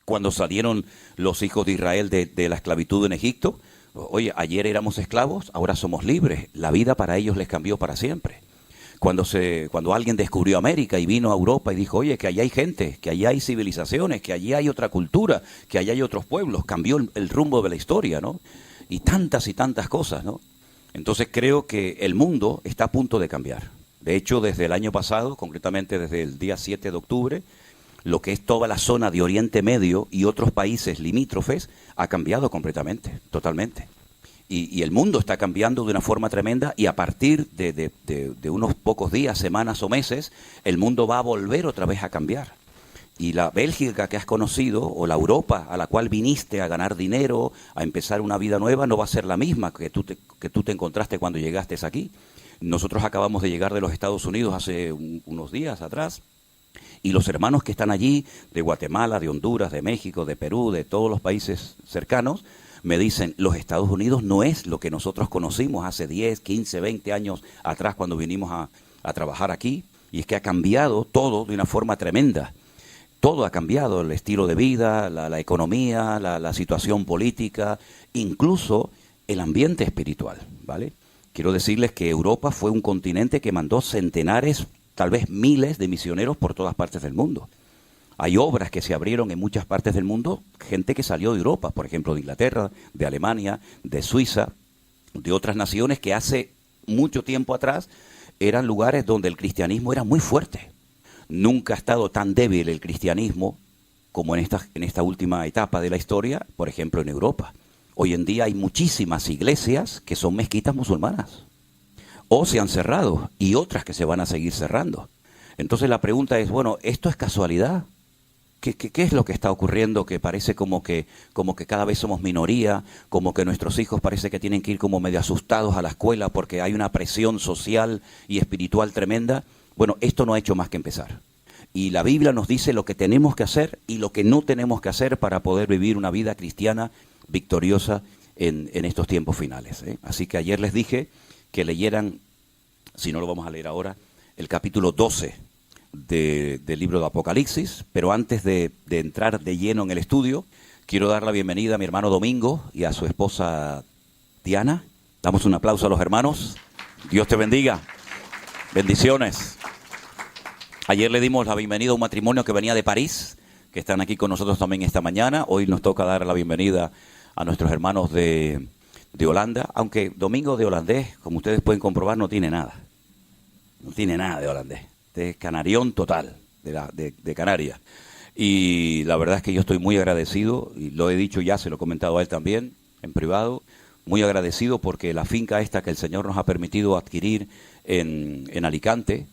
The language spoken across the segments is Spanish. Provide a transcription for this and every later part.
cuando salieron los hijos de Israel de la esclavitud en Egipto. Oye, ayer éramos esclavos, ahora somos libres. La vida para ellos les cambió para siempre. Cuando alguien descubrió América y vino a Europa y dijo, oye, que allá hay gente, que allá hay civilizaciones, que allí hay otra cultura, que allá hay otros pueblos, cambió el rumbo de la historia, ¿no? Y tantas cosas, ¿no? Entonces creo que el mundo está a punto de cambiar. De hecho, desde el año pasado, concretamente desde el día 7 de octubre, lo que es toda la zona de Oriente Medio y otros países limítrofes ha cambiado completamente, totalmente. Y el mundo está cambiando de una forma tremenda, y a partir de unos pocos días, semanas o meses, el mundo va a volver otra vez a cambiar. Y la Bélgica que has conocido, o la Europa a la cual viniste a ganar dinero, a empezar una vida nueva, no va a ser la misma que tú te encontraste cuando llegaste aquí. Nosotros acabamos de llegar de los Estados Unidos hace unos días atrás, y los hermanos que están allí, de Guatemala, de Honduras, de México, de Perú, de todos los países cercanos, me dicen, los Estados Unidos no es lo que nosotros conocimos hace 10, 15, 20 años atrás cuando vinimos a trabajar aquí, y es que ha cambiado todo de una forma tremenda. Todo ha cambiado, el estilo de vida, la economía, la situación política, incluso el ambiente espiritual, ¿vale? Quiero decirles que Europa fue un continente que mandó centenares, tal vez miles de misioneros por todas partes del mundo. Hay obras que se abrieron en muchas partes del mundo, gente que salió de Europa, por ejemplo de Inglaterra, de Alemania, de Suiza, de otras naciones que hace mucho tiempo atrás eran lugares donde el cristianismo era muy fuerte. Nunca ha estado tan débil el cristianismo como en esta última etapa de la historia, por ejemplo en Europa. Hoy en día hay muchísimas iglesias que son mezquitas musulmanas, o se han cerrado, y otras que se van a seguir cerrando. Entonces la pregunta es, bueno, ¿esto es casualidad? ¿Qué es lo que está ocurriendo? Que parece como que cada vez somos minoría, como que nuestros hijos parece que tienen que ir como medio asustados a la escuela porque hay una presión social y espiritual tremenda. Bueno, esto no ha hecho más que empezar. Y la Biblia nos dice lo que tenemos que hacer y lo que no tenemos que hacer para poder vivir una vida cristiana victoriosa en estos tiempos finales, ¿eh? Así que ayer les dije que leyeran, si no lo vamos a leer ahora, el capítulo 12 del libro de Apocalipsis, pero antes de entrar de lleno en el estudio, quiero dar la bienvenida a mi hermano Domingo y a su esposa Diana. Damos un aplauso a los hermanos. Dios te bendiga. Bendiciones. Ayer le dimos la bienvenida a un matrimonio que venía de París, que están aquí con nosotros también esta mañana. Hoy nos toca dar la bienvenida a nuestros hermanos de Holanda, aunque Domingo de holandés, como ustedes pueden comprobar, no tiene nada. No tiene nada de holandés. De canarión total, de Canarias. Y la verdad es que yo estoy muy agradecido, y lo he dicho ya, se lo he comentado a él también, en privado, muy agradecido porque la finca esta que el Señor nos ha permitido adquirir en Alicante,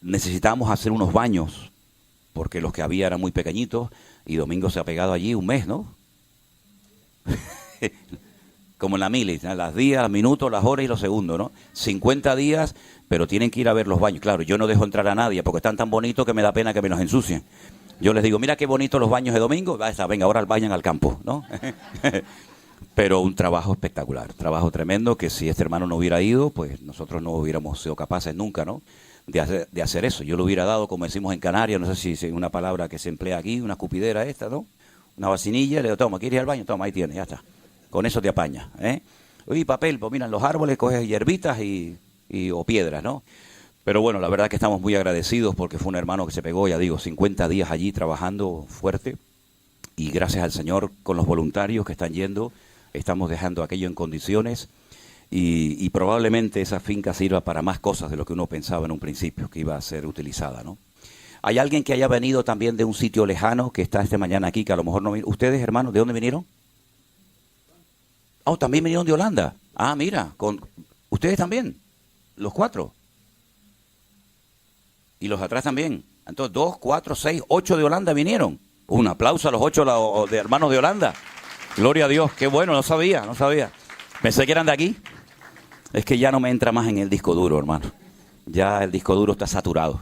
necesitamos hacer unos baños, porque los que había eran muy pequeñitos, y Domingo se ha pegado allí un mes, ¿no? Como en la mili, las días, los minutos, las horas y los segundos, ¿no? 50 días, pero tienen que ir a ver los baños. Claro, yo no dejo entrar a nadie porque están tan bonitos que me da pena que me los ensucien. Yo les digo, mira qué bonitos los baños de Domingo. Venga, ahora vayan al campo, ¿no? Pero un trabajo espectacular, trabajo tremendo, que si este hermano no hubiera ido, pues nosotros no hubiéramos sido capaces nunca, ¿no? De hacer eso. Yo le hubiera dado, como decimos en Canarias, no sé si es una palabra que se emplea aquí, una escupidera esta, ¿no? Una vacinilla, le digo, toma, ¿quieres ir al baño? Toma, ahí tienes, ya está. Con eso te apaña, ¿eh? Oye, papel, pues miran los árboles, coges hierbitas o piedras, ¿no? Pero bueno, la verdad que estamos muy agradecidos porque fue un hermano que se pegó, ya digo, 50 días allí trabajando fuerte, y gracias al Señor, con los voluntarios que están yendo, estamos dejando aquello en condiciones, y probablemente esa finca sirva para más cosas de lo que uno pensaba en un principio que iba a ser utilizada, ¿no? ¿Hay alguien que haya venido también de un sitio lejano que está esta mañana aquí, que a lo mejor no vino? ¿Ustedes, hermanos, de dónde vinieron? Oh, también vinieron de Holanda. Ah, mira, ustedes también, los 4. Y los atrás también. Entonces, 2, 4, 6, 8 de Holanda vinieron. Un aplauso a los 8 de hermanos de Holanda. Gloria a Dios, qué bueno, no sabía. Pensé que eran de aquí. Es que ya no me entra más en el disco duro, hermano. Ya el disco duro está saturado.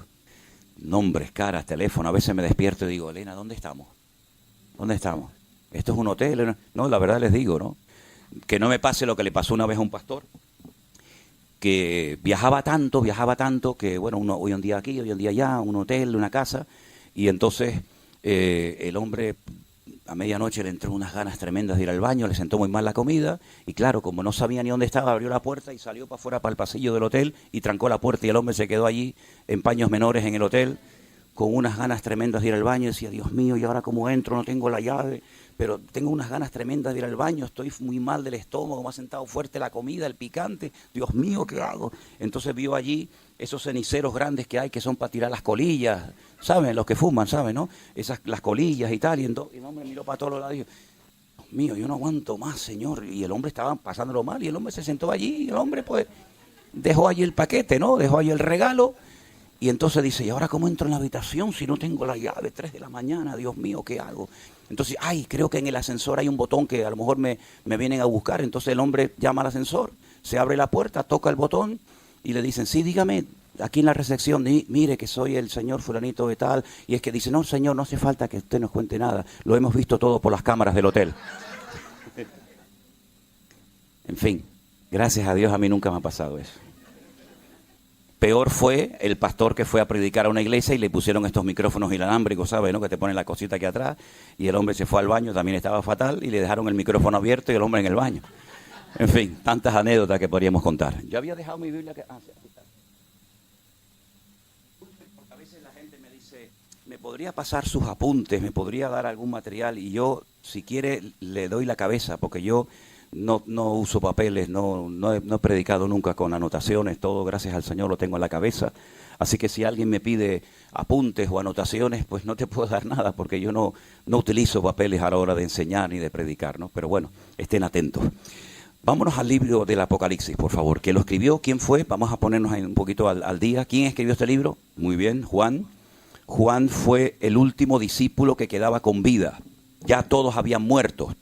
Nombres, caras, teléfono. A veces me despierto y digo, Elena, ¿dónde estamos? ¿Dónde estamos? ¿Esto es un hotel? No, la verdad les digo, ¿no? Que no me pase lo que le pasó una vez a un pastor, que viajaba tanto, que bueno, uno hoy un día aquí, hoy un día allá, un hotel, una casa, y entonces El hombre a medianoche le entró unas ganas tremendas de ir al baño, le sentó muy mal la comida y claro, como no sabía ni dónde estaba, abrió la puerta y salió para afuera, para el pasillo del hotel y trancó la puerta y el hombre se quedó allí en paños menores en el hotel con unas ganas tremendas de ir al baño y decía, Dios mío, ¿y ahora cómo entro? No tengo la llave, pero tengo unas ganas tremendas de ir al baño, estoy muy mal del estómago, me ha sentado fuerte la comida, el picante, Dios mío, ¿qué hago? Entonces vio allí esos ceniceros grandes que hay que son para tirar las colillas, ¿saben? Los que fuman, ¿saben? ¿No? Las colillas y tal, y el hombre miró para todos los lados y dijo, Dios mío, yo no aguanto más, Señor, y el hombre estaba pasándolo mal y el hombre se sentó allí y el hombre pues dejó allí el paquete, ¿no? Dejó allí el regalo. Y entonces dice, ¿y ahora cómo entro en la habitación si no tengo la llave? 3 de la mañana, Dios mío, ¿qué hago? Entonces, creo que en el ascensor hay un botón que a lo mejor me vienen a buscar. Entonces el hombre llama al ascensor, se abre la puerta, toca el botón y le dicen, sí, dígame, aquí en la recepción, mire que soy el señor fulanito de tal. Y es que dice, no, señor, no hace falta que usted nos cuente nada. Lo hemos visto todo por las cámaras del hotel. En fin, gracias a Dios a mí nunca me ha pasado eso. Peor fue el pastor que fue a predicar a una iglesia y le pusieron estos micrófonos inalámbricos, ¿sabes? ¿No? Que te ponen la cosita aquí atrás y el hombre se fue al baño, también estaba fatal y le dejaron el micrófono abierto y el hombre en el baño. En fin, tantas anécdotas que podríamos contar. Yo había dejado mi Biblia que... sí, aquí está. Porque a veces la gente me dice, ¿me podría pasar sus apuntes? ¿Me podría dar algún material? Y yo, si quiere, le doy la cabeza porque yo... No uso papeles, no he predicado nunca con anotaciones, todo gracias al Señor lo tengo en la cabeza. Así que si alguien me pide apuntes o anotaciones, pues no te puedo dar nada porque yo no utilizo papeles a la hora de enseñar ni de predicar, ¿no? Pero bueno, estén atentos. Vámonos al libro del Apocalipsis, por favor. ¿Quién lo escribió? ¿Quién fue? Vamos a ponernos un poquito al día. ¿Quién escribió este libro? Muy bien, Juan. Juan fue el último discípulo que quedaba con vida. Ya todos habían muerto.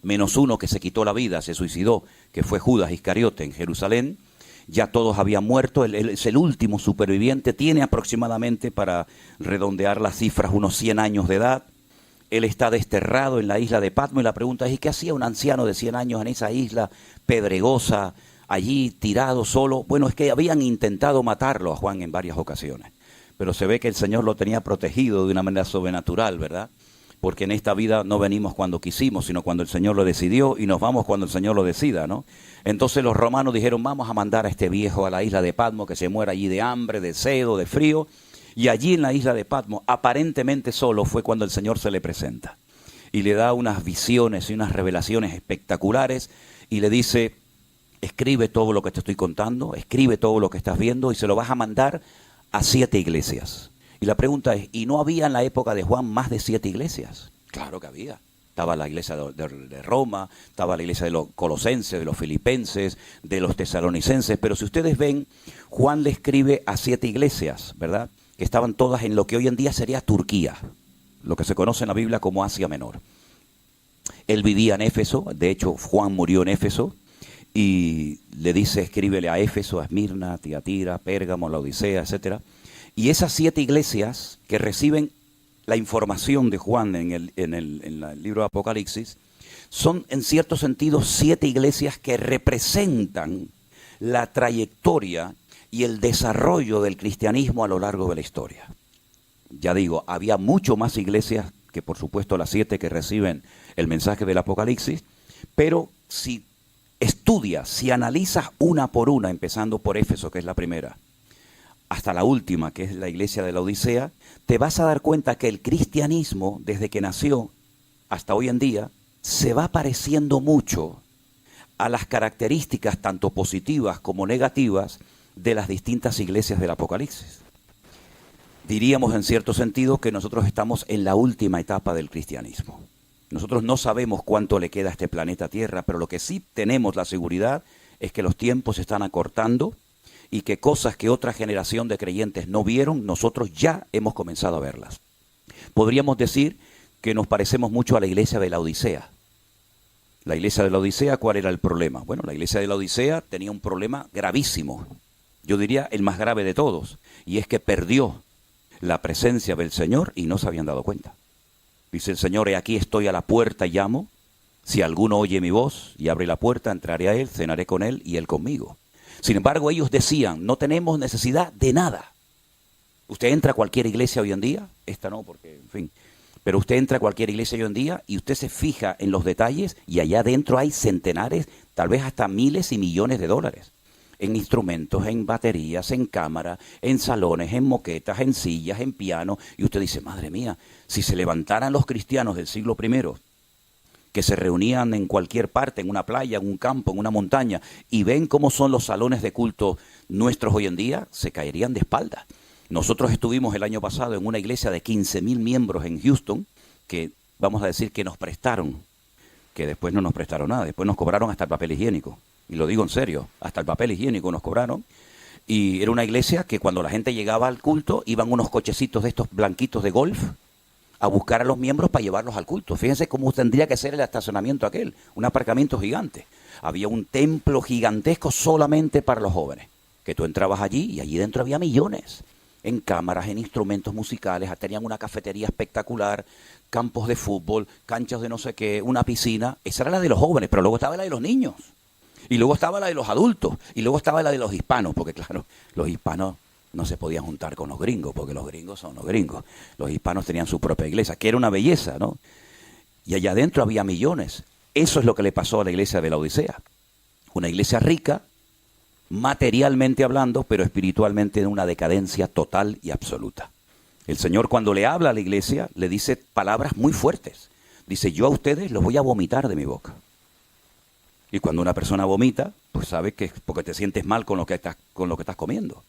Menos uno que se quitó la vida, se suicidó, que fue Judas Iscariote en Jerusalén. Ya todos habían muerto, él es el último superviviente, tiene aproximadamente, para redondear las cifras, unos 100 años de edad. Él está desterrado en la isla de Patmos y la pregunta es, ¿qué hacía un anciano de 100 años en esa isla pedregosa, allí tirado solo? Bueno, es que habían intentado matarlo a Juan en varias ocasiones, pero se ve que el Señor lo tenía protegido de una manera sobrenatural, ¿verdad? Porque en esta vida no venimos cuando quisimos, sino cuando el Señor lo decidió y nos vamos cuando el Señor lo decida, ¿no? Entonces los romanos dijeron, vamos a mandar a este viejo a la isla de Patmos, que se muera allí de hambre, de sed, de frío. Y allí en la isla de Patmos, aparentemente solo, fue cuando el Señor se le presenta. Y le da unas visiones y unas revelaciones espectaculares y le dice, escribe todo lo que te estoy contando, escribe todo lo que estás viendo y se lo vas a mandar a 7 iglesias. Y la pregunta es, ¿y no había en la época de Juan más de 7 iglesias? Claro que había. Estaba la iglesia de Roma, estaba la iglesia de los colosenses, de los filipenses, de los tesalonicenses. Pero si ustedes ven, Juan le escribe a 7 iglesias, ¿verdad? Que estaban todas en lo que hoy en día sería Turquía, lo que se conoce en la Biblia como Asia Menor. Él vivía en Éfeso, de hecho Juan murió en Éfeso, y le dice, escríbele a Éfeso, a Esmirna, a Tiatira, Pérgamo, Laodicea, etcétera. Y esas 7 iglesias que reciben la información de Juan en el libro de Apocalipsis, son en cierto sentido 7 iglesias que representan la trayectoria y el desarrollo del cristianismo a lo largo de la historia. Ya digo, había mucho más iglesias que por supuesto las 7 que reciben el mensaje del Apocalipsis, pero si estudias, si analizas una por una, empezando por Éfeso, que es la primera, hasta la última, que es la iglesia de Laodicea, te vas a dar cuenta que el cristianismo, desde que nació hasta hoy en día, se va pareciendo mucho a las características tanto positivas como negativas de las distintas iglesias del Apocalipsis. Diríamos en cierto sentido que nosotros estamos en la última etapa del cristianismo. Nosotros no sabemos cuánto le queda a este planeta Tierra, pero lo que sí tenemos la seguridad es que los tiempos se están acortando y que cosas que otra generación de creyentes no vieron, nosotros ya hemos comenzado a verlas. Podríamos decir que nos parecemos mucho a la iglesia de la Odisea. La iglesia de la Odisea, ¿cuál era el problema? Bueno, la iglesia de la Odisea tenía un problema gravísimo, yo diría el más grave de todos, y es que perdió la presencia del Señor y no se habían dado cuenta. Dice el Señor, he aquí estoy a la puerta y llamo, si alguno oye mi voz y abre la puerta, entraré a él, cenaré con él y él conmigo. Sin embargo, ellos decían, no tenemos necesidad de nada. Usted entra a cualquier iglesia hoy en día, esta no, porque, en fin, Pero usted entra a cualquier iglesia hoy en día y usted se fija en los detalles y allá adentro hay centenares, tal vez hasta miles y millones de dólares. En instrumentos, en baterías, en cámara, en salones, en moquetas, en sillas, en piano. Y usted dice, madre mía, si se levantaran los cristianos del siglo I, que se reunían en cualquier parte, en una playa, en un campo, en una montaña, y ven cómo son los salones de culto nuestros hoy en día, se caerían de espaldas. Nosotros estuvimos el año pasado en una iglesia de 15,000 miembros en Houston, que vamos a decir que nos prestaron, que después no nos prestaron nada, después nos cobraron hasta el papel higiénico. Y lo digo en serio, hasta el papel higiénico nos cobraron. Y era una iglesia que cuando la gente llegaba al culto, iban unos cochecitos de estos blanquitos de golf a buscar a los miembros para llevarlos al culto. Fíjense cómo tendría que ser el estacionamiento aquel, un aparcamiento gigante. Había un templo gigantesco solamente para los jóvenes, que tú entrabas allí y allí dentro había millones, en cámaras, en instrumentos musicales, tenían una cafetería espectacular, campos de fútbol, canchas de no sé qué, una piscina. Esa era la de los jóvenes, pero luego estaba la de los niños. Y luego estaba la de los adultos, y luego estaba la de los hispanos, porque claro, los hispanos no se podían juntar con los gringos, porque los gringos son los gringos. Los hispanos tenían su propia iglesia, que era una belleza, ¿no? Y allá adentro había millones. Eso es lo que le pasó a la iglesia de la Odisea. Una iglesia rica, materialmente hablando, pero espiritualmente en una decadencia total y absoluta. El Señor, cuando le habla a la iglesia, le dice palabras muy fuertes. Dice, yo a ustedes los voy a vomitar de mi boca. Y cuando una persona vomita, pues sabes que es porque te sientes mal con lo que estás comiendo.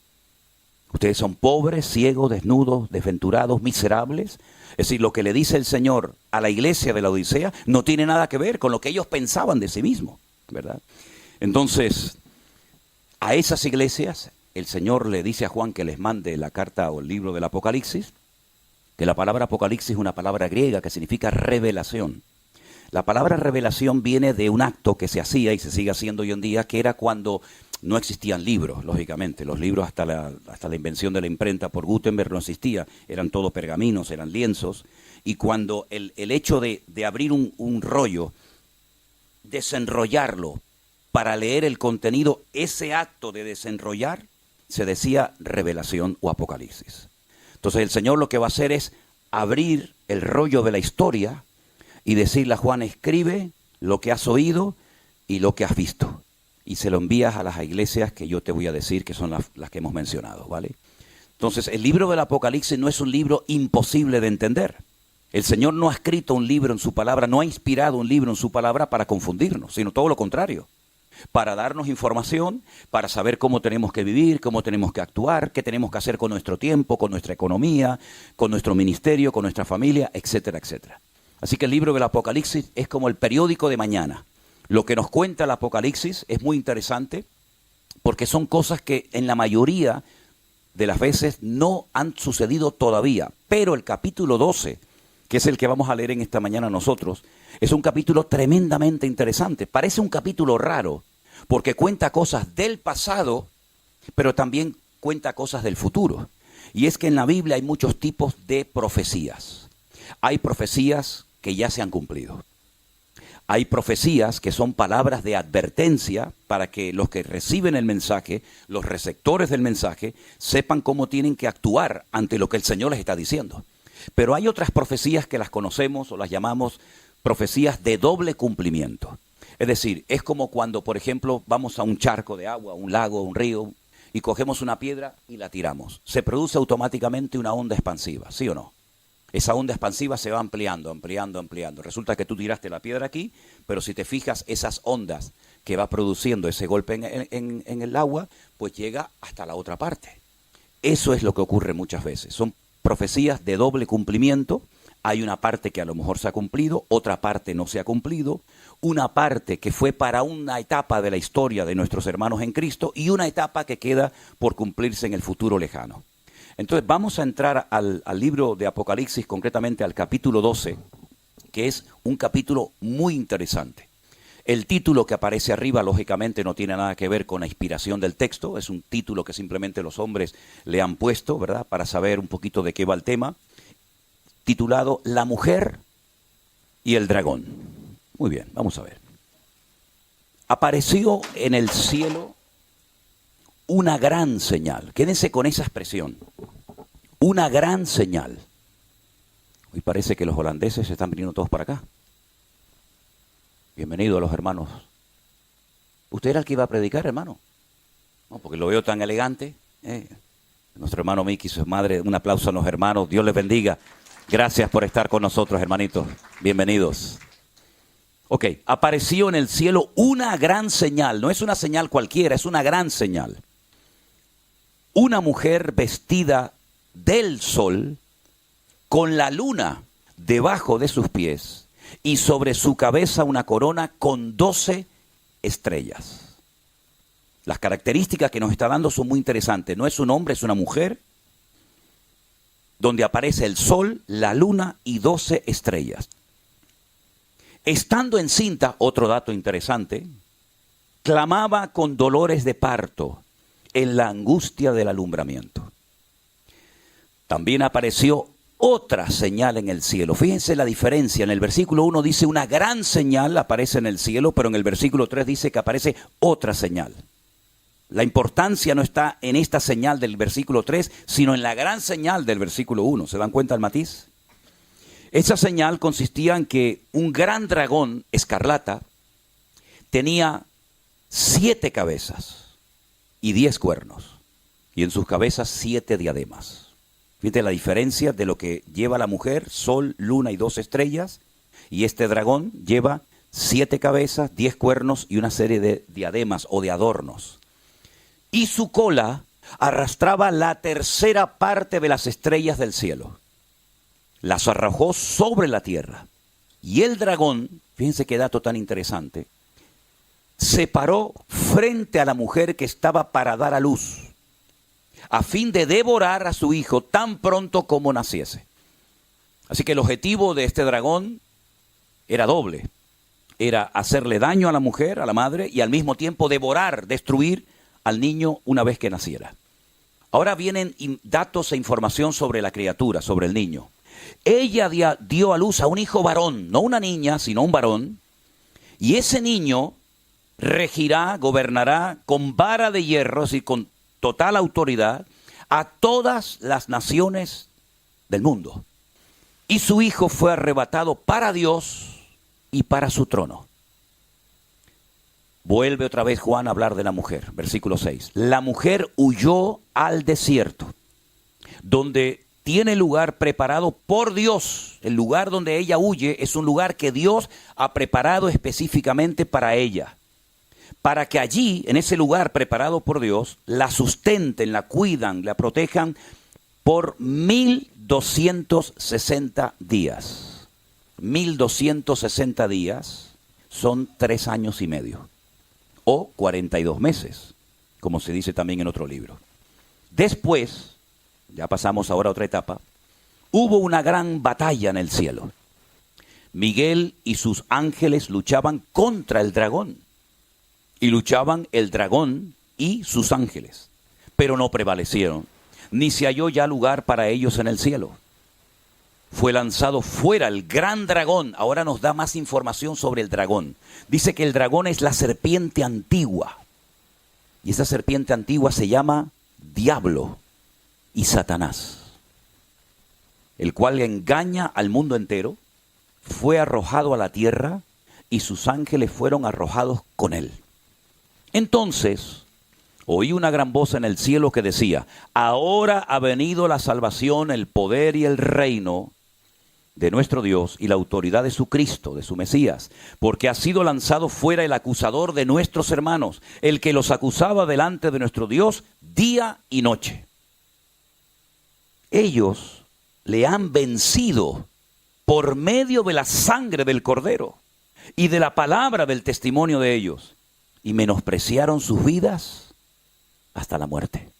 Ustedes son pobres, ciegos, desnudos, desventurados, miserables. Es decir, lo que le dice el Señor a la iglesia de la Odisea no tiene nada que ver con lo que ellos pensaban de sí mismos, ¿verdad? Entonces, a esas iglesias, el Señor le dice a Juan que les mande la carta o el libro del Apocalipsis, que la palabra Apocalipsis es una palabra griega que significa revelación. La palabra revelación viene de un acto que se hacía y se sigue haciendo hoy en día, que era cuando no existían libros, lógicamente. Los libros hasta la invención de la imprenta por Gutenberg no existía, eran todo pergaminos, eran lienzos. Y cuando el hecho de abrir un rollo, desenrollarlo para leer el contenido, ese acto de desenrollar se decía revelación o apocalipsis. Entonces el Señor lo que va a hacer es abrir el rollo de la historia y decirle a Juan, escribe lo que has oído y lo que has visto. Y se lo envías a las iglesias que yo te voy a decir, que son las que hemos mencionado, ¿vale? Entonces, el libro del Apocalipsis no es un libro imposible de entender. El Señor no ha escrito un libro en su palabra, no ha inspirado un libro en su palabra para confundirnos, sino todo lo contrario. Para darnos información, para saber cómo tenemos que vivir, cómo tenemos que actuar, qué tenemos que hacer con nuestro tiempo, con nuestra economía, con nuestro ministerio, con nuestra familia, etcétera, etcétera. Así que el libro del Apocalipsis es como el periódico de mañana. Lo que nos cuenta el Apocalipsis es muy interesante porque son cosas que en la mayoría de las veces no han sucedido todavía. Pero el capítulo 12, que es el que vamos a leer en esta mañana nosotros, es un capítulo tremendamente interesante. Parece un capítulo raro porque cuenta cosas del pasado, pero también cuenta cosas del futuro. Y es que en la Biblia hay muchos tipos de profecías. Hay profecías que ya se han cumplido. Hay profecías que son palabras de advertencia para que los que reciben el mensaje, los receptores del mensaje, sepan cómo tienen que actuar ante lo que el Señor les está diciendo. Pero hay otras profecías que las conocemos o las llamamos profecías de doble cumplimiento. Es decir, es como cuando, por ejemplo, vamos a un charco de agua, un lago, un río, y cogemos una piedra y la tiramos. Se produce automáticamente una onda expansiva, ¿sí o no? Esa onda expansiva se va ampliando, ampliando, ampliando. Resulta que tú tiraste la piedra aquí, pero si te fijas, esas ondas que va produciendo ese golpe en el agua, pues llega hasta la otra parte. Eso es lo que ocurre muchas veces. Son profecías de doble cumplimiento. Hay una parte que a lo mejor se ha cumplido, otra parte no se ha cumplido, una parte que fue para una etapa de la historia de nuestros hermanos en Cristo y una etapa que queda por cumplirse en el futuro lejano. Entonces vamos a entrar al libro de Apocalipsis, concretamente al capítulo 12, que es un capítulo muy interesante. El título que aparece arriba, lógicamente, no tiene nada que ver con la inspiración del texto, es un título que simplemente los hombres le han puesto, ¿verdad?, para saber un poquito de qué va el tema, titulado La mujer y el dragón. Muy bien, vamos a ver. Apareció en el cielo una gran señal. Quédense con esa expresión. Una gran señal. Hoy parece que los holandeses se están viniendo todos para acá. Bienvenidos a los hermanos. ¿Usted era el que iba a predicar, hermano? No, porque lo veo tan elegante. Nuestro hermano Miki y su madre, un aplauso a los hermanos. Dios les bendiga. Gracias por estar con nosotros, hermanitos. Bienvenidos. Ok, apareció en el cielo una gran señal. No es una señal cualquiera, es una gran señal. Una mujer vestida del sol, con la luna debajo de sus pies, y sobre su cabeza una corona con 12 estrellas. Las características que nos está dando son muy interesantes. No es un hombre, es una mujer, donde aparece el sol, la luna y 12 estrellas. Estando encinta, otro dato interesante, clamaba con dolores de parto en la angustia del alumbramiento. También apareció otra señal en el cielo. Fíjense la diferencia. En el versículo 1 dice una gran señal aparece en el cielo, pero en el versículo 3 dice que aparece otra señal. La importancia no está en esta señal del versículo 3, sino en la gran señal del versículo 1. ¿Se dan cuenta el matiz? Esa señal consistía en que un gran dragón escarlata tenía 7 cabezas y 10 cuernos, y en sus cabezas 7 diademas. Fíjate la diferencia de lo que lleva la mujer: sol, luna y 2 estrellas, y este dragón lleva 7 cabezas, 10 cuernos y una serie de diademas o de adornos. Y su cola arrastraba la tercera parte de las estrellas del cielo. Las arrojó sobre la tierra. Y el dragón, fíjense qué dato tan interesante, se paró frente a la mujer que estaba para dar a luz, a fin de devorar a su hijo tan pronto como naciese. Así que el objetivo de este dragón era doble. Era hacerle daño a la mujer, a la madre, y al mismo tiempo devorar, destruir al niño una vez que naciera. Ahora vienen datos e información sobre la criatura, sobre el niño. Ella dio a luz a un hijo varón, no una niña, sino un varón, y ese niño regirá, gobernará con vara de hierro y con total autoridad a todas las naciones del mundo. Y su hijo fue arrebatado para Dios y para su trono. Vuelve otra vez Juan a hablar de la mujer, versículo 6. La mujer huyó al desierto, donde tiene lugar preparado por Dios. El lugar donde ella huye es un lugar que Dios ha preparado específicamente para ella, para que allí, en ese lugar preparado por Dios, la sustenten, la cuidan, la protejan por 1260 días. 1260 días son 3 años y medio, o 42 meses, como se dice también en otro libro. Después, ya pasamos ahora a otra etapa, hubo una gran batalla en el cielo. Miguel y sus ángeles luchaban contra el dragón. Y luchaban el dragón y sus ángeles, pero no prevalecieron, ni se halló ya lugar para ellos en el cielo. Fue lanzado fuera el gran dragón. Ahora nos da más información sobre el dragón. Dice que el dragón es la serpiente antigua. Y esa serpiente antigua se llama Diablo y Satanás, el cual engaña al mundo entero. Fue arrojado a la tierra y sus ángeles fueron arrojados con él. Entonces oí una gran voz en el cielo que decía: ahora ha venido la salvación, el poder y el reino de nuestro Dios y la autoridad de su Cristo, de su Mesías, porque ha sido lanzado fuera el acusador de nuestros hermanos, el que los acusaba delante de nuestro Dios día y noche. Ellos le han vencido por medio de la sangre del Cordero y de la palabra del testimonio de ellos, y menospreciaron sus vidas hasta la muerte.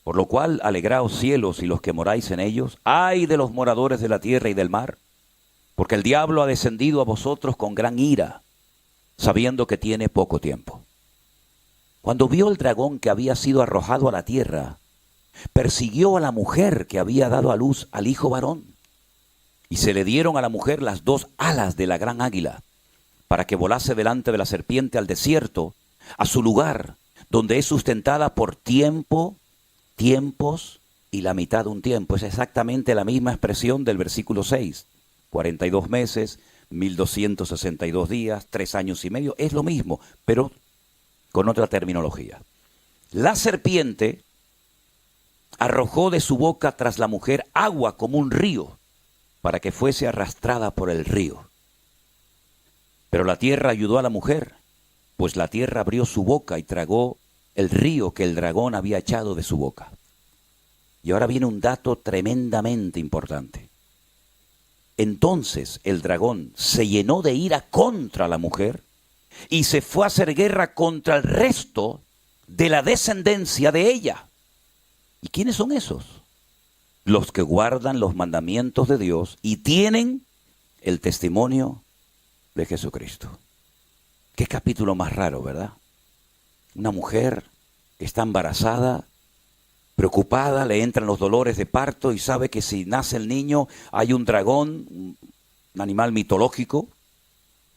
Por lo cual, alegraos cielos y los que moráis en ellos, ay de los moradores de la tierra y del mar, porque el diablo ha descendido a vosotros con gran ira, sabiendo que tiene poco tiempo. Cuando vio el dragón que había sido arrojado a la tierra, persiguió a la mujer que había dado a luz al hijo varón, y se le dieron a la mujer las 2 alas de la gran águila, para que volase delante de la serpiente al desierto, a su lugar, donde es sustentada por tiempos y la mitad de un tiempo. Es exactamente la misma expresión del versículo 6. 42 meses, 1262 días, 3 años y medio. Es lo mismo, pero con otra terminología. La serpiente arrojó de su boca tras la mujer agua como un río, para que fuese arrastrada por el río. Pero la tierra ayudó a la mujer, pues la tierra abrió su boca y tragó el río que el dragón había echado de su boca. Y ahora viene un dato tremendamente importante. Entonces el dragón se llenó de ira contra la mujer y se fue a hacer guerra contra el resto de la descendencia de ella. ¿Y quiénes son esos? Los que guardan los mandamientos de Dios y tienen el testimonio de Jesucristo. Qué capítulo más raro, ¿verdad? Una mujer que está embarazada, preocupada, le entran los dolores de parto y sabe que si nace el niño hay un dragón, un animal mitológico,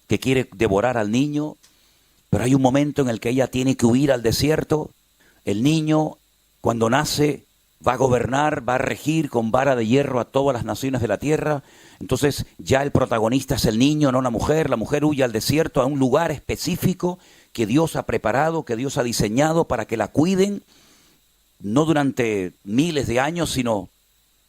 que quiere devorar al niño, pero hay un momento en el que ella tiene que huir al desierto. El niño, cuando nace, va a gobernar, va a regir con vara de hierro a todas las naciones de la tierra. Entonces ya el protagonista es el niño, no la mujer. La mujer huye al desierto, a un lugar específico que Dios ha preparado, que Dios ha diseñado para que la cuiden, no durante miles de años, sino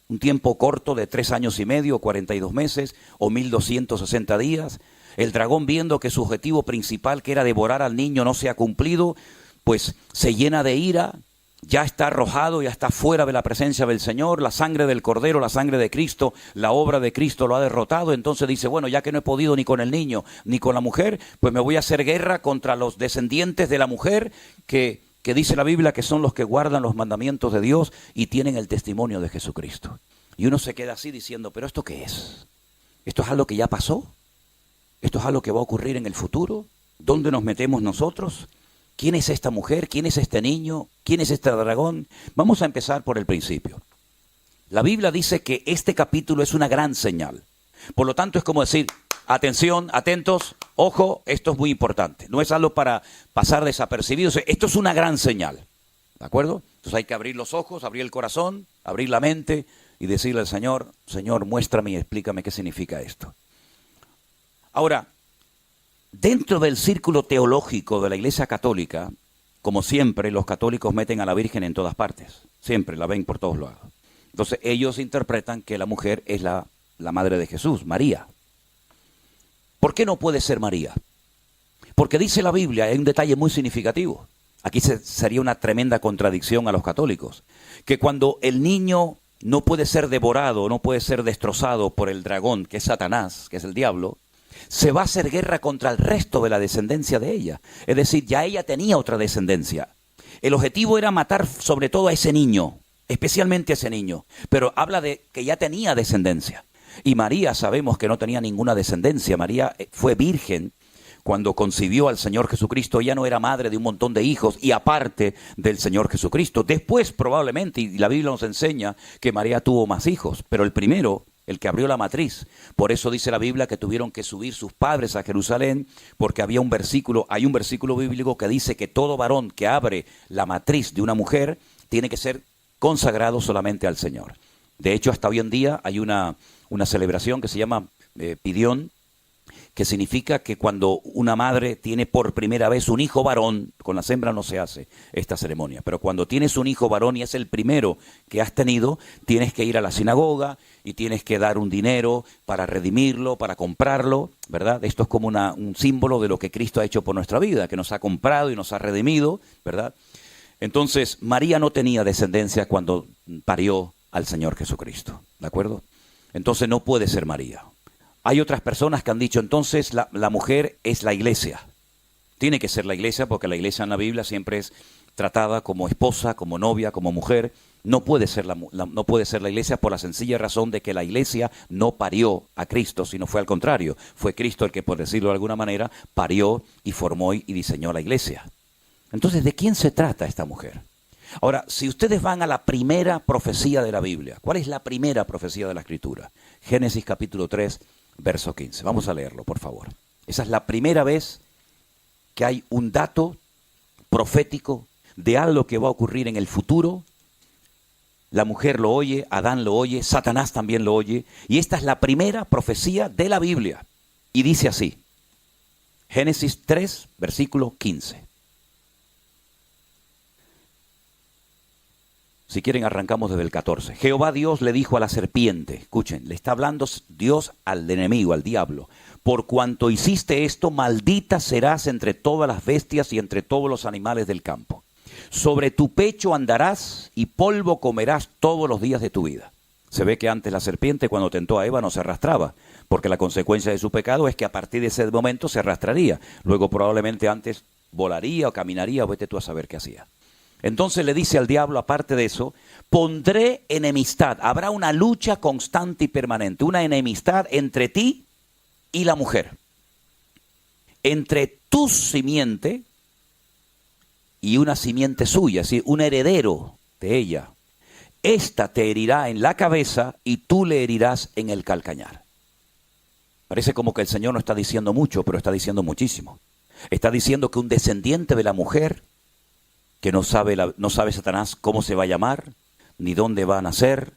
un tiempo corto de 3 años y medio, 42 meses o 1260 días. El dragón, viendo que su objetivo principal, que era devorar al niño, no se ha cumplido, pues se llena de ira, ya está arrojado, ya está fuera de la presencia del Señor. La sangre del Cordero, la sangre de Cristo, la obra de Cristo lo ha derrotado. Entonces dice, bueno, ya que no he podido ni con el niño ni con la mujer, pues me voy a hacer guerra contra los descendientes de la mujer que dice la Biblia que son los que guardan los mandamientos de Dios y tienen el testimonio de Jesucristo. Y uno se queda así diciendo, ¿pero esto qué es? ¿Esto es algo que ya pasó? ¿Esto es algo que va a ocurrir en el futuro? ¿Dónde nos metemos nosotros? ¿Quién es esta mujer? ¿Quién es este niño? ¿Quién es este dragón? Vamos a empezar por el principio. La Biblia dice que este capítulo es una gran señal. Por lo tanto, es como decir, atención, atentos, ojo, esto es muy importante. No es algo para pasar desapercibido, esto es una gran señal. ¿De acuerdo? Entonces hay que abrir los ojos, abrir el corazón, abrir la mente y decirle al Señor, Señor, muéstrame y explícame qué significa esto. Ahora, dentro del círculo teológico de la Iglesia Católica, como siempre, los católicos meten a la Virgen en todas partes. Siempre la ven por todos lados. Entonces, ellos interpretan que la mujer es la madre de Jesús, María. ¿Por qué no puede ser María? Porque dice la Biblia, hay un detalle muy significativo. Aquí sería una tremenda contradicción a los católicos. Que cuando el niño no puede ser devorado, no puede ser destrozado por el dragón, que es Satanás, que es el diablo, se va a hacer guerra contra el resto de la descendencia de ella. Es decir, ya ella tenía otra descendencia. El objetivo era matar sobre todo a ese niño, especialmente a ese niño. Pero habla de que ya tenía descendencia. Y María sabemos que no tenía ninguna descendencia. María fue virgen cuando concibió al Señor Jesucristo. Ella no era madre de un montón de hijos y aparte del Señor Jesucristo. Después probablemente, y la Biblia nos enseña que María tuvo más hijos, pero el primero, el que abrió la matriz. Por eso dice la Biblia que tuvieron que subir sus padres a Jerusalén, porque hay un versículo bíblico que dice que todo varón que abre la matriz de una mujer tiene que ser consagrado solamente al Señor. De hecho, hasta hoy en día hay una celebración que se llama Pidión, que significa que cuando una madre tiene por primera vez un hijo varón, con las hembras no se hace esta ceremonia, pero cuando tienes un hijo varón y es el primero que has tenido, tienes que ir a la sinagoga y tienes que dar un dinero para redimirlo, para comprarlo, ¿verdad? Esto es como un símbolo de lo que Cristo ha hecho por nuestra vida, que nos ha comprado y nos ha redimido, ¿verdad? Entonces, María no tenía descendencia cuando parió al Señor Jesucristo, ¿de acuerdo? Entonces no puede ser María. Hay otras personas que han dicho, entonces la mujer es la iglesia. Tiene que ser la iglesia porque la iglesia en la Biblia siempre es tratada como esposa, como novia, como mujer. No puede ser no puede ser la iglesia por la sencilla razón de que la iglesia no parió a Cristo, sino fue al contrario. Fue Cristo el que, por decirlo de alguna manera, parió y formó y diseñó la iglesia. Entonces, ¿de quién se trata esta mujer? Ahora, si ustedes van a la primera profecía de la Biblia, ¿cuál es la primera profecía de la Escritura? Génesis capítulo 3, verso 15. Vamos a leerlo, por favor. Esa es la primera vez que hay un dato profético de algo que va a ocurrir en el futuro La mujer lo oye, Adán lo oye, Satanás también lo oye. Y esta es la primera profecía de la Biblia. Y dice así, Génesis 3, versículo 15. Si quieren arrancamos desde el 14. Jehová Dios le dijo a la serpiente, escuchen, le está hablando Dios al enemigo, al diablo. Por cuanto hiciste esto, maldita serás entre todas las bestias y entre todos los animales del campo. Sobre tu pecho andarás y polvo comerás todos los días de tu vida. Se ve que antes la serpiente cuando tentó a Eva no se arrastraba, porque la consecuencia de su pecado es que a partir de ese momento se arrastraría. Luego probablemente antes volaría o caminaría, o vete tú a saber qué hacía. Entonces le dice al diablo, aparte de eso, pondré enemistad. Habrá una lucha constante y permanente, una enemistad entre ti y la mujer. Entre tu simiente y una simiente suya, es decir, un heredero de ella. Esta te herirá en la cabeza y tú le herirás en el calcañar. Parece como que el Señor no está diciendo mucho, pero está diciendo muchísimo. Está diciendo que un descendiente de la mujer, que no sabe Satanás cómo se va a llamar, ni dónde va a nacer,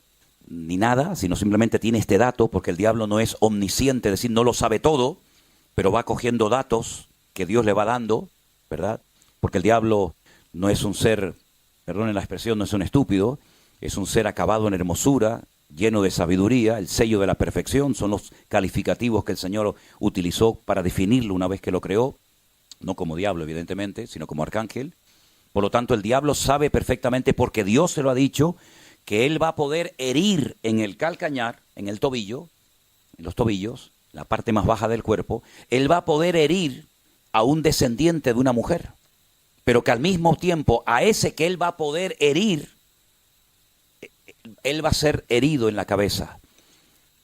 ni nada, sino simplemente tiene este dato, porque el diablo no es omnisciente, es decir, no lo sabe todo, pero va cogiendo datos que Dios le va dando, ¿verdad? Porque el diablo no es un ser, perdonen la expresión, no es un estúpido, es un ser acabado en hermosura, lleno de sabiduría, el sello de la perfección, son los calificativos que el Señor utilizó para definirlo una vez que lo creó, no como diablo evidentemente, sino como arcángel. Por lo tanto, el diablo sabe perfectamente, porque Dios se lo ha dicho, que él va a poder herir en el calcañar, en el tobillo, en los tobillos, la parte más baja del cuerpo, él va a poder herir a un descendiente de una mujer, pero que al mismo tiempo a ese que él va a poder herir, él va a ser herido en la cabeza.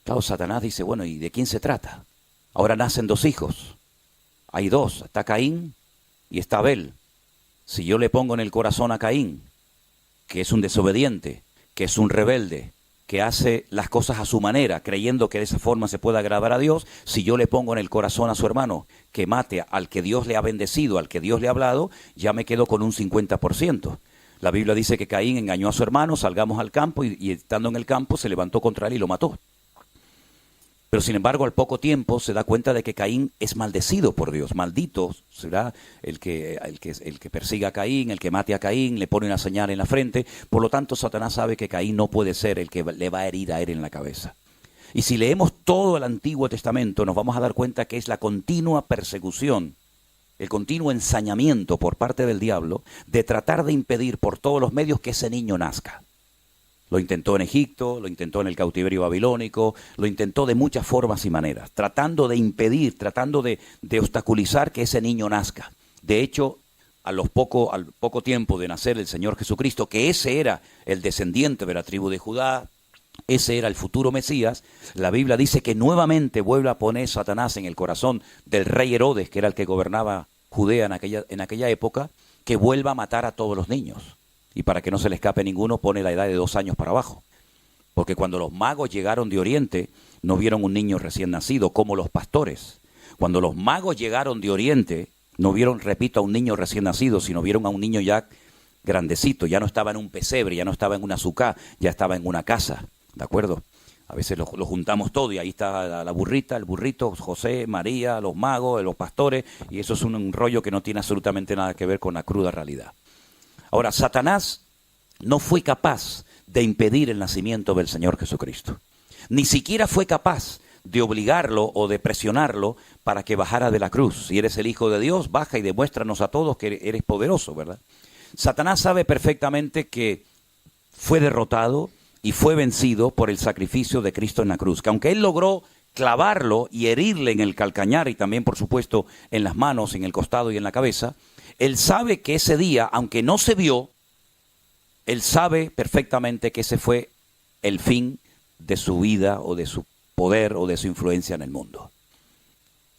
Claro, Satanás dice, bueno, ¿y de quién se trata? Ahora nacen dos hijos, hay dos, está Caín y está Abel. Si yo le pongo en el corazón a Caín, que es un desobediente, que es un rebelde, que hace las cosas a su manera, creyendo que de esa forma se puede agradar a Dios, si yo le pongo en el corazón a su hermano que mate al que Dios le ha bendecido, al que Dios le ha hablado, ya me quedo con un 50%. La Biblia dice que Caín engañó a su hermano, salgamos al campo y estando en el campo se levantó contra él y lo mató. Pero sin embargo, al poco tiempo se da cuenta de que Caín es maldecido por Dios. Maldito será el que persiga a Caín, el que mate a Caín, le pone una señal en la frente. Por lo tanto, Satanás sabe que Caín no puede ser el que le va a herir a él en la cabeza. Y si leemos todo el Antiguo Testamento, nos vamos a dar cuenta que es la continua persecución, el continuo ensañamiento por parte del diablo de tratar de impedir por todos los medios que ese niño nazca. Lo intentó en Egipto, lo intentó en el cautiverio babilónico, lo intentó de muchas formas y maneras, tratando de impedir, tratando de obstaculizar que ese niño nazca. De hecho, al poco tiempo de nacer el Señor Jesucristo, que ese era el descendiente de la tribu de Judá, ese era el futuro Mesías, la Biblia dice que nuevamente vuelve a poner Satanás en el corazón del rey Herodes, que era el que gobernaba Judea en aquella época, que vuelva a matar a todos los niños. Y para que no se le escape ninguno, pone la edad de 2 años para abajo. Porque cuando los magos llegaron de Oriente, no vieron un niño recién nacido, como los pastores. Cuando los magos llegaron de Oriente, no vieron, repito, a un niño recién nacido, sino vieron a un niño ya grandecito. Ya no estaba en un pesebre, ya no estaba en una sucá, ya estaba en una casa. ¿De acuerdo? A veces lo juntamos todo y ahí está la burrita, el burrito, José, María, los magos, los pastores, y eso es un rollo que no tiene absolutamente nada que ver con la cruda realidad. Ahora, Satanás no fue capaz de impedir el nacimiento del Señor Jesucristo. Ni siquiera fue capaz de obligarlo o de presionarlo para que bajara de la cruz. Si eres el Hijo de Dios, baja y demuéstranos a todos que eres poderoso, ¿verdad? Satanás sabe perfectamente que fue derrotado y fue vencido por el sacrificio de Cristo en la cruz. Que aunque él logró clavarlo y herirle en el calcañar y también, por supuesto, en las manos, en el costado y en la cabeza, él sabe que ese día, aunque no se vio, él sabe perfectamente que ese fue el fin de su vida o de su poder o de su influencia en el mundo.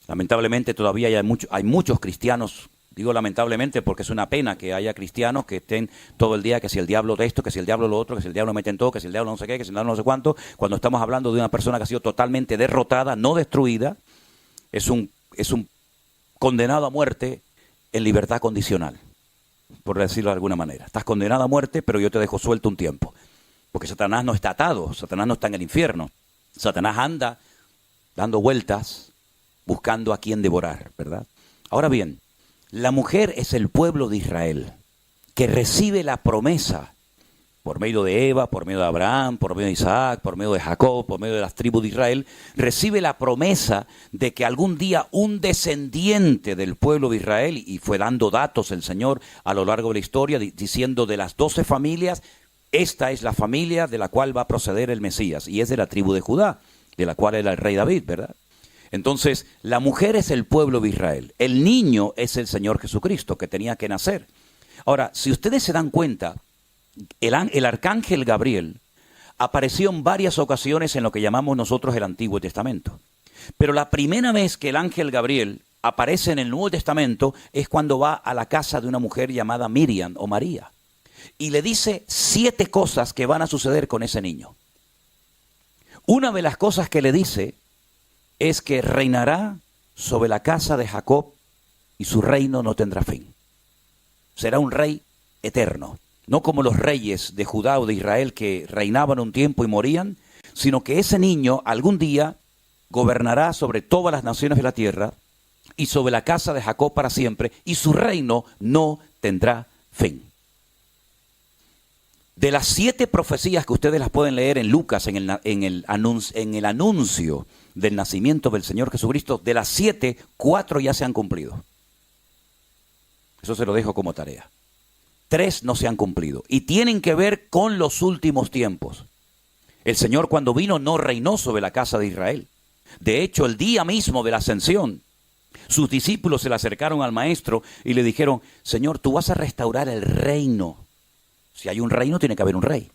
Lamentablemente todavía hay muchos cristianos, digo lamentablemente porque es una pena que haya cristianos que estén todo el día que si el diablo de esto, que si el diablo lo otro, que si el diablo me tentó, que si el diablo no sé qué, que si el diablo no sé cuánto, cuando estamos hablando de una persona que ha sido totalmente derrotada, no destruida, es un condenado a muerte en libertad condicional, por decirlo de alguna manera. Estás condenado a muerte, pero yo te dejo suelto un tiempo. Porque Satanás no está atado, Satanás no está en el infierno. Satanás anda dando vueltas, buscando a quien devorar, ¿verdad? Ahora bien, la mujer es el pueblo de Israel, que recibe la promesa por medio de Eva, por medio de Abraham, por medio de Isaac, por medio de Jacob, por medio de las tribus de Israel, recibe la promesa de que algún día un descendiente del pueblo de Israel, y fue dando datos el Señor a lo largo de la historia, diciendo de las 12 familias, esta es la familia de la cual va a proceder el Mesías, y es de la tribu de Judá, de la cual era el rey David, ¿verdad? Entonces, la mujer es el pueblo de Israel, el niño es el Señor Jesucristo, que tenía que nacer. Ahora, si ustedes se dan cuenta, el arcángel Gabriel apareció en varias ocasiones en lo que llamamos nosotros el Antiguo Testamento. Pero la primera vez que el ángel Gabriel aparece en el Nuevo Testamento es cuando va a la casa de una mujer llamada Miriam o María. Y le dice 7 cosas que van a suceder con ese niño. Una de las cosas que le dice es que reinará sobre la casa de Jacob y su reino no tendrá fin. Será un rey eterno. No como los reyes de Judá o de Israel que reinaban un tiempo y morían, sino que ese niño algún día gobernará sobre todas las naciones de la tierra y sobre la casa de Jacob para siempre, y su reino no tendrá fin. De las 7 profecías que ustedes las pueden leer en Lucas, en el anuncio del nacimiento del Señor Jesucristo, de las 7, 4 ya se han cumplido. Eso se lo dejo como tarea. 3 no se han cumplido y tienen que ver con los últimos tiempos. El Señor cuando vino no reinó sobre la casa de Israel. De hecho, el día mismo de la ascensión, sus discípulos se le acercaron al maestro y le dijeron: Señor, tú vas a restaurar el reino. Si hay un reino, tiene que haber un rey.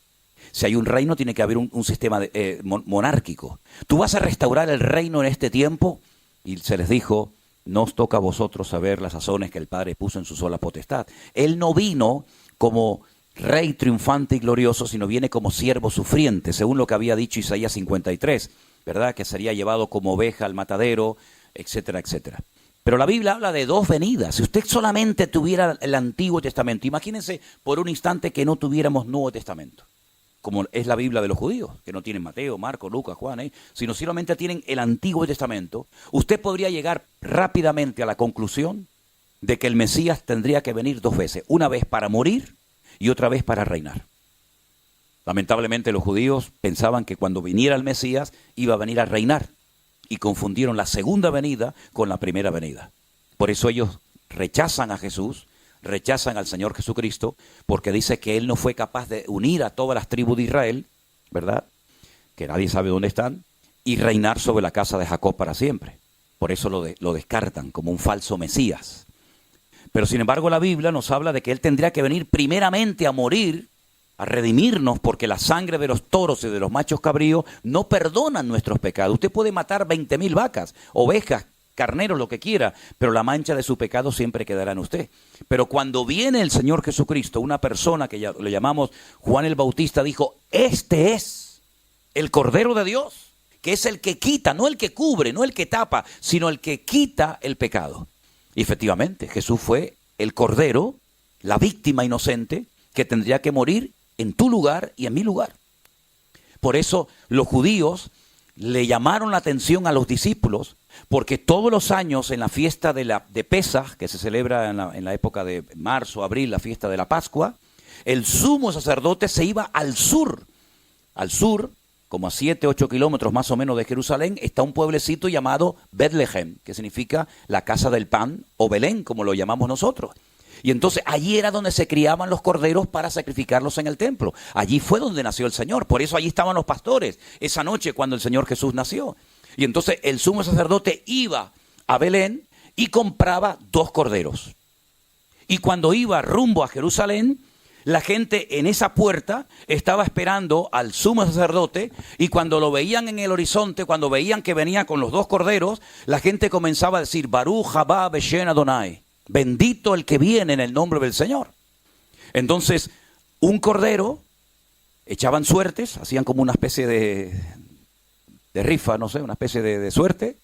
Si hay un reino, tiene que haber un sistema monárquico. Tú vas a restaurar el reino en este tiempo. Y se les dijo: no os toca a vosotros saber las sazones que el Padre puso en su sola potestad. Él no vino como rey triunfante y glorioso, sino viene como siervo sufriente, según lo que había dicho Isaías 53, ¿verdad? Que sería llevado como oveja al matadero, etcétera, etcétera. Pero la Biblia habla de 2 venidas. Si usted solamente tuviera el Antiguo Testamento, imagínense por un instante que no tuviéramos Nuevo Testamento, como es la Biblia de los judíos, que no tienen Mateo, Marcos, Lucas, Juan, sino solamente tienen el Antiguo Testamento. Usted podría llegar rápidamente a la conclusión de que el Mesías tendría que venir 2 veces, una vez para morir y otra vez para reinar. Lamentablemente los judíos pensaban que cuando viniera el Mesías iba a venir a reinar, y confundieron la segunda venida con la primera venida. Por eso ellos rechazan a Jesús, rechazan al Señor Jesucristo, porque dice que Él no fue capaz de unir a todas las tribus de Israel, ¿verdad? Que nadie sabe dónde están, y reinar sobre la casa de Jacob para siempre. Por eso lo descartan como un falso Mesías. Pero sin embargo la Biblia nos habla de que Él tendría que venir primeramente a morir, a redimirnos, porque la sangre de los toros y de los machos cabríos no perdonan nuestros pecados. Usted puede matar 20,000 vacas, ovejas, carneros, lo que quiera, pero la mancha de su pecado siempre quedará en usted. Pero cuando viene el Señor Jesucristo, una persona que le llamamos Juan el Bautista, dijo: este es el Cordero de Dios, que es el que quita, no el que cubre, no el que tapa, sino el que quita el pecado. Y efectivamente, Jesús fue el Cordero, la víctima inocente, que tendría que morir en tu lugar y en mi lugar. Por eso los judíos le llamaron la atención a los discípulos, porque todos los años en la fiesta de Pesaj, que se celebra en la época de marzo, abril, la fiesta de la Pascua, el sumo sacerdote se iba al sur, como a 7, 8 kilómetros más o menos de Jerusalén, está un pueblecito llamado Betlehem, que significa la casa del pan, o Belén, como lo llamamos nosotros. Y entonces allí era donde se criaban los corderos para sacrificarlos en el templo. Allí fue donde nació el Señor. Por eso allí estaban los pastores esa noche cuando el Señor Jesús nació. Y entonces el sumo sacerdote iba a Belén y compraba 2 corderos. Y cuando iba rumbo a Jerusalén, la gente en esa puerta estaba esperando al sumo sacerdote, y cuando lo veían en el horizonte, cuando veían que venía con los 2 corderos, la gente comenzaba a decir: Baruch haba Beshem Adonai. Bendito el que viene en el nombre del Señor. Entonces, un cordero, echaban suertes, hacían como una especie de rifa, no sé, una especie de suerte,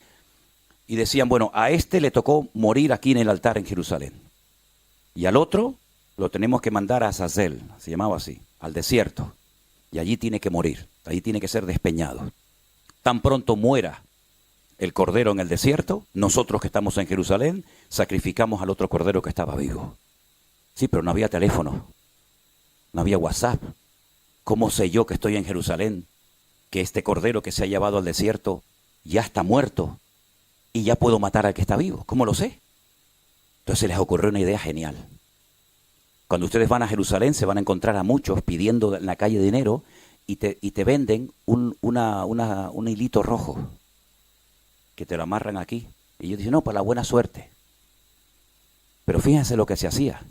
y decían: bueno, a este le tocó morir aquí en el altar en Jerusalén, y al otro lo tenemos que mandar a Azazel, se llamaba así, al desierto. y allí tiene que morir, allí tiene que ser despeñado. Tan pronto muera el cordero en el desierto, nosotros que estamos en Jerusalén sacrificamos al otro cordero que estaba vivo. Sí, pero no había teléfono, no había WhatsApp. ¿Cómo sé yo que estoy en Jerusalén, que este cordero que se ha llevado al desierto ya está muerto y ya puedo matar al que está vivo? ¿Cómo lo sé? Entonces se les ocurrió una idea genial. Cuando ustedes van a Jerusalén se van a encontrar a muchos pidiendo en la calle dinero y te venden un hilito rojo que te lo amarran aquí. Y ellos dicen, no, para la buena suerte. Pero fíjense lo que se hacía.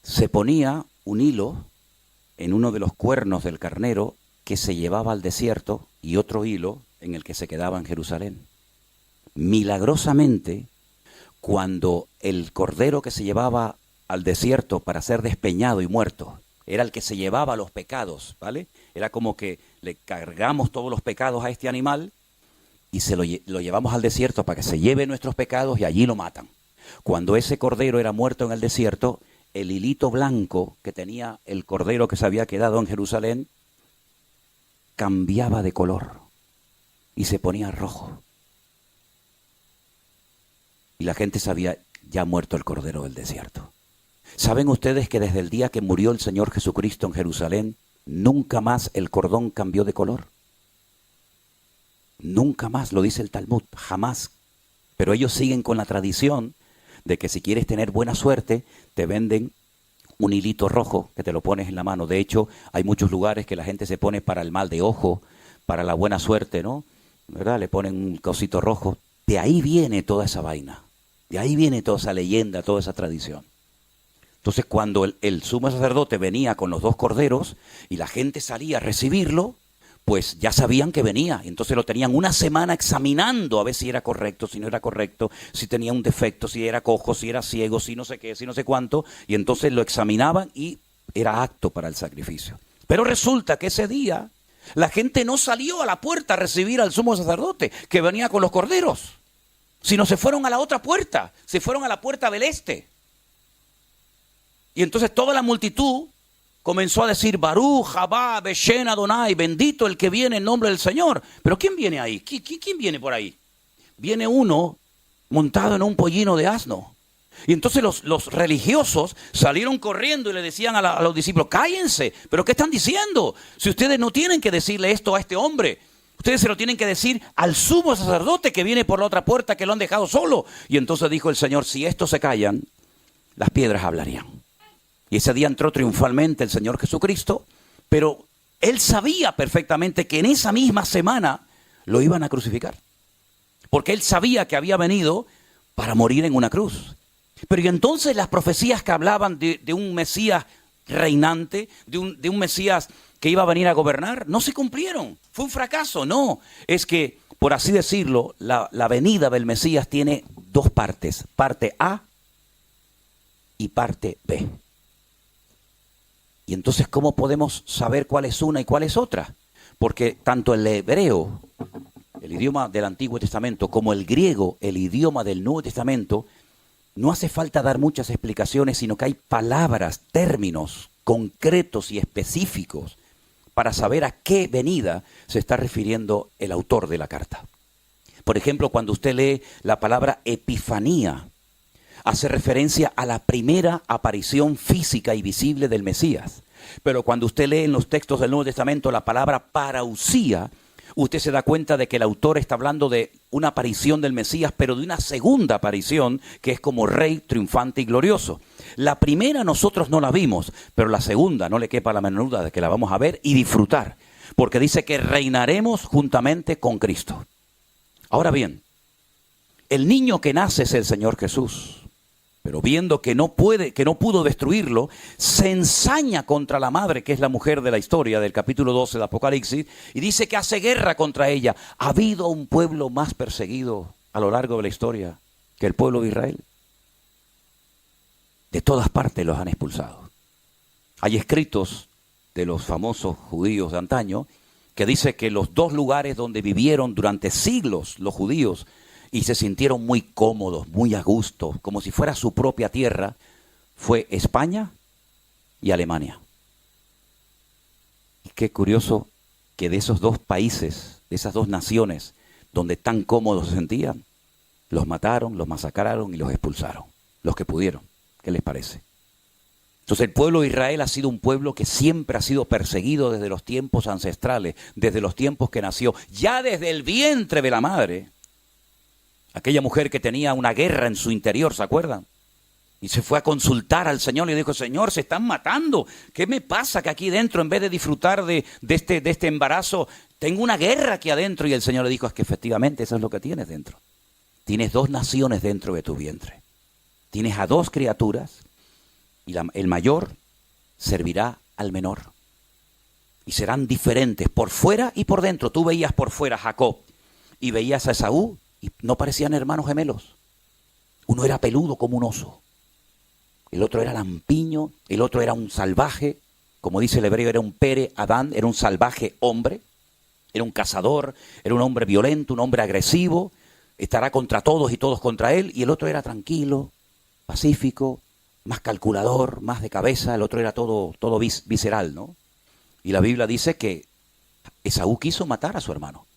Se ponía un hilo en uno de los cuernos del carnero que se llevaba al desierto y otro hilo en el que se quedaba en Jerusalén. Milagrosamente, cuando el cordero que se llevaba al desierto para ser despeñado y muerto era el que se llevaba los pecados, ¿vale? Era como que le cargamos todos los pecados a este animal y lo llevamos al desierto para que se lleve nuestros pecados y allí lo matan. Cuando ese cordero era muerto en el desierto, el hilito blanco que tenía el cordero que se había quedado en Jerusalén cambiaba de color y se ponía rojo. Y la gente sabía, ya ha muerto el cordero del desierto. ¿Saben ustedes que desde el día que murió el Señor Jesucristo en Jerusalén, nunca más el cordón cambió de color? Nunca más, lo dice el Talmud, jamás. Pero ellos siguen con la tradición de que si quieres tener buena suerte, te venden un hilito rojo que te lo pones en la mano. De hecho, hay muchos lugares que la gente se pone para el mal de ojo, para la buena suerte, ¿no? ¿Verdad? Le ponen un cosito rojo. De ahí viene toda esa vaina. De ahí viene toda esa leyenda, toda esa tradición. Entonces, cuando el sumo sacerdote venía con los dos corderos y la gente salía a recibirlo, pues ya sabían que venía. Entonces lo tenían una semana examinando a ver si era correcto, si no era correcto, si tenía un defecto, si era cojo, si era ciego, si no sé qué, si no sé cuánto. Y entonces lo examinaban y era apto para el sacrificio. Pero resulta que ese día la gente no salió a la puerta a recibir al sumo sacerdote que venía con los corderos, sino se fueron a la otra puerta, se fueron a la puerta del este. Y entonces toda la multitud comenzó a decir, Baruch, Jabá, Beshen, Adonai, bendito el que viene en nombre del Señor. Pero ¿quién viene ahí? ¿Quién viene por ahí? Viene uno montado en un pollino de asno. Y entonces los religiosos salieron corriendo y le decían a los discípulos, cállense, ¿pero qué están diciendo? Si ustedes no tienen que decirle esto a este hombre, ustedes se lo tienen que decir al sumo sacerdote que viene por la otra puerta, que lo han dejado solo. Y entonces dijo el Señor, si estos se callan, las piedras hablarían. Y ese día entró triunfalmente el Señor Jesucristo, pero Él sabía perfectamente que en esa misma semana lo iban a crucificar. Porque Él sabía que había venido para morir en una cruz. Pero y entonces las profecías que hablaban de un Mesías reinante, de un Mesías que iba a venir a gobernar, no se cumplieron. Fue un fracaso, no. Es que, por así decirlo, la venida del Mesías tiene dos partes. Parte A y parte B. Y entonces, ¿cómo podemos saber cuál es una y cuál es otra? Porque tanto el hebreo, el idioma del Antiguo Testamento, como el griego, el idioma del Nuevo Testamento, no hace falta dar muchas explicaciones, sino que hay palabras, términos concretos y específicos para saber a qué venida se está refiriendo el autor de la carta. Por ejemplo, cuando usted lee la palabra epifanía, hace referencia a la primera aparición física y visible del Mesías. Pero cuando usted lee en los textos del Nuevo Testamento la palabra parousia, usted se da cuenta de que el autor está hablando de una aparición del Mesías, pero de una segunda aparición que es como rey triunfante y glorioso. La primera nosotros no la vimos, pero la segunda no le quepa la menor duda de que la vamos a ver y disfrutar, porque dice que reinaremos juntamente con Cristo. Ahora bien, el niño que nace es el Señor Jesús. Pero viendo que no pudo destruirlo, se ensaña contra la madre, que es la mujer de la historia del capítulo 12 de Apocalipsis, y dice que hace guerra contra ella. ¿Ha habido un pueblo más perseguido a lo largo de la historia que el pueblo de Israel? De todas partes los han expulsado. Hay escritos de los famosos judíos de antaño que dice que los dos lugares donde vivieron durante siglos los judíos y se sintieron muy cómodos, muy a gusto, como si fuera su propia tierra, fue España y Alemania. qué curioso que de esos dos países, de esas dos naciones, donde tan cómodos se sentían, los mataron, los masacraron y los expulsaron, los que pudieron. ¿Qué les parece? Entonces el pueblo de Israel ha sido un pueblo que siempre ha sido perseguido desde los tiempos ancestrales, desde los tiempos que nació, ya desde el vientre de la madre. Aquella mujer que tenía una guerra en su interior, ¿se acuerdan? Y se fue a consultar al Señor y dijo, Señor, se están matando. ¿Qué me pasa que aquí dentro, en vez de disfrutar de este embarazo, tengo una guerra aquí adentro? Y el Señor le dijo, es que efectivamente eso es lo que tienes dentro. Tienes dos naciones dentro de tu vientre. Tienes a dos criaturas y el mayor servirá al menor. Y serán diferentes por fuera y por dentro. Tú veías por fuera a Jacob y veías a Esaú y no parecían hermanos gemelos. Uno era peludo como un oso. El otro era lampiño, el otro era un salvaje, como dice el hebreo, era un pere Adán, era un salvaje hombre, era un cazador, era un hombre violento, un hombre agresivo, estará contra todos y todos contra él, y el otro era tranquilo, pacífico, más calculador, más de cabeza, el otro era todo visceral, ¿no? Y la Biblia dice que Esaú quiso matar a su hermano.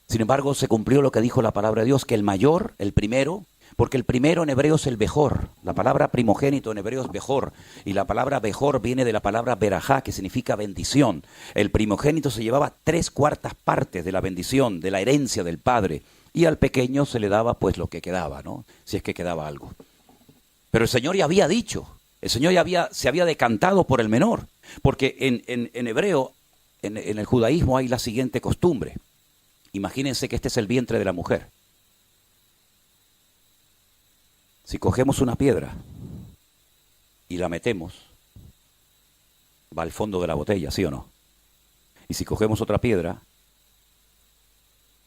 Sin embargo, se cumplió lo que dijo la palabra de Dios, que el mayor, el primero, porque el primero en hebreo es el Bejor. La palabra primogénito en hebreo es Bejor. Y la palabra Bejor viene de la palabra Berajá, que significa bendición. El primogénito se llevaba 3/4 partes de la bendición, de la herencia del padre. Y al pequeño se le daba pues lo que quedaba, ¿no? Si es que quedaba algo. Pero el Señor ya había dicho, el Señor ya se había decantado por el menor. Porque en hebreo, en el judaísmo hay la siguiente costumbre. Imagínense que este es el vientre de la mujer. Si cogemos una piedra y la metemos, va al fondo de la botella, ¿sí o no? Y si cogemos otra piedra,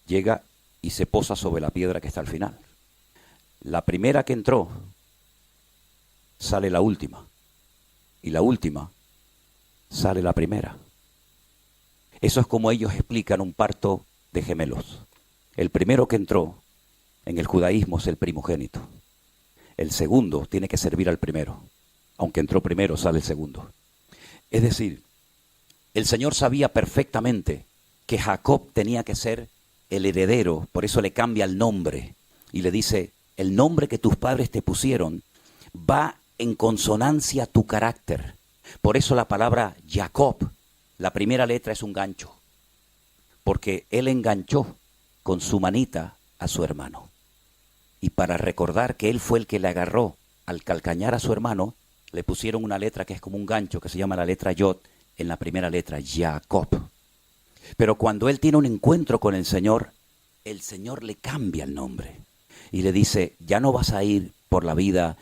llega y se posa sobre la piedra que está al final. La primera que entró, sale la última. Y la última, sale la primera. Eso es como ellos explican un parto de gemelos. El primero que entró en el judaísmo es el primogénito. El segundo tiene que servir al primero. Aunque entró primero, sale el segundo. Es decir, el Señor sabía perfectamente que Jacob tenía que ser el heredero, por eso le cambia el nombre y le dice, el nombre que tus padres te pusieron va en consonancia a tu carácter. Por eso la palabra Jacob, la primera letra es un gancho, porque él enganchó con su manita a su hermano. Y para recordar que él fue el que le agarró al calcañar a su hermano, le pusieron una letra que es como un gancho, que se llama la letra Yod, en la primera letra, Jacob. Pero cuando él tiene un encuentro con el Señor le cambia el nombre. Y le dice, ya no vas a ir por la vida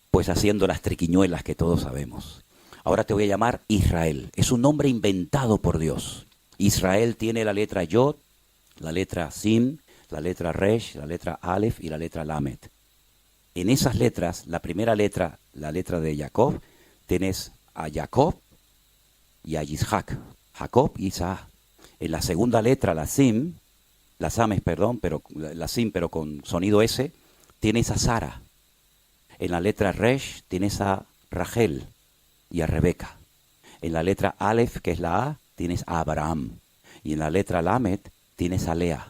pues haciendo las triquiñuelas que todos sabemos. Ahora te voy a llamar Israel. Es un nombre inventado por Dios. Israel tiene la letra Yod, la letra Sin, la letra Resh, la letra Aleph y la letra Lamet. En esas letras, la primera letra, la letra de Jacob, tienes a Jacob y a Isaac. Jacob y Isaac. En la segunda letra, la Sim, la Sames, perdón, pero la Sim, pero con sonido S, tienes a Sara. En la letra Resh tienes a Rachel y a Rebeca. En la letra Aleph, que es la A, tienes a Abraham. Y en la letra Lamet tienes a Lea.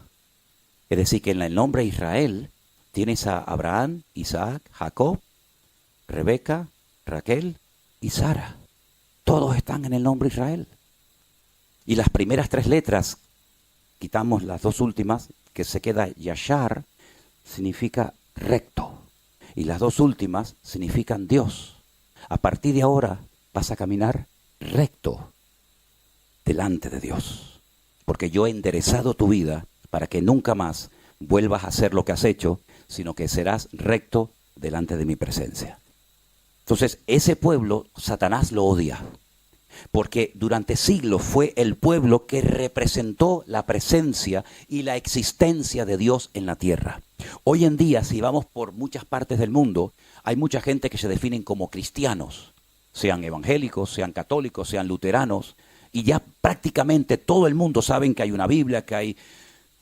Es decir, que en el nombre Israel tienes a Abraham, Isaac, Jacob, Rebeca, Raquel y Sara. Todos están en el nombre Israel. Y las primeras 3 letras, quitamos las 2 últimas, que se queda Yashar, significa recto. Y las 2 últimas significan Dios. A partir de ahora vas a caminar recto delante de Dios. Porque yo he enderezado tu vida para que nunca más vuelvas a hacer lo que has hecho, sino que serás recto delante de mi presencia. Entonces, ese pueblo, Satanás lo odia, porque durante siglos fue el pueblo que representó la presencia y la existencia de Dios en la tierra. Hoy en día, si vamos por muchas partes del mundo, hay mucha gente que se definen como cristianos, sean evangélicos, sean católicos, sean luteranos, y ya prácticamente todo el mundo sabe que hay una Biblia, que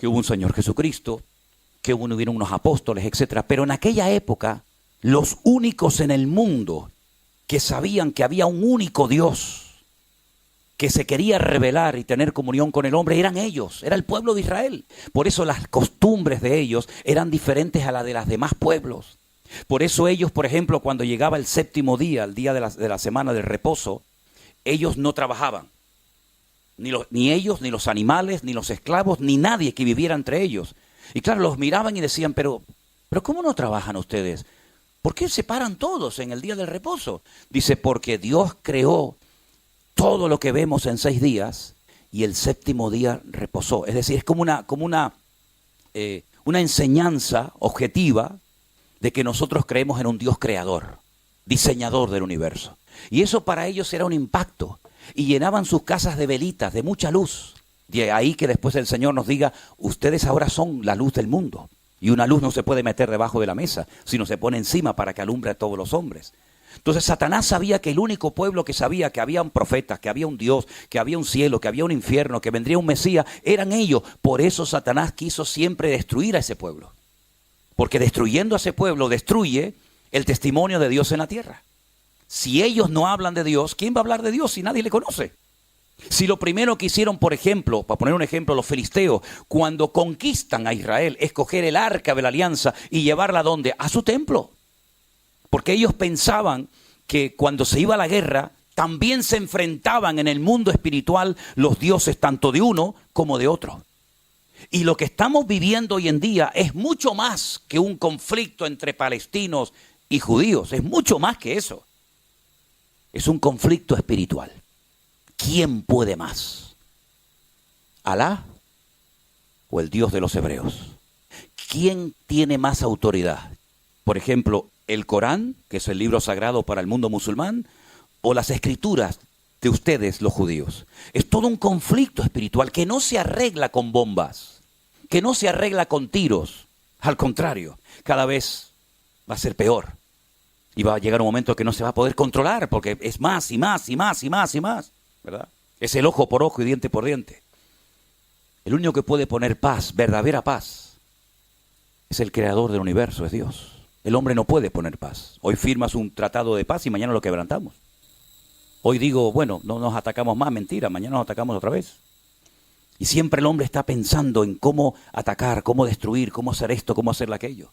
hubo un Señor Jesucristo, que hubieron unos apóstoles, etc. Pero en aquella época, los únicos en el mundo que sabían que había un único Dios que se quería rebelar y tener comunión con el hombre eran ellos, era el pueblo de Israel. Por eso las costumbres de ellos eran diferentes a las de los demás pueblos. Por eso ellos, por ejemplo, cuando llegaba el séptimo día, el día de la semana del reposo, ellos no trabajaban. Ni ellos, ni los animales, ni los esclavos, ni nadie que viviera entre ellos. Y claro, los miraban y decían, pero ¿cómo no trabajan ustedes? ¿Por qué se paran todos en el día del reposo? Dice, porque Dios creó todo lo que vemos en 6 días y el séptimo día reposó. Es decir, es como una enseñanza objetiva de que nosotros creemos en un Dios creador, diseñador del universo. Y eso para ellos era un impacto. Y llenaban sus casas de velitas, de mucha luz. De ahí que después el Señor nos diga, ustedes ahora son la luz del mundo. Y una luz no se puede meter debajo de la mesa, sino se pone encima para que alumbre a todos los hombres. Entonces Satanás sabía que el único pueblo que sabía que había un profeta, que había un Dios, que había un cielo, que había un infierno, que vendría un Mesías, eran ellos. Por eso Satanás quiso siempre destruir a ese pueblo. Porque destruyendo a ese pueblo, destruye el testimonio de Dios en la tierra. Si ellos no hablan de Dios, ¿quién va a hablar de Dios si nadie le conoce? Si lo primero que hicieron, por ejemplo, para poner un ejemplo, los filisteos, cuando conquistan a Israel, es coger el arca de la alianza y llevarla ¿a dónde? A su templo. Porque ellos pensaban que cuando se iba a la guerra, también se enfrentaban en el mundo espiritual los dioses tanto de uno como de otro. Y lo que estamos viviendo hoy en día es mucho más que un conflicto entre palestinos y judíos, es mucho más que eso. Es un conflicto espiritual. ¿Quién puede más? ¿Alá o el Dios de los hebreos? ¿Quién tiene más autoridad? Por ejemplo, el Corán, que es el libro sagrado para el mundo musulmán, o las escrituras de ustedes, los judíos. Es todo un conflicto espiritual que no se arregla con bombas, que no se arregla con tiros. Al contrario, cada vez va a ser peor. Y va a llegar un momento que no se va a poder controlar, porque es más y más y más y más y más, ¿verdad? Es el ojo por ojo y diente por diente. El único que puede poner paz, verdadera paz, es el creador del universo, es Dios. El hombre no puede poner paz. Hoy firmas un tratado de paz y mañana lo quebrantamos. Hoy digo, bueno, no nos atacamos más, mentira, mañana nos atacamos otra vez. Y siempre el hombre está pensando en cómo atacar, cómo destruir, cómo hacer esto, cómo hacer aquello.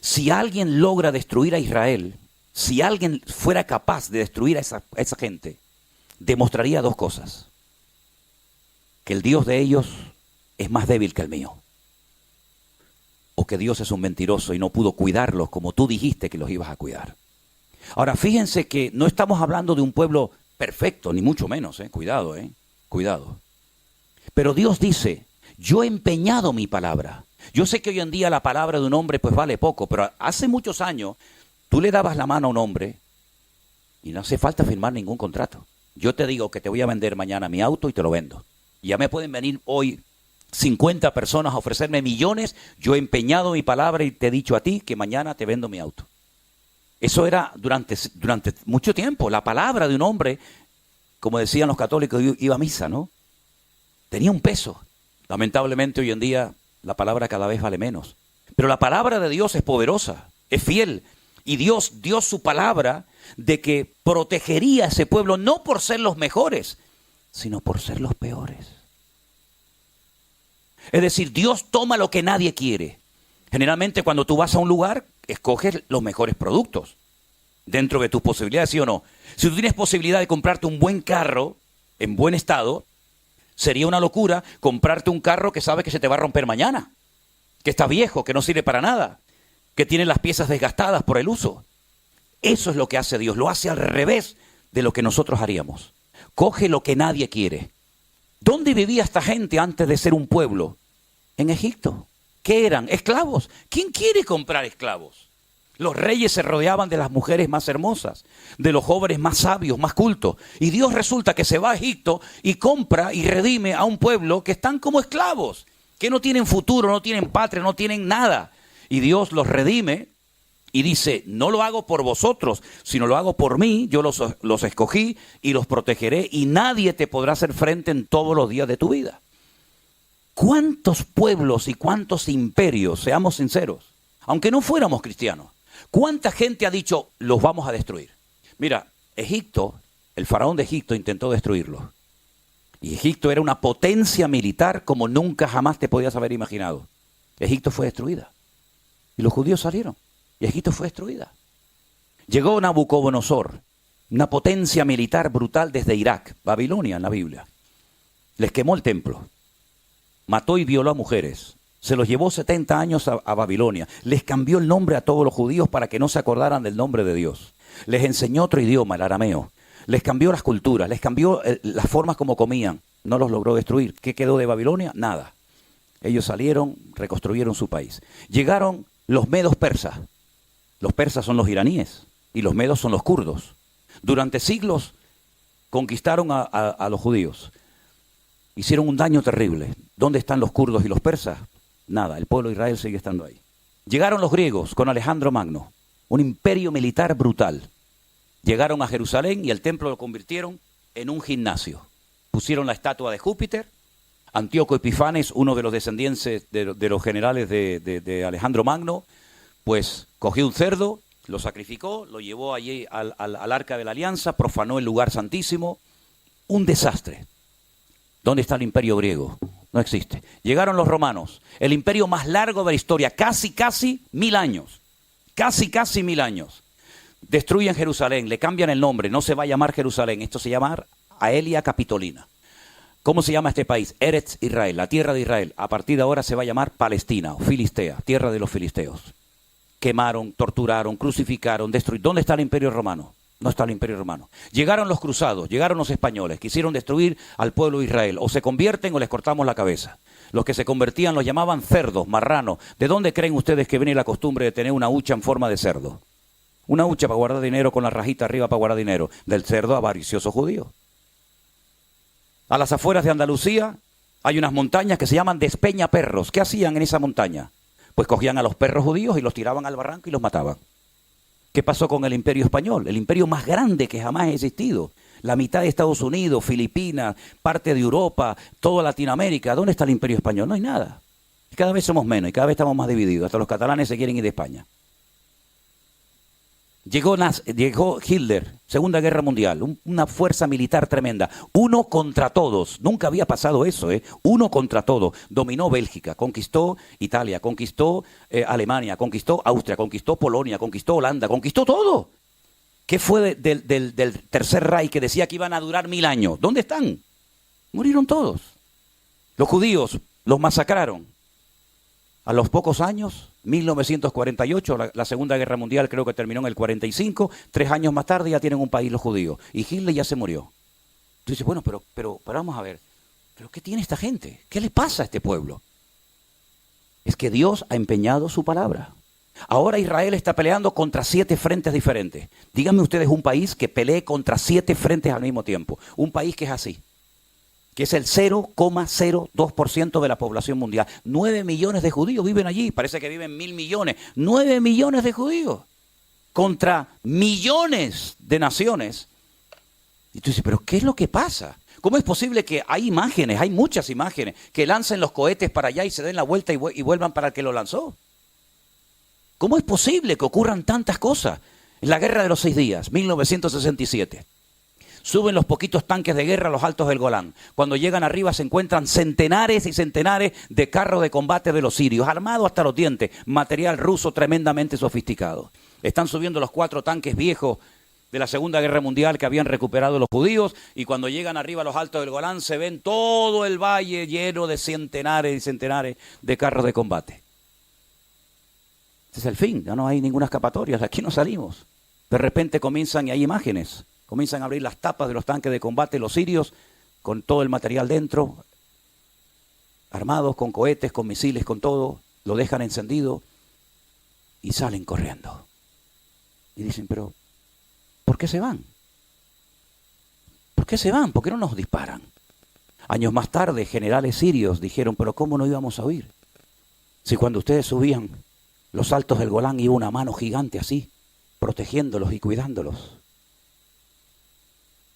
Si alguien logra destruir a Israel, si alguien fuera capaz de destruir a esa gente, demostraría 2 cosas. Que el Dios de ellos es más débil que el mío. O que Dios es un mentiroso y no pudo cuidarlos como tú dijiste que los ibas a cuidar. Ahora, fíjense que no estamos hablando de un pueblo perfecto, ni mucho menos, cuidado, cuidado. Pero Dios dice, yo he empeñado mi palabra. Yo sé que hoy en día la palabra de un hombre pues vale poco, pero hace muchos años tú le dabas la mano a un hombre y no hace falta firmar ningún contrato. Yo te digo que te voy a vender mañana mi auto y te lo vendo. Ya me pueden venir hoy 50 personas a ofrecerme millones. Yo he empeñado mi palabra y te he dicho a ti que mañana te vendo mi auto. Eso era durante mucho tiempo. La palabra de un hombre, como decían los católicos, iba a misa, ¿no? Tenía un peso. Lamentablemente hoy en día la palabra cada vez vale menos. Pero la palabra de Dios es poderosa, es fiel. Y Dios dio su palabra de que protegería a ese pueblo no por ser los mejores, sino por ser los peores. Es decir, Dios toma lo que nadie quiere. Generalmente cuando tú vas a un lugar, escoges los mejores productos. Dentro de tus posibilidades, ¿sí o no? Si tú tienes posibilidad de comprarte un buen carro, en buen estado, sería una locura comprarte un carro que sabes que se te va a romper mañana. Que está viejo, que no sirve para nada. Que tiene las piezas desgastadas por el uso. Eso es lo que hace Dios. Lo hace al revés de lo que nosotros haríamos. Coge lo que nadie quiere. ¿Dónde vivía esta gente antes de ser un pueblo? En Egipto. ¿Qué eran? Esclavos. ¿Quién quiere comprar esclavos? Los reyes se rodeaban de las mujeres más hermosas, de los jóvenes más sabios, más cultos. Y Dios resulta que se va a Egipto y compra y redime a un pueblo que están como esclavos, que no tienen futuro, no tienen patria, no tienen nada. Y Dios los redime y dice, no lo hago por vosotros, sino lo hago por mí. Yo los escogí y los protegeré y nadie te podrá hacer frente en todos los días de tu vida. ¿Cuántos pueblos y cuántos imperios, seamos sinceros, aunque no fuéramos cristianos, cuánta gente ha dicho, los vamos a destruir? Mira, Egipto, el faraón de Egipto intentó destruirlos. Y Egipto era una potencia militar como nunca jamás te podías haber imaginado. Egipto fue destruida. Y los judíos salieron. Y Egipto fue destruida. Llegó Nabucodonosor, una potencia militar brutal desde Irak, Babilonia en la Biblia. Les quemó el templo. Mató y violó a mujeres. Se los llevó 70 años a Babilonia. Les cambió el nombre a todos los judíos para que no se acordaran del nombre de Dios. Les enseñó otro idioma, el arameo. Les cambió las culturas, les cambió las formas como comían. No los logró destruir. ¿Qué quedó de Babilonia? Nada. Ellos salieron, reconstruyeron su país. Llegaron los medos persas. Los persas son los iraníes y los medos son los kurdos. Durante siglos conquistaron a los judíos. Hicieron un daño terrible. ¿Dónde están los kurdos y los persas? Nada, el pueblo de Israel sigue estando ahí. Llegaron los griegos con Alejandro Magno, un imperio militar brutal. Llegaron a Jerusalén y el templo lo convirtieron en un gimnasio. Pusieron la estatua de Júpiter. Antíoco Epifanes, uno de los descendientes de los generales de Alejandro Magno, pues cogió un cerdo, lo sacrificó, lo llevó allí al Arca de la Alianza, profanó el lugar santísimo. Un desastre. ¿Dónde está el imperio griego? No existe. Llegaron los romanos, el imperio más largo de la historia, casi 1000 años. Casi 1000 años. Destruyen Jerusalén, le cambian el nombre, no se va a llamar Jerusalén, esto se llama Aelia Capitolina. ¿Cómo se llama este país? Eretz Israel, la tierra de Israel. A partir de ahora se va a llamar Palestina o Filistea, tierra de los filisteos. Quemaron, torturaron, crucificaron, destruyeron. ¿Dónde está el imperio romano? No está el imperio romano. Llegaron los cruzados, llegaron los españoles, quisieron destruir al pueblo de Israel. O se convierten o les cortamos la cabeza. Los que se convertían los llamaban cerdos, marranos. ¿De dónde creen ustedes que viene la costumbre de tener una hucha en forma de cerdo? Una hucha para guardar dinero con la rajita arriba para guardar dinero. Del cerdo avaricioso judío. A las afueras de Andalucía hay unas montañas que se llaman Despeñaperros. ¿Qué hacían en esa montaña? Pues cogían a los perros judíos y los tiraban al barranco y los mataban. ¿Qué pasó con el imperio español? El imperio más grande que jamás ha existido. La mitad de Estados Unidos, Filipinas, parte de Europa, toda Latinoamérica. ¿Dónde está el imperio español? No hay nada. Y cada vez somos menos y cada vez estamos más divididos. Hasta los catalanes se quieren ir de España. Llegó Hitler, Segunda Guerra Mundial, una fuerza militar tremenda. Uno contra todos. Nunca había pasado eso, ¿eh? Uno contra todos. Dominó Bélgica, conquistó Italia, conquistó Alemania, conquistó Austria, conquistó Polonia, conquistó Holanda, conquistó todo. ¿Qué fue del Tercer Reich que decía que iban a durar 1000 años? ¿Dónde están? Murieron todos. Los judíos los masacraron. A los pocos años, 1948, la Segunda Guerra Mundial creo que terminó en el 45, 3 años más tarde ya tienen un país los judíos. Y Hitler ya se murió. Tú dices, bueno, pero vamos a ver, ¿pero qué tiene esta gente? ¿Qué le pasa a este pueblo? Es que Dios ha empeñado su palabra. Ahora Israel está peleando contra 7 frentes diferentes. Díganme ustedes un país que pelee contra 7 frentes al mismo tiempo. Un país que es así. Que es el 0,02% de la población mundial. 9 millones de judíos viven allí, parece que viven 1000 millones. 9 millones de judíos contra millones de naciones. Y tú dices, ¿pero qué es lo que pasa? ¿Cómo es posible que hay imágenes, hay muchas imágenes, que lancen los cohetes para allá y se den la vuelta y vuelvan para el que lo lanzó? ¿Cómo es posible que ocurran tantas cosas? En la Guerra de los 6 días, 1967. Suben los poquitos tanques de guerra a los altos del Golán. Cuando llegan arriba se encuentran centenares y centenares de carros de combate de los sirios, armados hasta los dientes, material ruso tremendamente sofisticado. Están subiendo los 4 tanques viejos de la Segunda Guerra Mundial que habían recuperado los judíos, y cuando llegan arriba a los altos del Golán se ven todo el valle lleno de centenares y centenares de carros de combate. Este es el fin, ya no hay ninguna escapatoria, de aquí no salimos. De repente comienzan y hay imágenes. Comienzan a abrir las tapas de los tanques de combate, los sirios, con todo el material dentro, armados con cohetes, con misiles, con todo, lo dejan encendido y salen corriendo. Y dicen, pero ¿por qué se van? ¿Por qué se van? ¿Por qué no nos disparan? Años más tarde, generales sirios dijeron, pero ¿cómo no íbamos a huir? Si cuando ustedes subían los altos del Golán iba una mano gigante así, protegiéndolos y cuidándolos.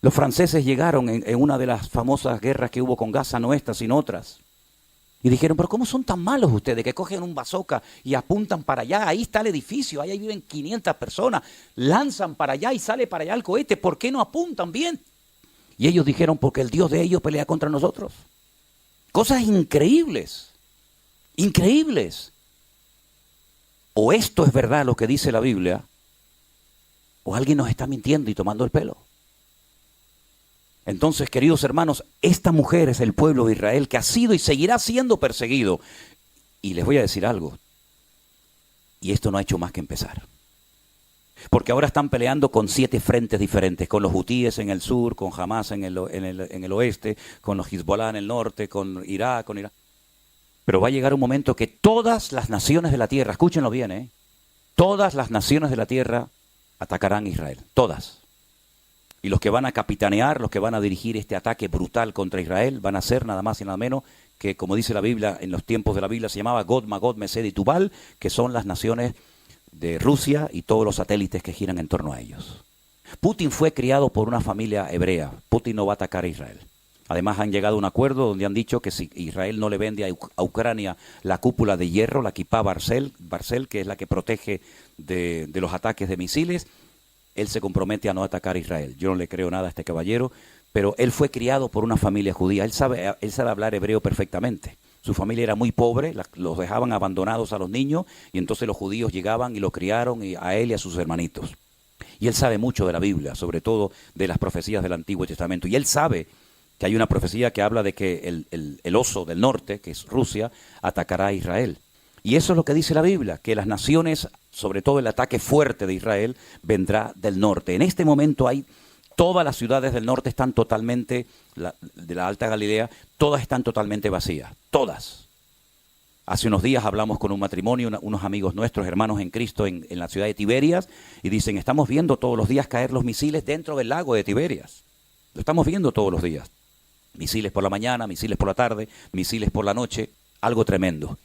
Los franceses llegaron en una de las famosas guerras que hubo con Gaza, no esta, sino otras. Y dijeron, pero ¿cómo son tan malos ustedes que cogen un bazooka y apuntan para allá? Ahí está el edificio, ahí viven 500 personas. Lanzan para allá y sale para allá el cohete. ¿Por qué no apuntan bien? Y ellos dijeron, porque el Dios de ellos pelea contra nosotros. Cosas increíbles, increíbles. O esto es verdad lo que dice la Biblia, o alguien nos está mintiendo y tomando el pelo. Entonces, queridos hermanos, esta mujer es el pueblo de Israel que ha sido y seguirá siendo perseguido. Y les voy a decir algo, y esto no ha hecho más que empezar. Porque ahora están peleando con 7 frentes diferentes, con los hutíes en el sur, con Hamas en el oeste, con los Hezbollah en el norte, con Irak, con Irán. Pero va a llegar un momento que todas las naciones de la tierra, escúchenlo bien, todas las naciones de la tierra atacarán a Israel, todas. Y los que van a capitanear, los que van a dirigir este ataque brutal contra Israel, van a ser nada más y nada menos que, como dice la Biblia, en los tiempos de la Biblia se llamaba Gog, Magog, Mesed y Tubal, que son las naciones de Rusia y todos los satélites que giran en torno a ellos. Putin fue criado por una familia hebrea. Putin no va a atacar a Israel. Además han llegado a un acuerdo donde han dicho que si Israel no le vende a Ucrania la cúpula de hierro, la Kipá Barcel, que es la que protege de los ataques de misiles, él se compromete a no atacar a Israel. Yo no le creo nada a este caballero, pero él fue criado por una familia judía. Él sabe hablar hebreo perfectamente. Su familia era muy pobre, los dejaban abandonados a los niños y entonces los judíos llegaban y lo criaron a él y a sus hermanitos. Y él sabe mucho de la Biblia, sobre todo de las profecías del Antiguo Testamento. Y él sabe que hay una profecía que habla de que el oso del norte, que es Rusia, atacará a Israel. Y eso es lo que dice la Biblia, que las naciones, sobre todo el ataque fuerte de Israel, vendrá del norte. En este momento todas las ciudades del norte están totalmente, de la Alta Galilea, todas están totalmente vacías, todas. Hace unos días hablamos con un matrimonio, unos amigos nuestros, hermanos en Cristo, en la ciudad de Tiberias, y dicen, estamos viendo todos los días caer los misiles dentro del lago de Tiberias. Lo estamos viendo todos los días. Misiles por la mañana, misiles por la tarde, misiles por la noche, algo tremendo.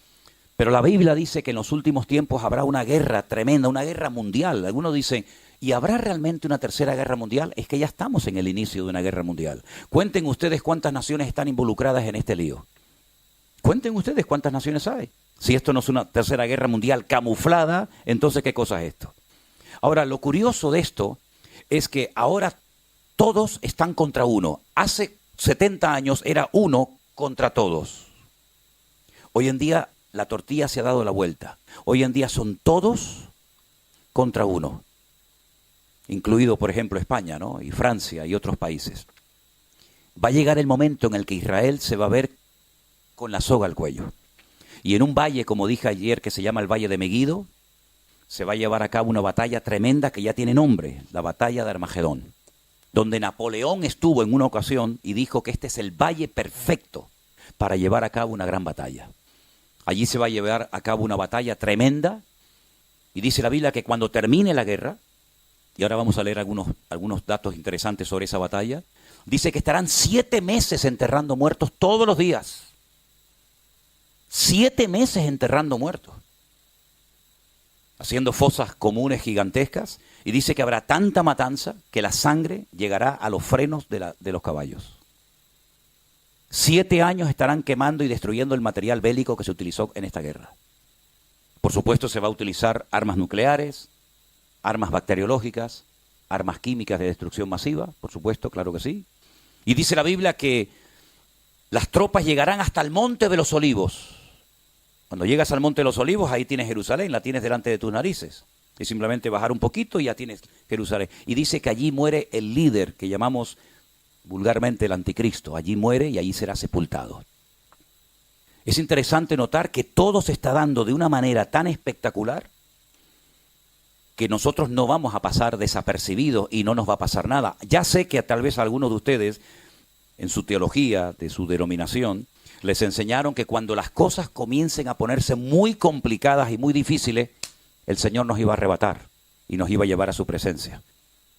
Pero la Biblia dice que en los últimos tiempos habrá una guerra tremenda, una guerra mundial. Algunos dicen, ¿y habrá realmente una tercera guerra mundial? Es que ya estamos en el inicio de una guerra mundial. Cuenten ustedes cuántas naciones están involucradas en este lío. Cuenten ustedes cuántas naciones hay. Si esto no es una tercera guerra mundial camuflada, entonces ¿qué cosa es esto? Ahora, lo curioso de esto es que ahora todos están contra uno. Hace 70 años era uno contra todos. Hoy en día la tortilla se ha dado la vuelta. Hoy en día son todos contra uno, incluido, por ejemplo, España, ¿no? Y Francia y otros países. Va a llegar el momento en el que Israel se va a ver con la soga al cuello. Y en un valle, como dije ayer, que se llama el Valle de Meguido, se va a llevar a cabo una batalla tremenda que ya tiene nombre, la batalla de Armagedón, donde Napoleón estuvo en una ocasión y dijo que este es el valle perfecto para llevar a cabo una gran batalla. Allí se va a llevar a cabo una batalla tremenda, y dice la Biblia que cuando termine la guerra, y ahora vamos a leer algunos datos interesantes sobre esa batalla, dice que estarán 7 meses enterrando muertos todos los días. 7 meses enterrando muertos, haciendo fosas comunes gigantescas, y dice que habrá tanta matanza que la sangre llegará a los frenos de los caballos. 7 años estarán quemando y destruyendo el material bélico que se utilizó en esta guerra. Por supuesto se va a utilizar armas nucleares, armas bacteriológicas, armas químicas de destrucción masiva, por supuesto, claro que sí. Y dice la Biblia que las tropas llegarán hasta el Monte de los Olivos. Cuando llegas al Monte de los Olivos, ahí tienes Jerusalén, la tienes delante de tus narices. Es simplemente bajar un poquito y ya tienes Jerusalén. Y dice que allí muere el líder que llamamos vulgarmente el anticristo. Allí muere y allí será sepultado. Es interesante notar que todo se está dando de una manera tan espectacular que nosotros no vamos a pasar desapercibidos y no nos va a pasar nada. Ya sé que tal vez algunos de ustedes, en su teología, de su denominación, les enseñaron que cuando las cosas comiencen a ponerse muy complicadas y muy difíciles, el Señor nos iba a arrebatar y nos iba a llevar a su presencia.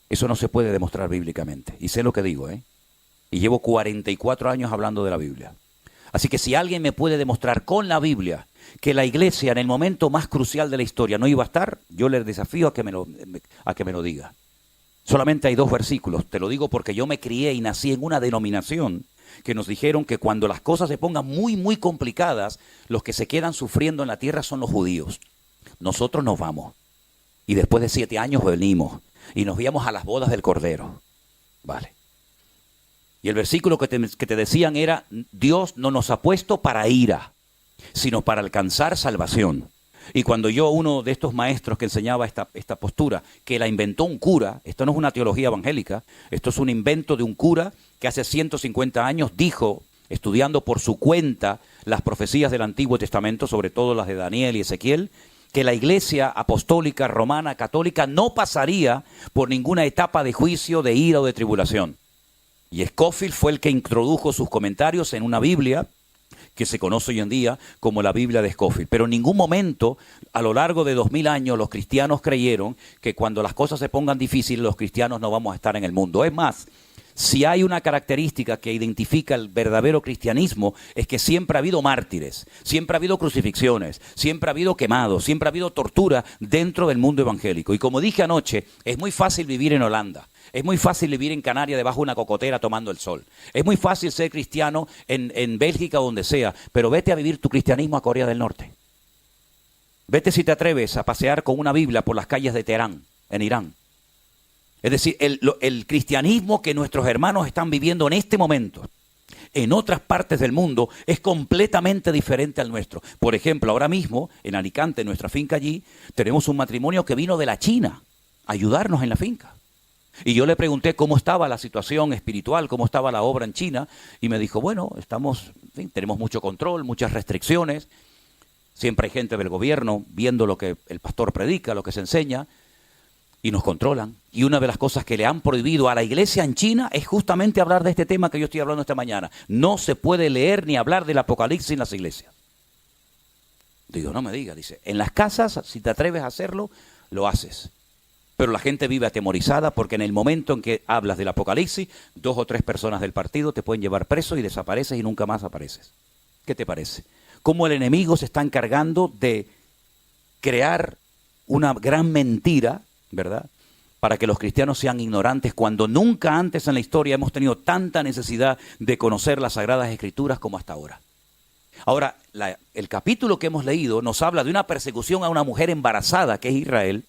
Eso no se puede demostrar bíblicamente. Y sé lo que digo, Y llevo 44 años hablando de la Biblia. Así que si alguien me puede demostrar con la Biblia que la iglesia en el momento más crucial de la historia no iba a estar, yo les desafío a que me lo diga. Solamente hay 2 versículos. Te lo digo porque yo me crié y nací en una denominación que nos dijeron que cuando las cosas se pongan muy, muy complicadas, los que se quedan sufriendo en la tierra son los judíos. Nosotros nos vamos. Y después de 7 años venimos. Y nos íbamos a las bodas del Cordero. Vale. Y el versículo que te decían era, Dios no nos ha puesto para ira, sino para alcanzar salvación. Y cuando uno de estos maestros que enseñaba esta postura, que la inventó un cura, esto no es una teología evangélica, esto es un invento de un cura que hace 150 años dijo, estudiando por su cuenta las profecías del Antiguo Testamento, sobre todo las de Daniel y Ezequiel, que la iglesia apostólica, romana, católica no pasaría por ninguna etapa de juicio, de ira o de tribulación. Y Scofield fue el que introdujo sus comentarios en una Biblia que se conoce hoy en día como la Biblia de Scofield. Pero en ningún momento, a lo largo de 2000 años, los cristianos creyeron que cuando las cosas se pongan difíciles, los cristianos no vamos a estar en el mundo. Es más, si hay una característica que identifica el verdadero cristianismo, es que siempre ha habido mártires, siempre ha habido crucifixiones, siempre ha habido quemados, siempre ha habido tortura dentro del mundo evangélico. Y como dije anoche, es muy fácil vivir en Holanda. Es muy fácil vivir en Canarias debajo de una cocotera tomando el sol. Es muy fácil ser cristiano en Bélgica o donde sea, pero vete a vivir tu cristianismo a Corea del Norte. Vete si te atreves a pasear con una Biblia por las calles de Teherán, en Irán. Es decir, el cristianismo que nuestros hermanos están viviendo en este momento, en otras partes del mundo, es completamente diferente al nuestro. Por ejemplo, ahora mismo, en Alicante, en nuestra finca allí, tenemos un matrimonio que vino de la China a ayudarnos en la finca. Y yo le pregunté cómo estaba la situación espiritual, cómo estaba la obra en China, y me dijo, bueno, tenemos mucho control, muchas restricciones, siempre hay gente del gobierno viendo lo que el pastor predica, lo que se enseña, y nos controlan. Y una de las cosas que le han prohibido a la iglesia en China es justamente hablar de este tema que yo estoy hablando esta mañana. No se puede leer ni hablar del Apocalipsis en las iglesias. Digo, no me diga, dice, en las casas, si te atreves a hacerlo, lo haces. Pero la gente vive atemorizada porque en el momento en que hablas del Apocalipsis, 2 o 3 personas del partido te pueden llevar preso y desapareces y nunca más apareces. ¿Qué te parece? Cómo el enemigo se está encargando de crear una gran mentira, ¿verdad?, para que los cristianos sean ignorantes cuando nunca antes en la historia hemos tenido tanta necesidad de conocer las Sagradas Escrituras como hasta ahora. Ahora, el capítulo que hemos leído nos habla de una persecución a una mujer embarazada, que es Israel,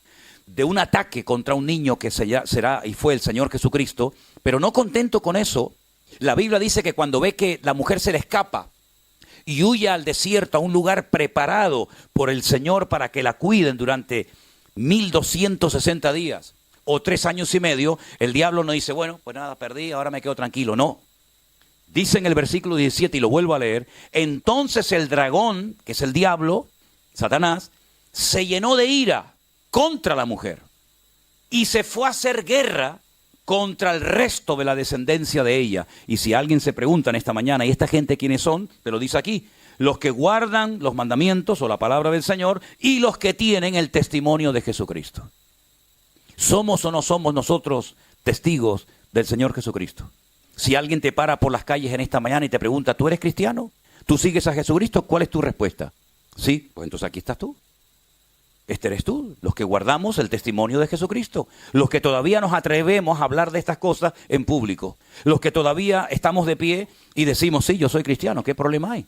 de un ataque contra un niño que será y fue el Señor Jesucristo, pero no contento con eso, la Biblia dice que cuando ve que la mujer se le escapa y huye al desierto, a un lugar preparado por el Señor para que la cuiden durante 1260 días o 3 años y medio, el diablo no dice, bueno, pues nada, perdí, ahora me quedo tranquilo. No. Dice en el versículo 17, y lo vuelvo a leer, entonces el dragón, que es el diablo, Satanás, se llenó de ira contra la mujer y se fue a hacer guerra contra el resto de la descendencia de ella. Y si alguien se pregunta en esta mañana, ¿y esta gente quiénes son? Te lo dice aquí, los que guardan los mandamientos o la palabra del Señor y los que tienen el testimonio de Jesucristo. ¿Somos o no somos nosotros testigos del Señor Jesucristo? Si alguien te para por las calles en esta mañana y te pregunta, ¿tú eres cristiano? ¿Tú sigues a Jesucristo? ¿Cuál es tu respuesta? Sí, pues entonces aquí estás tú. Este eres tú, los que guardamos el testimonio de Jesucristo, los que todavía nos atrevemos a hablar de estas cosas en público, los que todavía estamos de pie y decimos, sí, yo soy cristiano, ¿qué problema hay?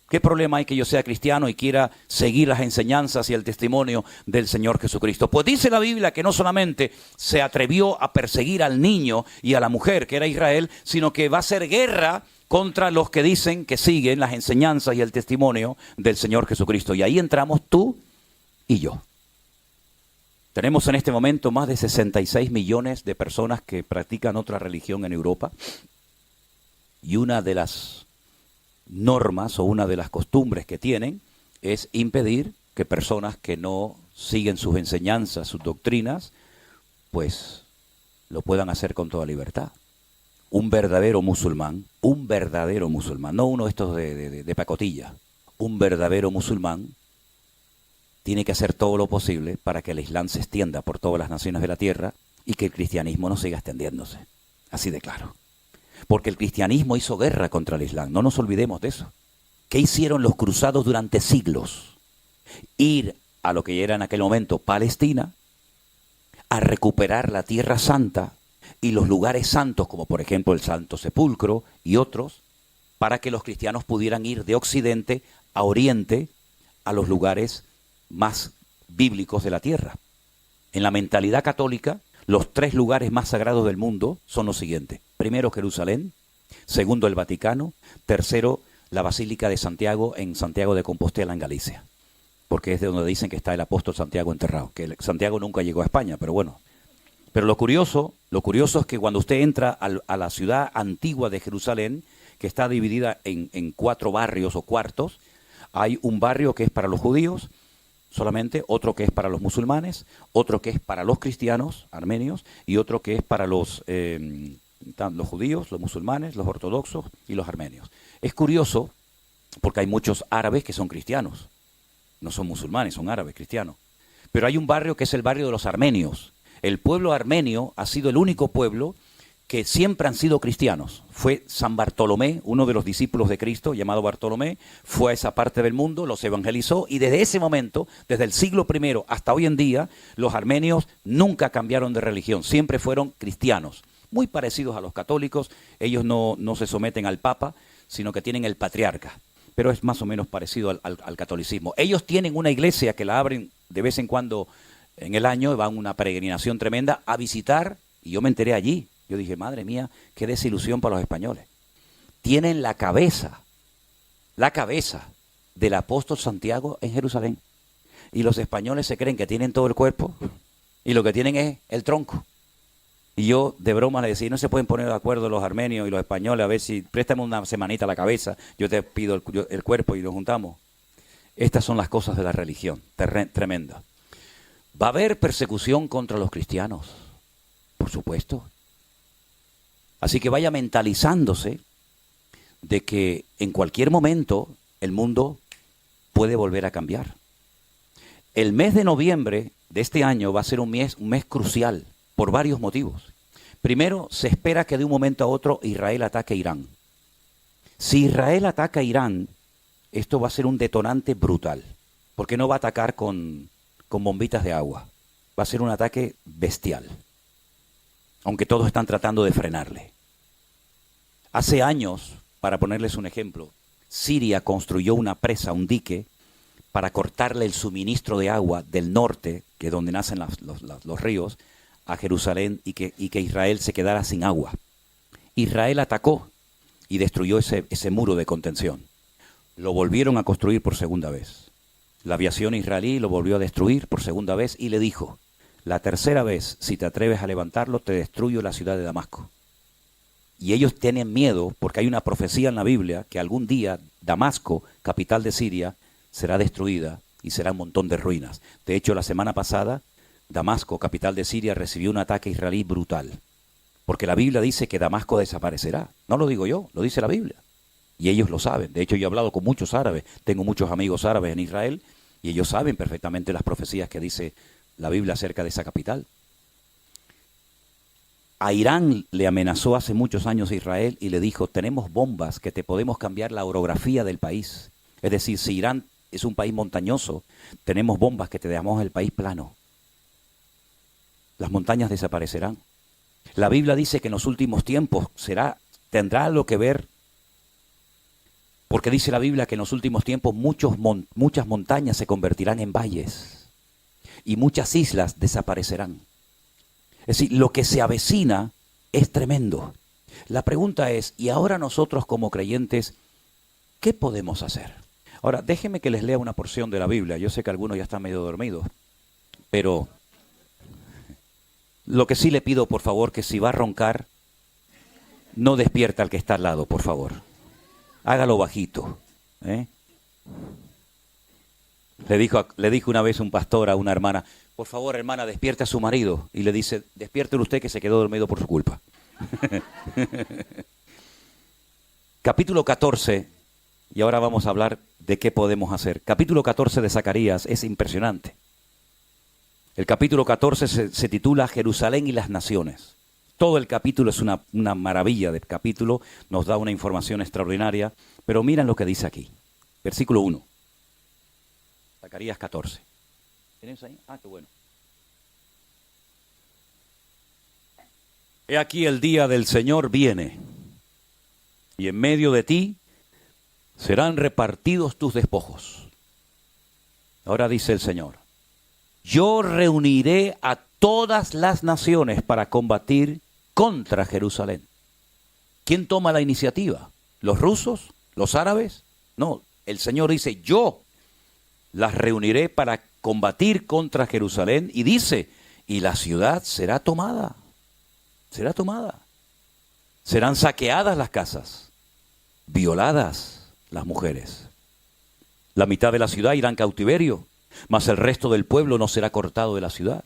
¿Qué problema hay que yo sea cristiano y quiera seguir las enseñanzas y el testimonio del Señor Jesucristo? Pues dice la Biblia que no solamente se atrevió a perseguir al niño y a la mujer, que era Israel, sino que va a hacer guerra contra los que dicen que siguen las enseñanzas y el testimonio del Señor Jesucristo. Y ahí entramos tú y yo. Tenemos en este momento más de 66 millones de personas que practican otra religión en Europa. Y una de las normas o una de las costumbres que tienen es impedir que personas que no siguen sus enseñanzas, sus doctrinas, pues lo puedan hacer con toda libertad. Un verdadero musulmán, no uno de estos de pacotilla, un verdadero musulmán tiene que hacer todo lo posible para que el Islam se extienda por todas las naciones de la tierra y que el cristianismo no siga extendiéndose. Así de claro. Porque el cristianismo hizo guerra contra el Islam, no nos olvidemos de eso. ¿Qué hicieron los cruzados durante siglos? Ir a lo que era en aquel momento Palestina, a recuperar la Tierra Santa y los lugares santos, como por ejemplo el Santo Sepulcro y otros, para que los cristianos pudieran ir de Occidente a Oriente, a los lugares más bíblicos de la tierra. En la mentalidad católica, los 3 lugares más sagrados del mundo son los siguientes. primero Jerusalén, segundo el Vaticano, tercero la Basílica de Santiago en Santiago de Compostela, en Galicia, porque es de donde dicen que está el apóstol Santiago enterrado, que Santiago nunca llegó a España, pero bueno. Pero lo curioso es que cuando usted entra a la ciudad antigua de Jerusalén, que está dividida en 4 barrios o cuartos, hay un barrio que es para los judíos solamente, otro que es para los musulmanes, otro que es para los cristianos armenios y otro que es para los judíos, los musulmanes, los ortodoxos y los armenios. Es curioso porque hay muchos árabes que son cristianos, no son musulmanes, son árabes, cristianos. Pero hay un barrio que es el barrio de los armenios. El pueblo armenio ha sido el único pueblo que siempre han sido cristianos. Fue San Bartolomé, uno de los discípulos de Cristo, llamado Bartolomé, fue a esa parte del mundo, los evangelizó, y desde ese momento, desde el siglo I hasta hoy en día, los armenios nunca cambiaron de religión, siempre fueron cristianos, muy parecidos a los católicos. Ellos no se someten al Papa, sino que tienen el patriarca, pero es más o menos parecido al catolicismo. Ellos tienen una iglesia que la abren de vez en cuando en el año, van una peregrinación tremenda a visitar, y yo me enteré allí. Yo dije, madre mía, qué desilusión para los españoles. Tienen la cabeza del apóstol Santiago en Jerusalén. Y los españoles se creen que tienen todo el cuerpo y lo que tienen es el tronco. Y yo de broma le decía, no se pueden poner de acuerdo los armenios y los españoles, a ver si préstame una semanita la cabeza, yo te pido el cuerpo y nos juntamos. Estas son las cosas de la religión, tremenda. ¿Va a haber persecución contra los cristianos? Por supuesto. Así que vaya mentalizándose de que en cualquier momento el mundo puede volver a cambiar. El mes de noviembre de este año va a ser un mes crucial por varios motivos. Primero, se espera que de un momento a otro Israel ataque a Irán. Si Israel ataca a Irán, esto va a ser un detonante brutal, porque no va a atacar con bombitas de agua. Va a ser un ataque bestial, aunque todos están tratando de frenarle. Hace años, para ponerles un ejemplo, Siria construyó una presa, un dique, para cortarle el suministro de agua del norte, que es donde nacen los ríos, a Jerusalén, y que Israel se quedara sin agua. Israel atacó y destruyó ese muro de contención. Lo volvieron a construir por segunda vez. La aviación israelí lo volvió a destruir por segunda vez y le dijo, la tercera vez, si te atreves a levantarlo, te destruyo la ciudad de Damasco. Y ellos tienen miedo porque hay una profecía en la Biblia que algún día Damasco, capital de Siria, será destruida y será un montón de ruinas. De hecho, la semana pasada, Damasco, capital de Siria, recibió un ataque israelí brutal. Porque la Biblia dice que Damasco desaparecerá. No lo digo yo, lo dice la Biblia. Y ellos lo saben. De hecho, yo he hablado con muchos árabes. Tengo muchos amigos árabes en Israel y ellos saben perfectamente las profecías que dice la Biblia acerca de esa capital. A Irán le amenazó hace muchos años a Israel y le dijo, tenemos bombas que te podemos cambiar la orografía del país. Es decir, si Irán es un país montañoso, tenemos bombas que te dejamos el país plano. Las montañas desaparecerán. La Biblia dice que en los últimos tiempos tendrá algo que ver, porque dice la Biblia que en los últimos tiempos muchas montañas se convertirán en valles y muchas islas desaparecerán. Es decir, lo que se avecina es tremendo. La pregunta es, ¿y ahora nosotros como creyentes, qué podemos hacer? Ahora, déjenme que les lea una porción de la Biblia. Yo sé que algunos ya están medio dormidos, pero lo que sí le pido, por favor, que si va a roncar, no despierta al que está al lado, por favor. Hágalo bajito. Le dijo una vez un pastor a una hermana, por favor, hermana, despierte a su marido. Y le dice, despiértelo usted que se quedó dormido por su culpa. Capítulo 14, y ahora vamos a hablar de qué podemos hacer. Capítulo 14 de Zacarías es impresionante. El capítulo 14 se titula Jerusalén y las naciones. Todo el capítulo es una maravilla de capítulo, nos da una información extraordinaria, pero miren lo que dice aquí. Versículo 1. Zacarías 14. ¿Tienes ahí? Ah, qué bueno. He aquí el día del Señor viene, y en medio de ti serán repartidos tus despojos. Ahora dice el Señor, yo reuniré a todas las naciones para combatir contra Jerusalén. ¿Quién toma la iniciativa? ¿Los rusos? ¿Los árabes? No, el Señor dice, yo las reuniré para combatir contra Jerusalén, y dice, y la ciudad será tomada, será tomada. Serán saqueadas las casas, violadas las mujeres. La mitad de la ciudad irá en cautiverio, mas el resto del pueblo no será cortado de la ciudad.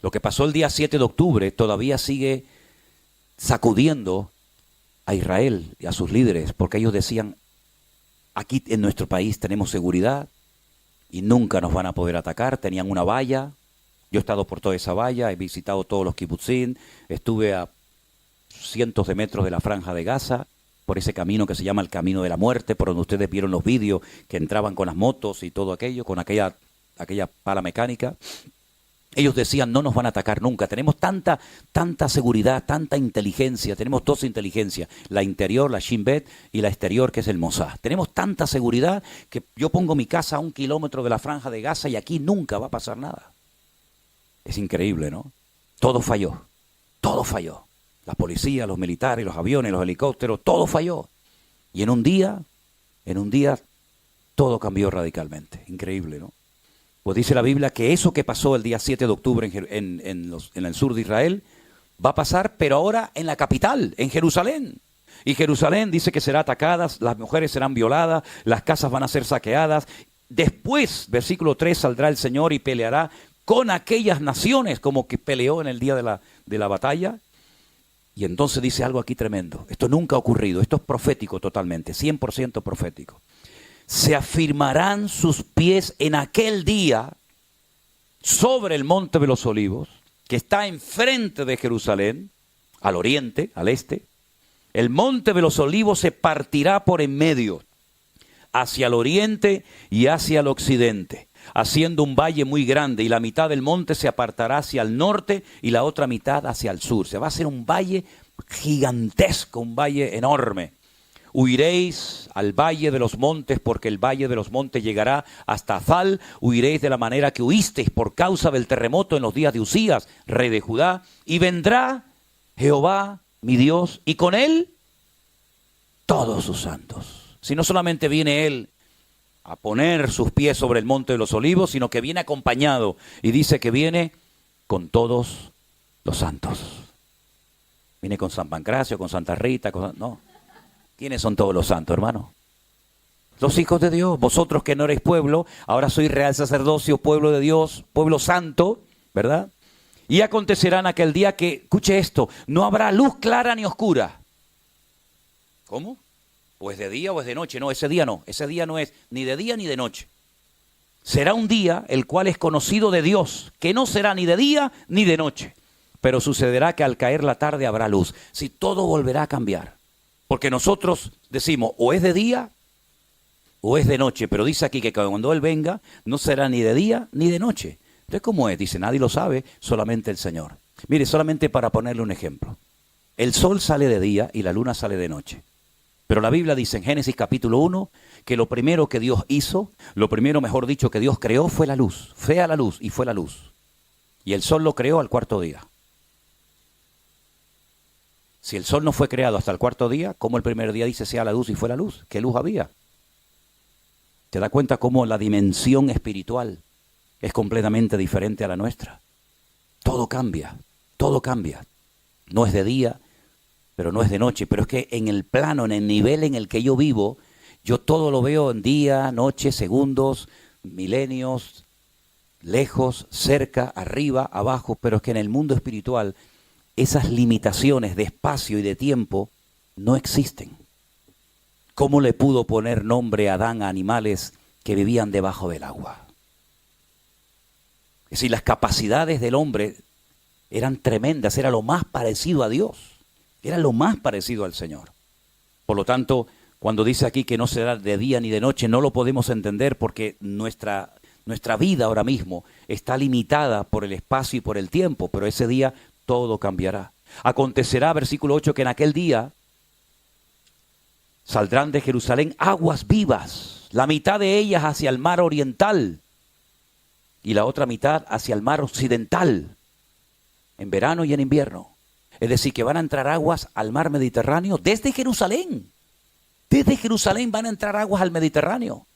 Lo que pasó el día 7 de octubre todavía sigue sacudiendo a Israel y a sus líderes, porque ellos decían, aquí en nuestro país tenemos seguridad y nunca nos van a poder atacar. Tenían una valla, yo he estado por toda esa valla, he visitado todos los kibutzim, estuve a cientos de metros de la franja de Gaza, por ese camino que se llama el Camino de la Muerte, por donde ustedes vieron los vídeos que entraban con las motos y todo aquello, con aquella pala mecánica. Ellos decían, no nos van a atacar nunca, tenemos tanta seguridad, tanta inteligencia, tenemos dos inteligencias, la interior, la Shin Bet, y la exterior, que es el Mossad. Tenemos tanta seguridad que yo pongo mi casa a 1 kilómetro de la franja de Gaza y aquí nunca va a pasar nada. Es increíble, ¿no? Todo falló, todo falló. La policía, los militares, los aviones, los helicópteros, todo falló. Y en un día, todo cambió radicalmente. Increíble, ¿no? Pues dice la Biblia que eso que pasó el día 7 de octubre en el sur de Israel, va a pasar, pero ahora en la capital, en Jerusalén. Y Jerusalén dice que será atacada, las mujeres serán violadas, las casas van a ser saqueadas. Después, versículo 3, saldrá el Señor y peleará con aquellas naciones, como que peleó en el día de la batalla. Y entonces dice algo aquí tremendo. Esto nunca ha ocurrido. Esto es profético totalmente, 100% profético. Se afirmarán sus pies en aquel día sobre el monte de los olivos, que está enfrente de Jerusalén, al oriente, al este. El monte de los olivos se partirá por en medio, hacia el oriente y hacia el occidente, haciendo un valle muy grande, y la mitad del monte se apartará hacia el norte y la otra mitad hacia el sur. Se va a hacer un valle gigantesco, un valle enorme. Huiréis al valle de los montes, porque el valle de los montes llegará hasta Azal. Huiréis de la manera que huisteis por causa del terremoto en los días de Usías, rey de Judá. Y vendrá Jehová, mi Dios, y con él todos sus santos. Si no solamente viene él a poner sus pies sobre el monte de los olivos, sino que viene acompañado, y dice que viene con todos los santos. Viene con San Pancracio, con Santa Rita, no. ¿Quiénes son todos los santos, hermano? Los hijos de Dios. Vosotros que no erais pueblo, ahora sois real sacerdocio, pueblo de Dios, pueblo santo, ¿verdad? Y acontecerá en aquel día que, escuche esto, no habrá luz clara ni oscura. ¿Cómo? O es de día o es de noche. No, ese día no es ni de día ni de noche. Será un día el cual es conocido de Dios, que no será ni de día ni de noche. Pero sucederá que al caer la tarde habrá luz. Si todo volverá a cambiar. Porque nosotros decimos, o es de día o es de noche. Pero dice aquí que cuando Él venga, no será ni de día ni de noche. Entonces, ¿cómo es? Dice, nadie lo sabe, solamente el Señor. Mire, solamente para ponerle un ejemplo. El sol sale de día y la luna sale de noche. Pero la Biblia dice en Génesis capítulo 1 que lo primero que Dios hizo, lo primero, mejor dicho, que Dios creó fue la luz. Fue a la luz y fue la luz. Y el sol lo creó al 4.º día. Si el sol no fue creado hasta el 4.º día, ¿cómo el primer día dice sea la luz y fue la luz? ¿Qué luz había? ¿Te das cuenta cómo la dimensión espiritual es completamente diferente a la nuestra? Todo cambia, todo cambia. No es de día, pero no es de noche. Pero es que en el plano, en el nivel en el que yo vivo, yo todo lo veo en día, noche, segundos, milenios, lejos, cerca, arriba, abajo. Pero es que en el mundo espiritual esas limitaciones de espacio y de tiempo no existen. ¿Cómo le pudo poner nombre a Adán a animales que vivían debajo del agua? Es decir, las capacidades del hombre eran tremendas, era lo más parecido a Dios, era lo más parecido al Señor. Por lo tanto, cuando dice aquí que no será de día ni de noche, no lo podemos entender porque nuestra vida ahora mismo está limitada por el espacio y por el tiempo, pero ese día todo cambiará. Acontecerá, versículo 8, que en aquel día saldrán de Jerusalén aguas vivas, la mitad de ellas hacia el mar oriental y la otra mitad hacia el mar occidental, en verano y en invierno. Es decir, que van a entrar aguas al mar Mediterráneo desde Jerusalén. Desde Jerusalén van a entrar aguas al Mediterráneo.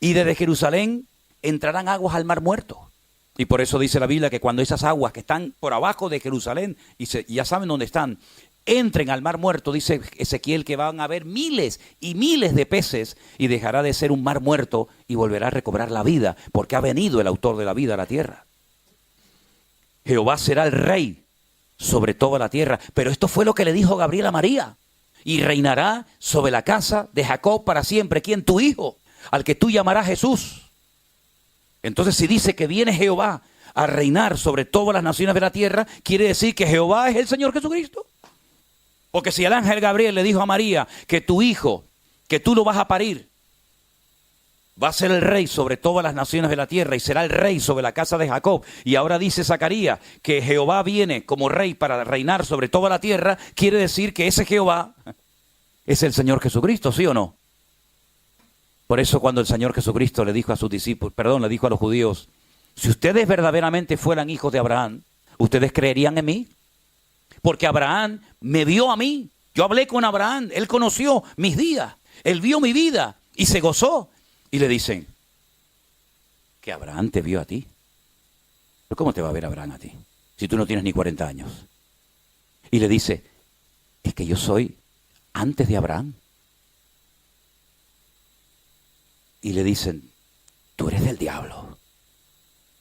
Y desde Jerusalén entrarán aguas al mar Muerto. Y por eso dice la Biblia que cuando esas aguas que están por abajo de Jerusalén, y ya saben dónde están, entren al mar Muerto, dice Ezequiel que van a haber miles y miles de peces y dejará de ser un mar muerto y volverá a recobrar la vida, porque ha venido el autor de la vida a la tierra. Jehová será el rey sobre toda la tierra. Pero esto fue lo que le dijo Gabriel a María. Y reinará sobre la casa de Jacob para siempre. ¿Quién? Tu hijo, al que tú llamarás Jesús. Entonces, si dice que viene Jehová a reinar sobre todas las naciones de la tierra, quiere decir que Jehová es el Señor Jesucristo. Porque si el ángel Gabriel le dijo a María que tu hijo, que tú lo vas a parir, va a ser el rey sobre todas las naciones de la tierra y será el rey sobre la casa de Jacob. Y ahora dice Zacarías que Jehová viene como rey para reinar sobre toda la tierra. Quiere decir que ese Jehová es el Señor Jesucristo, ¿sí o no? Por eso cuando el Señor Jesucristo le dijo a sus discípulos, le dijo a los judíos, si ustedes verdaderamente fueran hijos de Abraham, ¿ustedes creerían en mí? Porque Abraham me vio a mí. Yo hablé con Abraham, él conoció mis días, él vio mi vida y se gozó. Y le dicen, que Abraham te vio a ti. ¿Pero cómo te va a ver Abraham a ti? Si tú no tienes ni 40 años. Y le dice, es que yo soy antes de Abraham. Y le dicen, tú eres del diablo.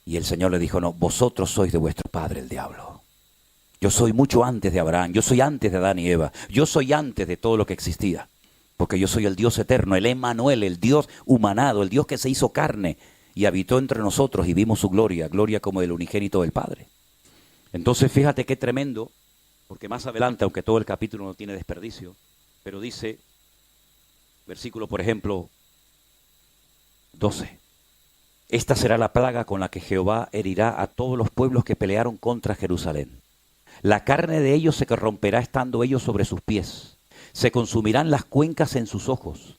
Y el Señor le dijo, no, vosotros sois de vuestro padre el diablo. Yo soy mucho antes de Abraham, yo soy antes de Adán y Eva, yo soy antes de todo lo que existía. Porque yo soy el Dios eterno, el Emmanuel, el Dios humanado, el Dios que se hizo carne y habitó entre nosotros y vimos su gloria, gloria como del unigénito del Padre. Entonces fíjate qué tremendo, porque más adelante, aunque todo el capítulo no tiene desperdicio, pero dice, versículo por ejemplo 12, esta será la plaga con la que Jehová herirá a todos los pueblos que pelearon contra Jerusalén. La carne de ellos se corromperá estando ellos sobre sus pies. Se consumirán las cuencas en sus ojos,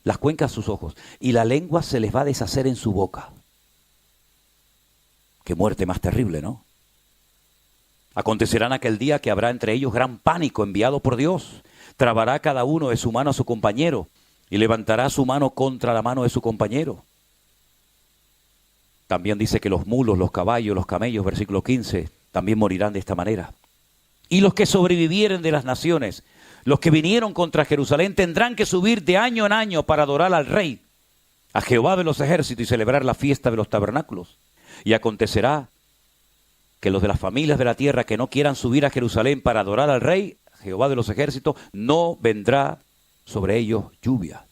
las cuencas sus ojos, y la lengua se les va a deshacer en su boca. Qué muerte más terrible, ¿no? Acontecerá en aquel día que habrá entre ellos gran pánico enviado por Dios. Trabará cada uno de su mano a su compañero y levantará su mano contra la mano de su compañero. También dice que los mulos, los caballos, los camellos, versículo 15, también morirán de esta manera. Y los que sobrevivieren de las naciones, los que vinieron contra Jerusalén, tendrán que subir de año en año para adorar al Rey, a Jehová de los ejércitos, y celebrar la fiesta de los tabernáculos. Y acontecerá que los de las familias de la tierra que no quieran subir a Jerusalén para adorar al Rey, Jehová de los ejércitos, no vendrá sobre ellos lluvia.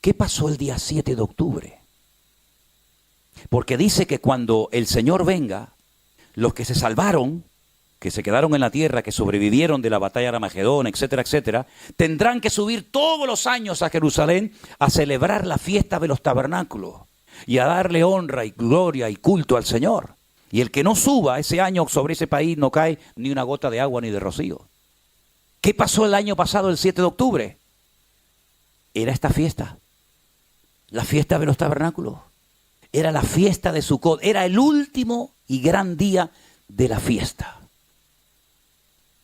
¿Qué pasó el día 7 de octubre? Porque dice que cuando el Señor venga, los que se salvaron, que se quedaron en la tierra, que sobrevivieron de la batalla de Armagedón, etcétera, etcétera, tendrán que subir todos los años a Jerusalén a celebrar la fiesta de los tabernáculos y a darle honra y gloria y culto al Señor. Y el que no suba ese año sobre ese país no cae ni una gota de agua ni de rocío. ¿Qué pasó el año pasado, el 7 de octubre? Era esta fiesta, la fiesta de los tabernáculos. Era la fiesta de Sucot, era el último y gran día de la fiesta.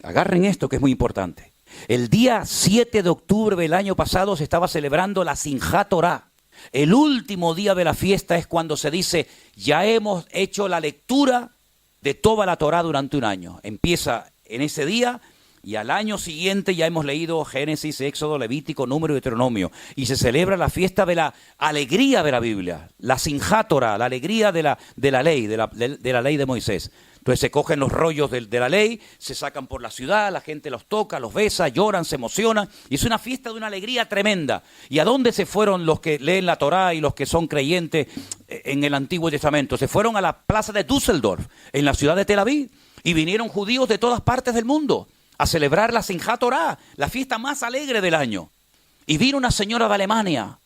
Agarren esto que es muy importante. El día 7 de octubre del año pasado se estaba celebrando la Simchat Torah. El último día de la fiesta es cuando se dice, ya hemos hecho la lectura de toda la Torah durante un año. Empieza en ese día y al año siguiente ya hemos leído Génesis, Éxodo, Levítico, Número y Deuteronomio. Y se celebra la fiesta de la alegría de la Biblia, la Simchat Torah, la alegría de la ley, de la ley de Moisés. Entonces se cogen los rollos de la ley, se sacan por la ciudad, la gente los toca, los besa, lloran, se emocionan. Y es una fiesta de una alegría tremenda. ¿Y a dónde se fueron los que leen la Torá y los que son creyentes en el Antiguo Testamento? Se fueron a la plaza de Düsseldorf, en la ciudad de Tel Aviv. Y vinieron judíos de todas partes del mundo a celebrar la Simchat Torah, la fiesta más alegre del año. Y vino una señora de Alemania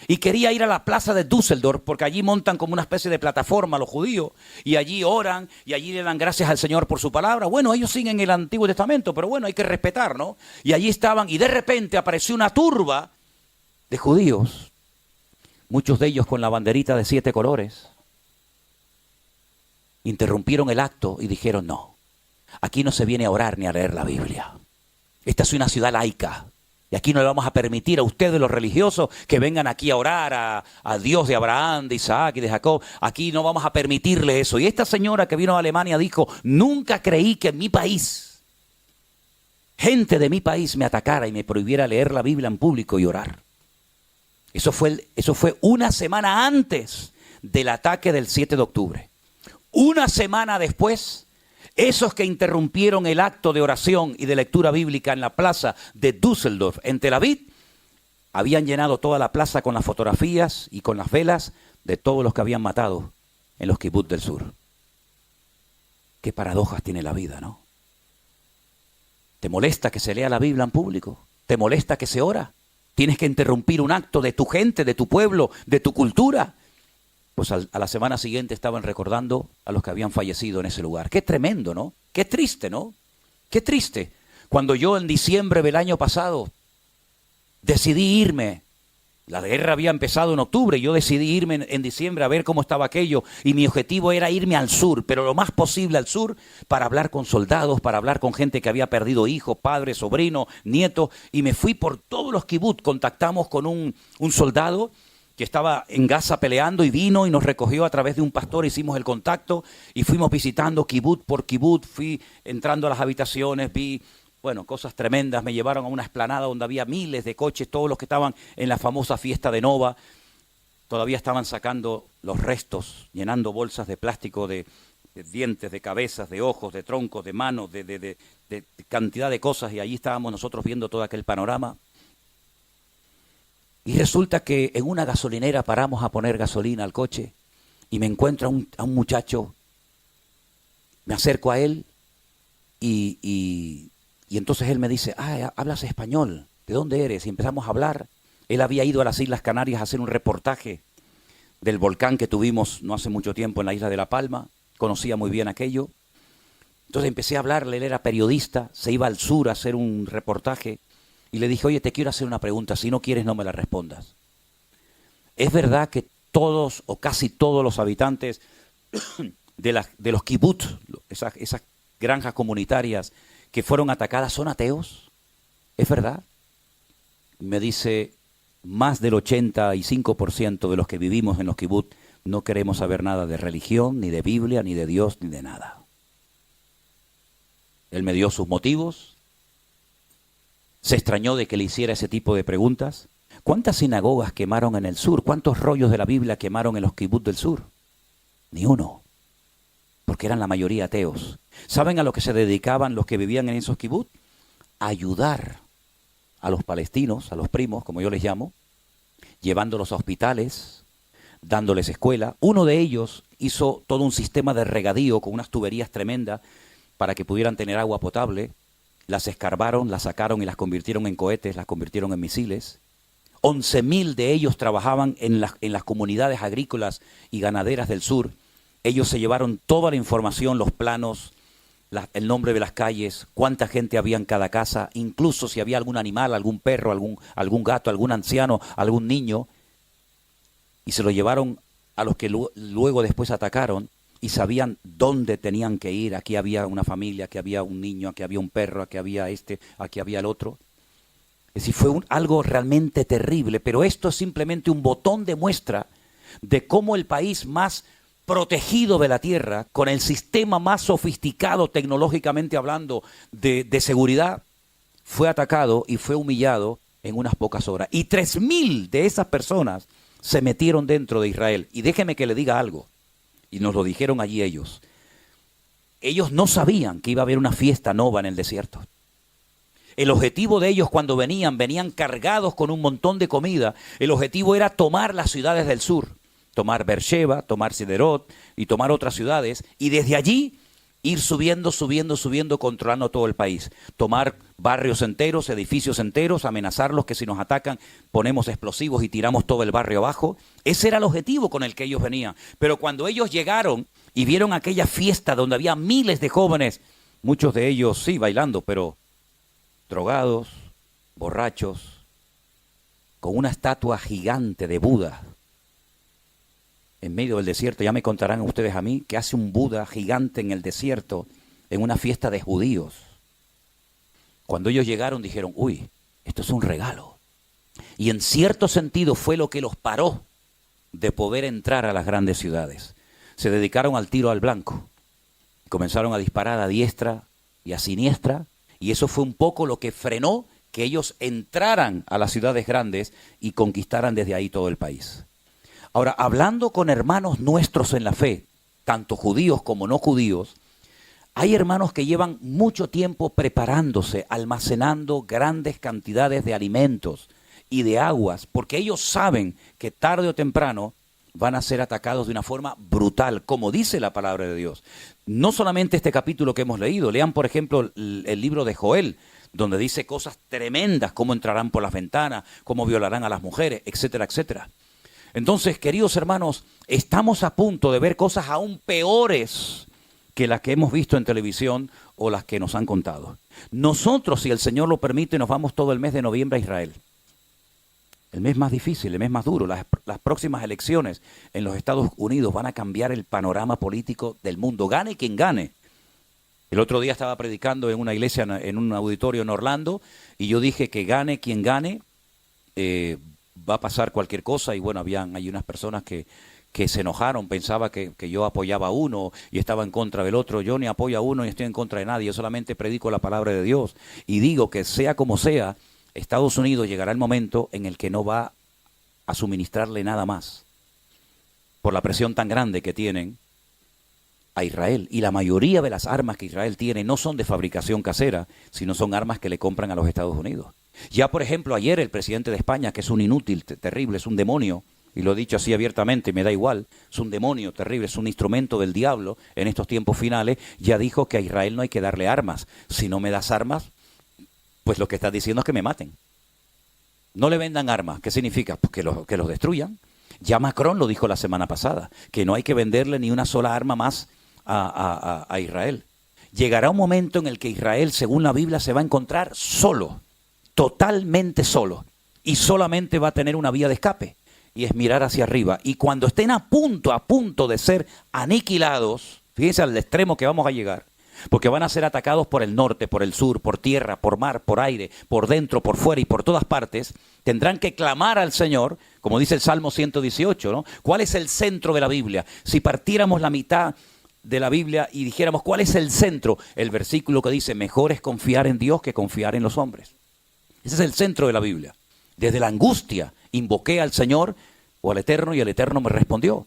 y quería ir a la plaza de Düsseldorf porque allí montan como una especie de plataforma los judíos y allí oran y allí le dan gracias al Señor por su palabra. Bueno, ellos siguen el Antiguo Testamento, pero bueno, hay que respetar, ¿no? Y allí estaban y de repente apareció una turba de judíos, muchos de ellos con la banderita de 7 colores. Interrumpieron el acto y dijeron no. aquí no se viene a orar ni a leer la Biblia. Esta es una ciudad laica. Y aquí no le vamos a permitir a ustedes, los religiosos, que vengan aquí a orar a Dios de Abraham, de Isaac y de Jacob. Aquí no vamos a permitirle eso. Y esta señora que vino a Alemania dijo, nunca creí que en mi país, gente de mi país me atacara y me prohibiera leer la Biblia en público y orar. Eso fue una semana antes del ataque del 7 de octubre. Una semana después, esos que interrumpieron el acto de oración y de lectura bíblica en la plaza de Düsseldorf, en Tel Aviv, habían llenado toda la plaza con las fotografías y con las velas de todos los que habían matado en los kibbutz del sur. Qué paradojas tiene la vida, ¿no? ¿Te molesta que se lea la Biblia en público? ¿Te molesta que se ora? ¿Tienes que interrumpir un acto de tu gente, de tu pueblo, de tu cultura? Pues a la semana siguiente estaban recordando a los que habían fallecido en ese lugar. Qué tremendo, ¿no? Qué triste, ¿no? Qué triste. Cuando yo en diciembre del año pasado decidí irme, la guerra había empezado en octubre, yo decidí irme en diciembre a ver cómo estaba aquello y mi objetivo era irme al sur, pero lo más posible al sur para hablar con soldados, para hablar con gente que había perdido hijos, padres, sobrinos, nietos, y me fui por todos los kibbutz. Contactamos con un soldado que estaba en Gaza peleando y vino y nos recogió a través de un pastor, hicimos el contacto y fuimos visitando kibbutz por kibbutz, fui entrando a las habitaciones, vi, cosas tremendas, me llevaron a una explanada donde había miles de coches, todos los que estaban en la famosa fiesta de Nova, todavía estaban sacando los restos, llenando bolsas de plástico de dientes, de cabezas, de ojos, de troncos, de manos, de cantidad de cosas, y allí estábamos nosotros viendo todo aquel panorama. Y resulta que en una gasolinera paramos a poner gasolina al coche y me encuentro a un muchacho, me acerco a él y entonces él me dice, hablas español, ¿de dónde eres? Y empezamos a hablar. Él había ido a las Islas Canarias a hacer un reportaje del volcán que tuvimos no hace mucho tiempo en la isla de La Palma, conocía muy bien aquello. Entonces empecé a hablarle, él era periodista, se iba al sur a hacer un reportaje. Y le dije, oye, te quiero hacer una pregunta, si no quieres no me la respondas. ¿Es verdad que todos o casi todos los habitantes de los kibbutz, esas granjas comunitarias que fueron atacadas son ateos? ¿Es verdad? Me dice, más del 85% de los que vivimos en los kibbutz no queremos saber nada de religión, ni de Biblia, ni de Dios, ni de nada. Él me dio sus motivos. Se extrañó de que le hiciera ese tipo de preguntas. ¿Cuántas sinagogas quemaron en el sur? ¿Cuántos rollos de la Biblia quemaron en los kibbutz del sur? Ni uno, porque eran la mayoría ateos. ¿Saben a lo que se dedicaban los que vivían en esos kibbutz? A ayudar a los palestinos, a los primos, como yo les llamo, llevándolos a hospitales, dándoles escuela. Uno de ellos hizo todo un sistema de regadío con unas tuberías tremendas para que pudieran tener agua potable. Las escarbaron, las sacaron y las convirtieron en cohetes, las convirtieron en misiles. 11.000 de ellos trabajaban en las comunidades agrícolas y ganaderas del sur. Ellos se llevaron toda la información, los planos, el nombre de las calles, cuánta gente había en cada casa, incluso si había algún animal, algún perro, algún gato, algún anciano, algún niño. Y se lo llevaron a los que luego después atacaron. Y sabían dónde tenían que ir. Aquí había una familia, aquí había un niño, aquí había un perro, aquí había aquí había el otro. Es decir, fue algo realmente terrible, pero esto es simplemente un botón de muestra de cómo el país más protegido de la tierra, con el sistema más sofisticado tecnológicamente hablando de seguridad, fue atacado y fue humillado en unas pocas horas. Y 3.000 de esas personas se metieron dentro de Israel. Y déjeme que le diga algo. Y nos lo dijeron allí ellos. Ellos no sabían que iba a haber una fiesta nova en el desierto. El objetivo de ellos cuando venían cargados con un montón de comida. El objetivo era tomar las ciudades del sur. Tomar Beersheba, tomar Siderot y tomar otras ciudades. Y desde allí ir subiendo, controlando todo el país. Tomar barrios enteros, edificios enteros, amenazarlos que si nos atacan ponemos explosivos y tiramos todo el barrio abajo. Ese era el objetivo con el que ellos venían. Pero cuando ellos llegaron y vieron aquella fiesta donde había miles de jóvenes, muchos de ellos sí bailando, pero drogados, borrachos, con una estatua gigante de Buda en medio del desierto. Ya me contarán ustedes a mí qué hace un Buda gigante en el desierto, en una fiesta de judíos. Cuando ellos llegaron dijeron, uy, esto es un regalo. Y en cierto sentido fue lo que los paró de poder entrar a las grandes ciudades. Se dedicaron al tiro al blanco. Comenzaron a disparar a diestra y a siniestra, y eso fue un poco lo que frenó que ellos entraran a las ciudades grandes y conquistaran desde ahí todo el país. Ahora, hablando con hermanos nuestros en la fe, tanto judíos como no judíos, hay hermanos que llevan mucho tiempo preparándose, almacenando grandes cantidades de alimentos y de aguas, porque ellos saben que tarde o temprano van a ser atacados de una forma brutal, como dice la palabra de Dios. No solamente este capítulo que hemos leído, lean por ejemplo el libro de Joel, donde dice cosas tremendas, cómo entrarán por las ventanas, cómo violarán a las mujeres, etcétera, etcétera. Entonces, queridos hermanos, estamos a punto de ver cosas aún peores que las que hemos visto en televisión o las que nos han contado. Nosotros, si el Señor lo permite, nos vamos todo el mes de noviembre a Israel. El mes más difícil, el mes más duro. Las próximas elecciones en los Estados Unidos van a cambiar el panorama político del mundo. Gane quien gane. El otro día estaba predicando en una iglesia, en un auditorio en Orlando, y yo dije que gane quien gane, va a pasar cualquier cosa. Y bueno, hay unas personas que se enojaron, pensaba que yo apoyaba a uno y estaba en contra del otro. Yo ni apoyo a uno ni estoy en contra de nadie, yo solamente predico la palabra de Dios. Y digo que sea como sea, Estados Unidos llegará el momento en el que no va a suministrarle nada más por la presión tan grande que tienen a Israel. Y la mayoría de las armas que Israel tiene no son de fabricación casera, sino son armas que le compran a los Estados Unidos. Ya, por ejemplo, ayer el presidente de España, que es un inútil, terrible, es un demonio, y lo he dicho así abiertamente, me da igual, es un demonio terrible, es un instrumento del diablo en estos tiempos finales, ya dijo que a Israel no hay que darle armas. Si no me das armas, pues lo que estás diciendo es que me maten. No le vendan armas. ¿Qué significa? Pues que los destruyan. Ya Macron lo dijo la semana pasada, que no hay que venderle ni una sola arma más a Israel. Llegará un momento en el que Israel, según la Biblia, se va a encontrar solo, totalmente solo, y solamente va a tener una vía de escape, y es mirar hacia arriba. Y cuando estén a punto de ser aniquilados, fíjense al extremo que vamos a llegar, porque van a ser atacados por el norte, por el sur, por tierra, por mar, por aire, por dentro, por fuera y por todas partes, tendrán que clamar al Señor, como dice el Salmo 118, ¿no? ¿Cuál es el centro de la Biblia? Si partiéramos la mitad de la Biblia y dijéramos, ¿cuál es el centro? El versículo que dice, mejor es confiar en Dios que confiar en los hombres. Ese es el centro de la Biblia. Desde la angustia invoqué al Señor o al Eterno y el Eterno me respondió.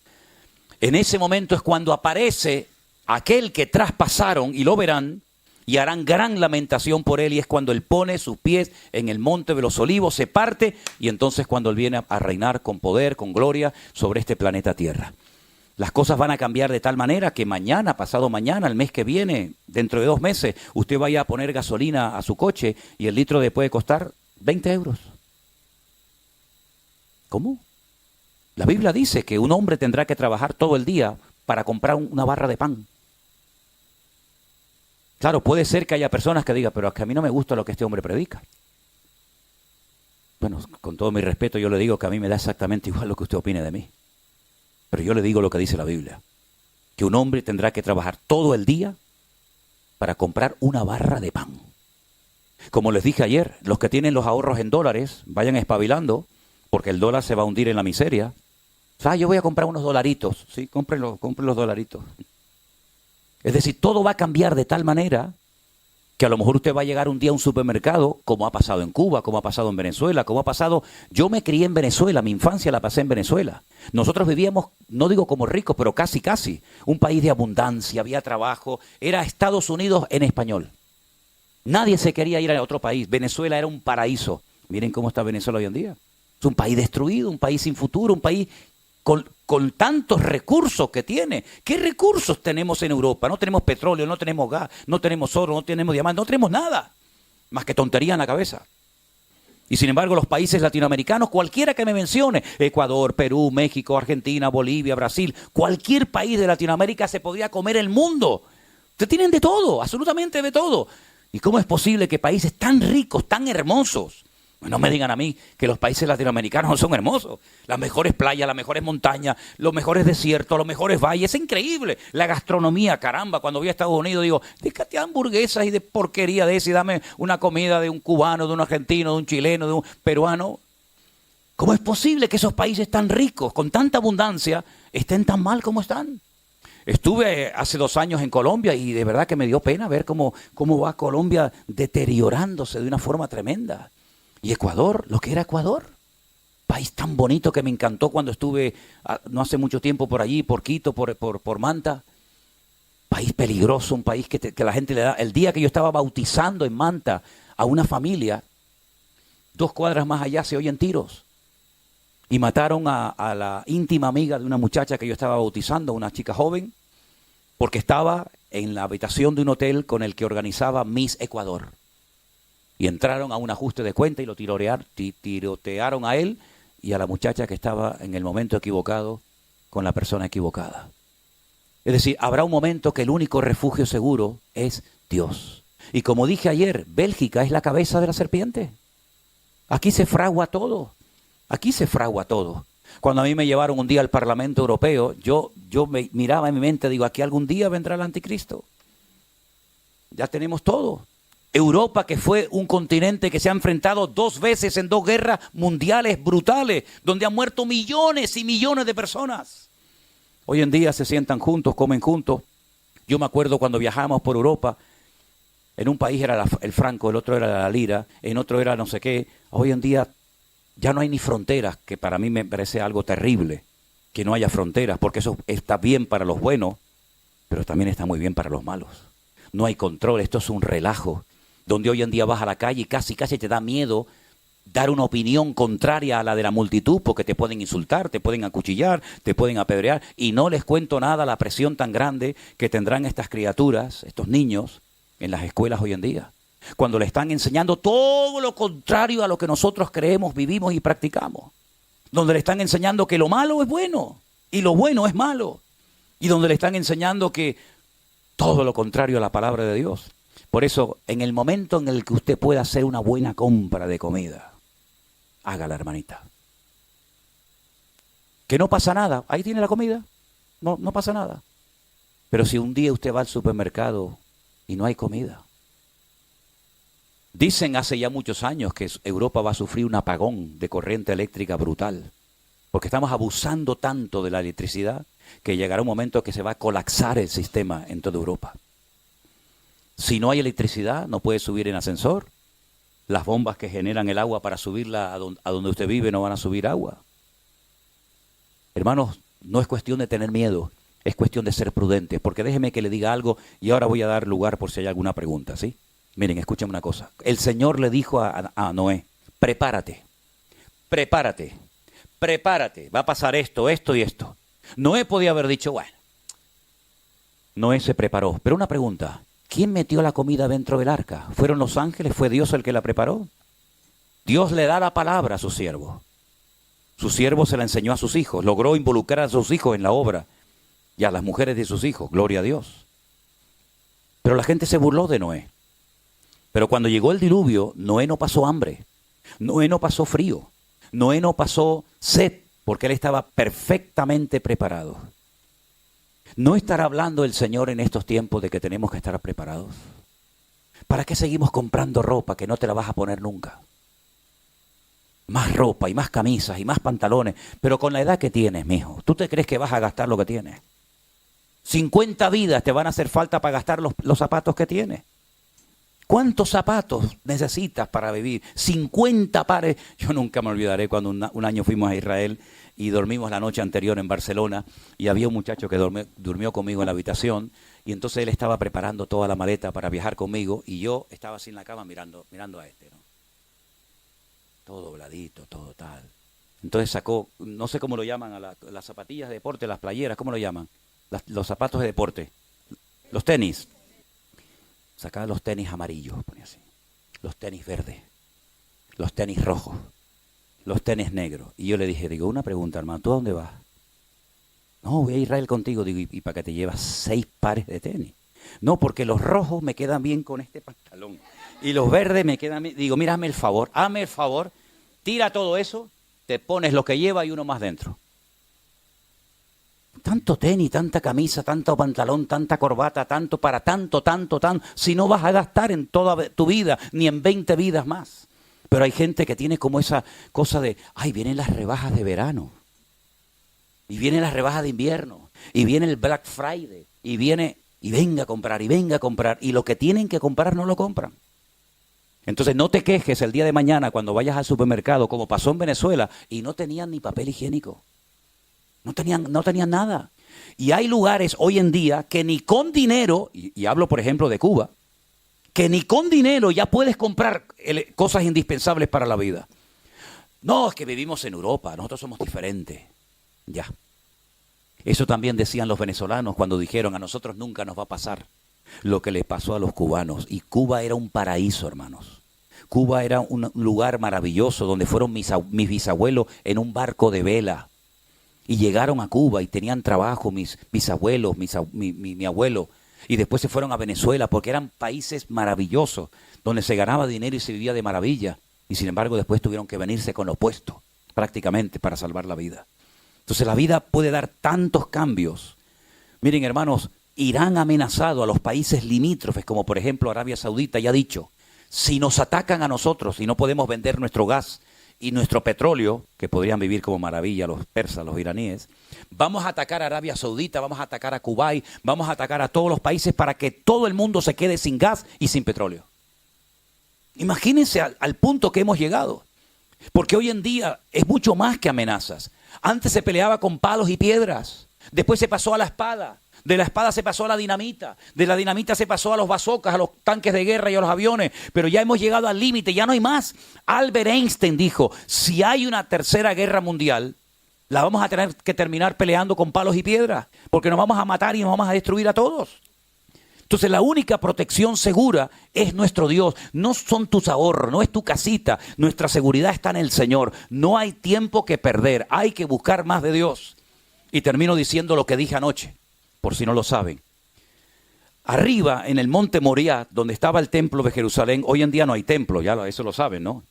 En ese momento es cuando aparece aquel que traspasaron y lo verán y harán gran lamentación por él, y es cuando él pone sus pies en el monte de los olivos, se parte, y entonces cuando él viene a reinar con poder, con gloria sobre este planeta Tierra. Las cosas van a cambiar de tal manera que mañana, pasado mañana, el mes que viene, dentro de 2 meses, usted vaya a poner gasolina a su coche y el litro puede costar 20 euros. ¿Cómo? La Biblia dice que un hombre tendrá que trabajar todo el día para comprar una barra de pan. Claro, puede ser que haya personas que digan, pero es que a mí no me gusta lo que este hombre predica. Bueno, con todo mi respeto, yo le digo que a mí me da exactamente igual lo que usted opine de mí. Pero yo le digo lo que dice la Biblia, que un hombre tendrá que trabajar todo el día para comprar una barra de pan. Como les dije ayer, los que tienen los ahorros en dólares, vayan espabilando, porque el dólar se va a hundir en la miseria. Yo voy a comprar unos dolaritos. Sí, compren los dolaritos. Es decir, todo va a cambiar de tal manera que a lo mejor usted va a llegar un día a un supermercado, como ha pasado en Cuba, como ha pasado en Venezuela, como ha pasado... Yo me crié en Venezuela, mi infancia la pasé en Venezuela. Nosotros vivíamos, no digo como ricos, pero casi, un país de abundancia, había trabajo, era Estados Unidos en español. Nadie se quería ir a otro país, Venezuela era un paraíso. Miren cómo está Venezuela hoy en día. Es un país destruido, un país sin futuro, un país con tantos recursos que tiene. ¿Qué recursos tenemos en Europa? No tenemos petróleo, no tenemos gas, no tenemos oro, no tenemos diamantes, no tenemos nada. Más que tontería en la cabeza. Y sin embargo, los países latinoamericanos, cualquiera que me mencione, Ecuador, Perú, México, Argentina, Bolivia, Brasil, cualquier país de Latinoamérica se podría comer el mundo. Ustedes tienen de todo, absolutamente de todo. ¿Y cómo es posible que países tan ricos, tan hermosos, No me digan a mí que los países latinoamericanos no son hermosos. Las mejores playas, las mejores montañas, los mejores desiertos, los mejores valles. Es increíble. La gastronomía, caramba. Cuando voy a Estados Unidos digo, déjate hamburguesas y de porquería de eso y dame una comida de un cubano, de un argentino, de un chileno, de un peruano. ¿Cómo es posible que esos países tan ricos, con tanta abundancia, estén tan mal como están? Estuve hace 2 años en Colombia y de verdad que me dio pena ver cómo va Colombia deteriorándose de una forma tremenda. Y Ecuador, lo que era Ecuador, país tan bonito que me encantó cuando estuve no hace mucho tiempo por allí, por Quito, por Manta. País peligroso, un país que la gente le da. El día que yo estaba bautizando en Manta a una familia, 2 cuadras más allá se oyen tiros. Y mataron a la íntima amiga de una muchacha que yo estaba bautizando, una chica joven, porque estaba en la habitación de un hotel con el que organizaba Miss Ecuador. Y entraron a un ajuste de cuenta y lo tirotearon a él y a la muchacha que estaba en el momento equivocado con la persona equivocada. Es decir, habrá un momento que el único refugio seguro es Dios. Y como dije ayer, Bélgica es la cabeza de la serpiente. Aquí se fragua todo. Aquí se fragua todo. Cuando a mí me llevaron un día al Parlamento Europeo, yo me miraba en mi mente, digo, aquí algún día vendrá el anticristo. Ya tenemos todo. Europa, que fue un continente que se ha enfrentado 2 veces en 2 guerras mundiales brutales, donde han muerto millones y millones de personas. Hoy en día se sientan juntos, comen juntos. Yo me acuerdo cuando viajamos por Europa, en un país era el franco, el otro era la lira, en otro era no sé qué. Hoy en día ya no hay ni fronteras, que para mí me parece algo terrible, que no haya fronteras, porque eso está bien para los buenos, pero también está muy bien para los malos. No hay control, esto es un relajo, donde hoy en día vas a la calle y casi te da miedo dar una opinión contraria a la de la multitud, porque te pueden insultar, te pueden acuchillar, te pueden apedrear, y no les cuento nada la presión tan grande que tendrán estas criaturas, estos niños, en las escuelas hoy en día, cuando le están enseñando todo lo contrario a lo que nosotros creemos, vivimos y practicamos, donde le están enseñando que lo malo es bueno y lo bueno es malo, y donde le están enseñando que todo lo contrario a la palabra de Dios. Por eso, en el momento en el que usted pueda hacer una buena compra de comida, hágala, hermanita. Que no pasa nada, ahí tiene la comida, no pasa nada. Pero si un día usted va al supermercado y no hay comida, dicen hace ya muchos años que Europa va a sufrir un apagón de corriente eléctrica brutal, porque estamos abusando tanto de la electricidad que llegará un momento que se va a colapsar el sistema en toda Europa. Si no hay electricidad, no puede subir en ascensor. Las bombas que generan el agua para subirla a donde usted vive no van a subir agua. Hermanos, no es cuestión de tener miedo, es cuestión de ser prudentes, porque déjeme que le diga algo y ahora voy a dar lugar por si hay alguna pregunta, ¿sí? Miren, escuchen una cosa. El Señor le dijo a Noé, prepárate, va a pasar esto y esto. Noé podía haber dicho, bueno, Noé se preparó, pero una pregunta, ¿quién metió la comida dentro del arca? ¿Fueron los ángeles? ¿Fue Dios el que la preparó? Dios le da la palabra a su siervo. Su siervo se la enseñó a sus hijos, logró involucrar a sus hijos en la obra y a las mujeres de sus hijos, gloria a Dios. Pero la gente se burló de Noé. Pero cuando llegó el diluvio, Noé no pasó hambre, Noé no pasó frío, Noé no pasó sed, porque él estaba perfectamente preparado. ¿No estará hablando el Señor en estos tiempos de que tenemos que estar preparados? ¿Para qué seguimos comprando ropa que no te la vas a poner nunca? Más ropa y más camisas y más pantalones, pero con la edad que tienes, mijo, ¿tú te crees que vas a gastar lo que tienes? 50 vidas te van a hacer falta para gastar los zapatos que tienes. ¿Cuántos zapatos necesitas para vivir? 50 pares. Yo nunca me olvidaré cuando un año fuimos a Israel y dormimos la noche anterior en Barcelona y había un muchacho que durmió conmigo en la habitación y entonces él estaba preparando toda la maleta para viajar conmigo y yo estaba así en la cama mirando a este, ¿no? Todo dobladito, todo tal. Entonces sacó, no sé cómo lo llaman a las zapatillas de deporte, las playeras, ¿cómo lo llaman? Los zapatos de deporte, los tenis. Sacaba los tenis amarillos, ponía así, los tenis verdes, los tenis rojos, los tenis negros. Y yo le dije, una pregunta, hermano, ¿tú a dónde vas? No, voy a Israel contigo. Digo, ¿y para qué te llevas 6 pares de tenis? No, porque los rojos me quedan bien con este pantalón. Y los verdes me quedan bien. Digo, mira, hazme el favor, tira todo eso, te pones lo que lleva y uno más dentro. Tanto tenis, tanta camisa, tanto pantalón, tanta corbata, tanto para tanto, si no vas a gastar en toda tu vida, ni en 20 vidas más. Pero hay gente que tiene como esa cosa de, ay, vienen las rebajas de verano, y vienen las rebajas de invierno, y viene el Black Friday, y venga a comprar, y lo que tienen que comprar no lo compran. Entonces no te quejes el día de mañana cuando vayas al supermercado, como pasó en Venezuela, y no tenían ni papel higiénico. No tenían nada. Y hay lugares hoy en día que ni con dinero, y hablo por ejemplo de Cuba, que ni con dinero ya puedes comprar cosas indispensables para la vida. No, es que vivimos en Europa, nosotros somos diferentes. Ya. Eso también decían los venezolanos cuando dijeron, a nosotros nunca nos va a pasar lo que les pasó a los cubanos. Y Cuba era un paraíso, hermanos. Cuba era un lugar maravilloso donde fueron mis bisabuelos en un barco de vela. Y llegaron a Cuba y tenían trabajo mis bisabuelos, mi abuelo. Y después se fueron a Venezuela porque eran países maravillosos, donde se ganaba dinero y se vivía de maravilla. Y sin embargo después tuvieron que venirse con lo opuesto, prácticamente, para salvar la vida. Entonces la vida puede dar tantos cambios. Miren, hermanos, Irán ha amenazado a los países limítrofes, como por ejemplo Arabia Saudita, y ha dicho, si nos atacan a nosotros y no podemos vender nuestro gas y nuestro petróleo, que podrían vivir como maravilla los persas, los iraníes, vamos a atacar a Arabia Saudita, vamos a atacar a Kuwait, vamos a atacar a todos los países para que todo el mundo se quede sin gas y sin petróleo. Imagínense al punto que hemos llegado, porque hoy en día es mucho más que amenazas. Antes se peleaba con palos y piedras, después se pasó a la espada. De la espada se pasó a la dinamita, de la dinamita se pasó a los bazocas, a los tanques de guerra y a los aviones, pero ya hemos llegado al límite, ya no hay más. Albert Einstein dijo, si hay una tercera guerra mundial, la vamos a tener que terminar peleando con palos y piedras, porque nos vamos a matar y nos vamos a destruir a todos. Entonces la única protección segura es nuestro Dios, no son tus ahorros, no es tu casita, nuestra seguridad está en el Señor, no hay tiempo que perder, hay que buscar más de Dios. Y termino diciendo lo que dije anoche. Por si no lo saben. Arriba, en el monte Moriah, donde estaba el templo de Jerusalén, hoy en día no hay templo, ya eso lo saben, ¿no?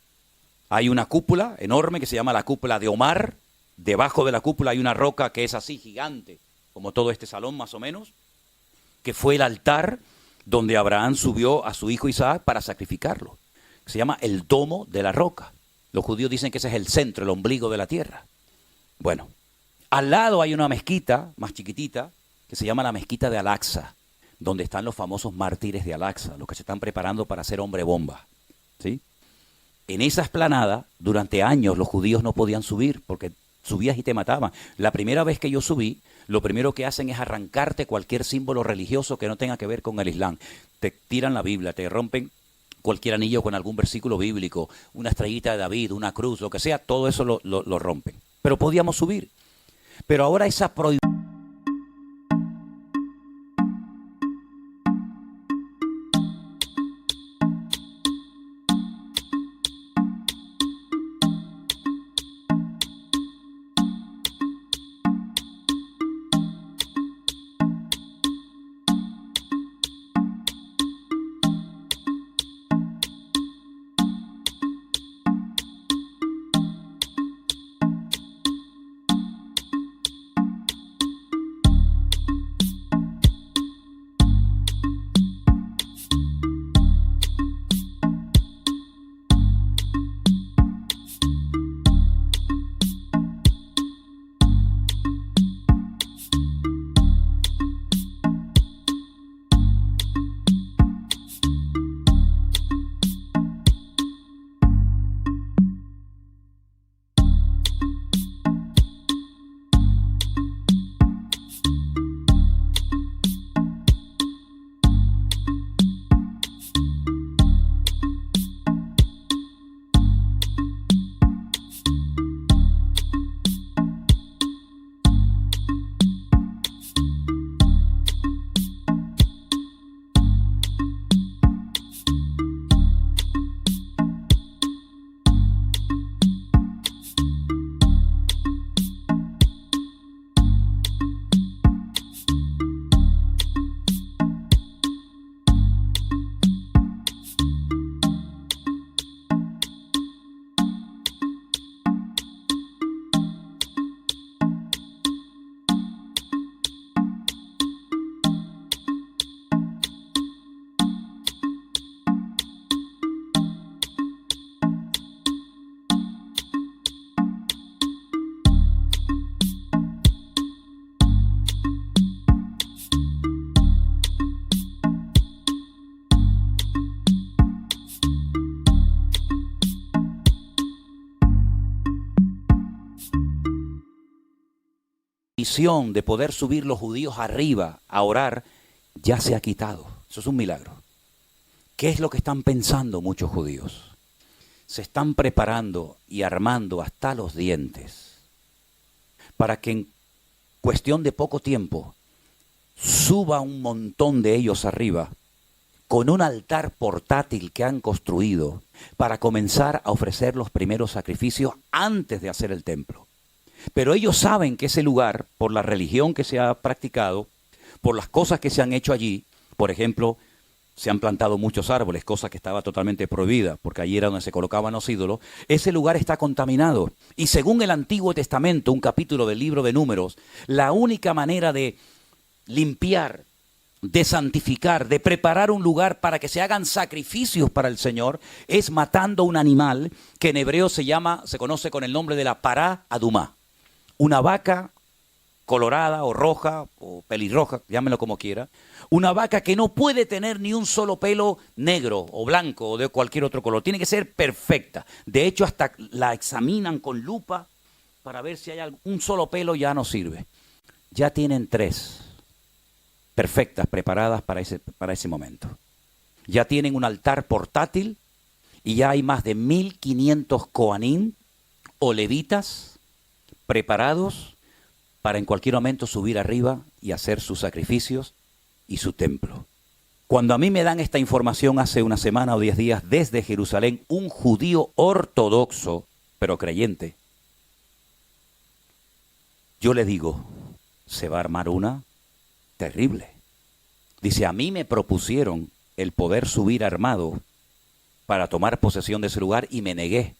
Hay una cúpula enorme que se llama la cúpula de Omar. Debajo de la cúpula hay una roca que es así gigante, como todo este salón más o menos, que fue el altar donde Abraham subió a su hijo Isaac para sacrificarlo. Se llama el domo de la roca. Los judíos dicen que ese es el centro, el ombligo de la tierra. Bueno, al lado hay una mezquita más chiquitita, que se llama la mezquita de Al-Aqsa, donde están los famosos mártires de Al-Aqsa, los que se están preparando para ser hombre bomba, ¿sí? En esa explanada, durante años los judíos no podían subir, porque subías y te mataban. La primera vez que yo subí, lo primero que hacen es arrancarte cualquier símbolo religioso que no tenga que ver con el Islam. Te tiran la Biblia, te rompen cualquier anillo con algún versículo bíblico, una estrellita de David, una cruz, lo que sea, todo eso lo rompen. Pero podíamos subir. Pero ahora esa prohibición prohibición de poder subir los judíos arriba a orar ya se ha quitado. Eso es un milagro. ¿Qué es lo que están pensando muchos judíos? Se están preparando y armando hasta los dientes para que en cuestión de poco tiempo suba un montón de ellos arriba con un altar portátil que han construido para comenzar a ofrecer los primeros sacrificios antes de hacer el templo. Pero ellos saben que ese lugar, por la religión que se ha practicado, por las cosas que se han hecho allí, por ejemplo, se han plantado muchos árboles, cosa que estaba totalmente prohibida, porque allí era donde se colocaban los ídolos, ese lugar está contaminado. Y según el Antiguo Testamento, un capítulo del libro de Números, la única manera de limpiar, de santificar, de preparar un lugar para que se hagan sacrificios para el Señor, es matando un animal que en hebreo se conoce con el nombre de la pará adumá. Una vaca colorada o roja o pelirroja, llámenlo como quiera, una vaca que no puede tener ni un solo pelo negro o blanco o de cualquier otro color, tiene que ser perfecta. De hecho, hasta la examinan con lupa para ver si hay un solo pelo, ya no sirve. Ya tienen 3 perfectas, preparadas para ese momento. Ya tienen un altar portátil y ya hay más de 1500 coanín o levitas preparados para en cualquier momento subir arriba y hacer sus sacrificios y su templo. Cuando a mí me dan esta información hace una semana o 10 días desde Jerusalén, un judío ortodoxo, pero creyente, yo le digo, se va a armar una terrible. Dice, a mí me propusieron el poder subir armado para tomar posesión de ese lugar y me negué.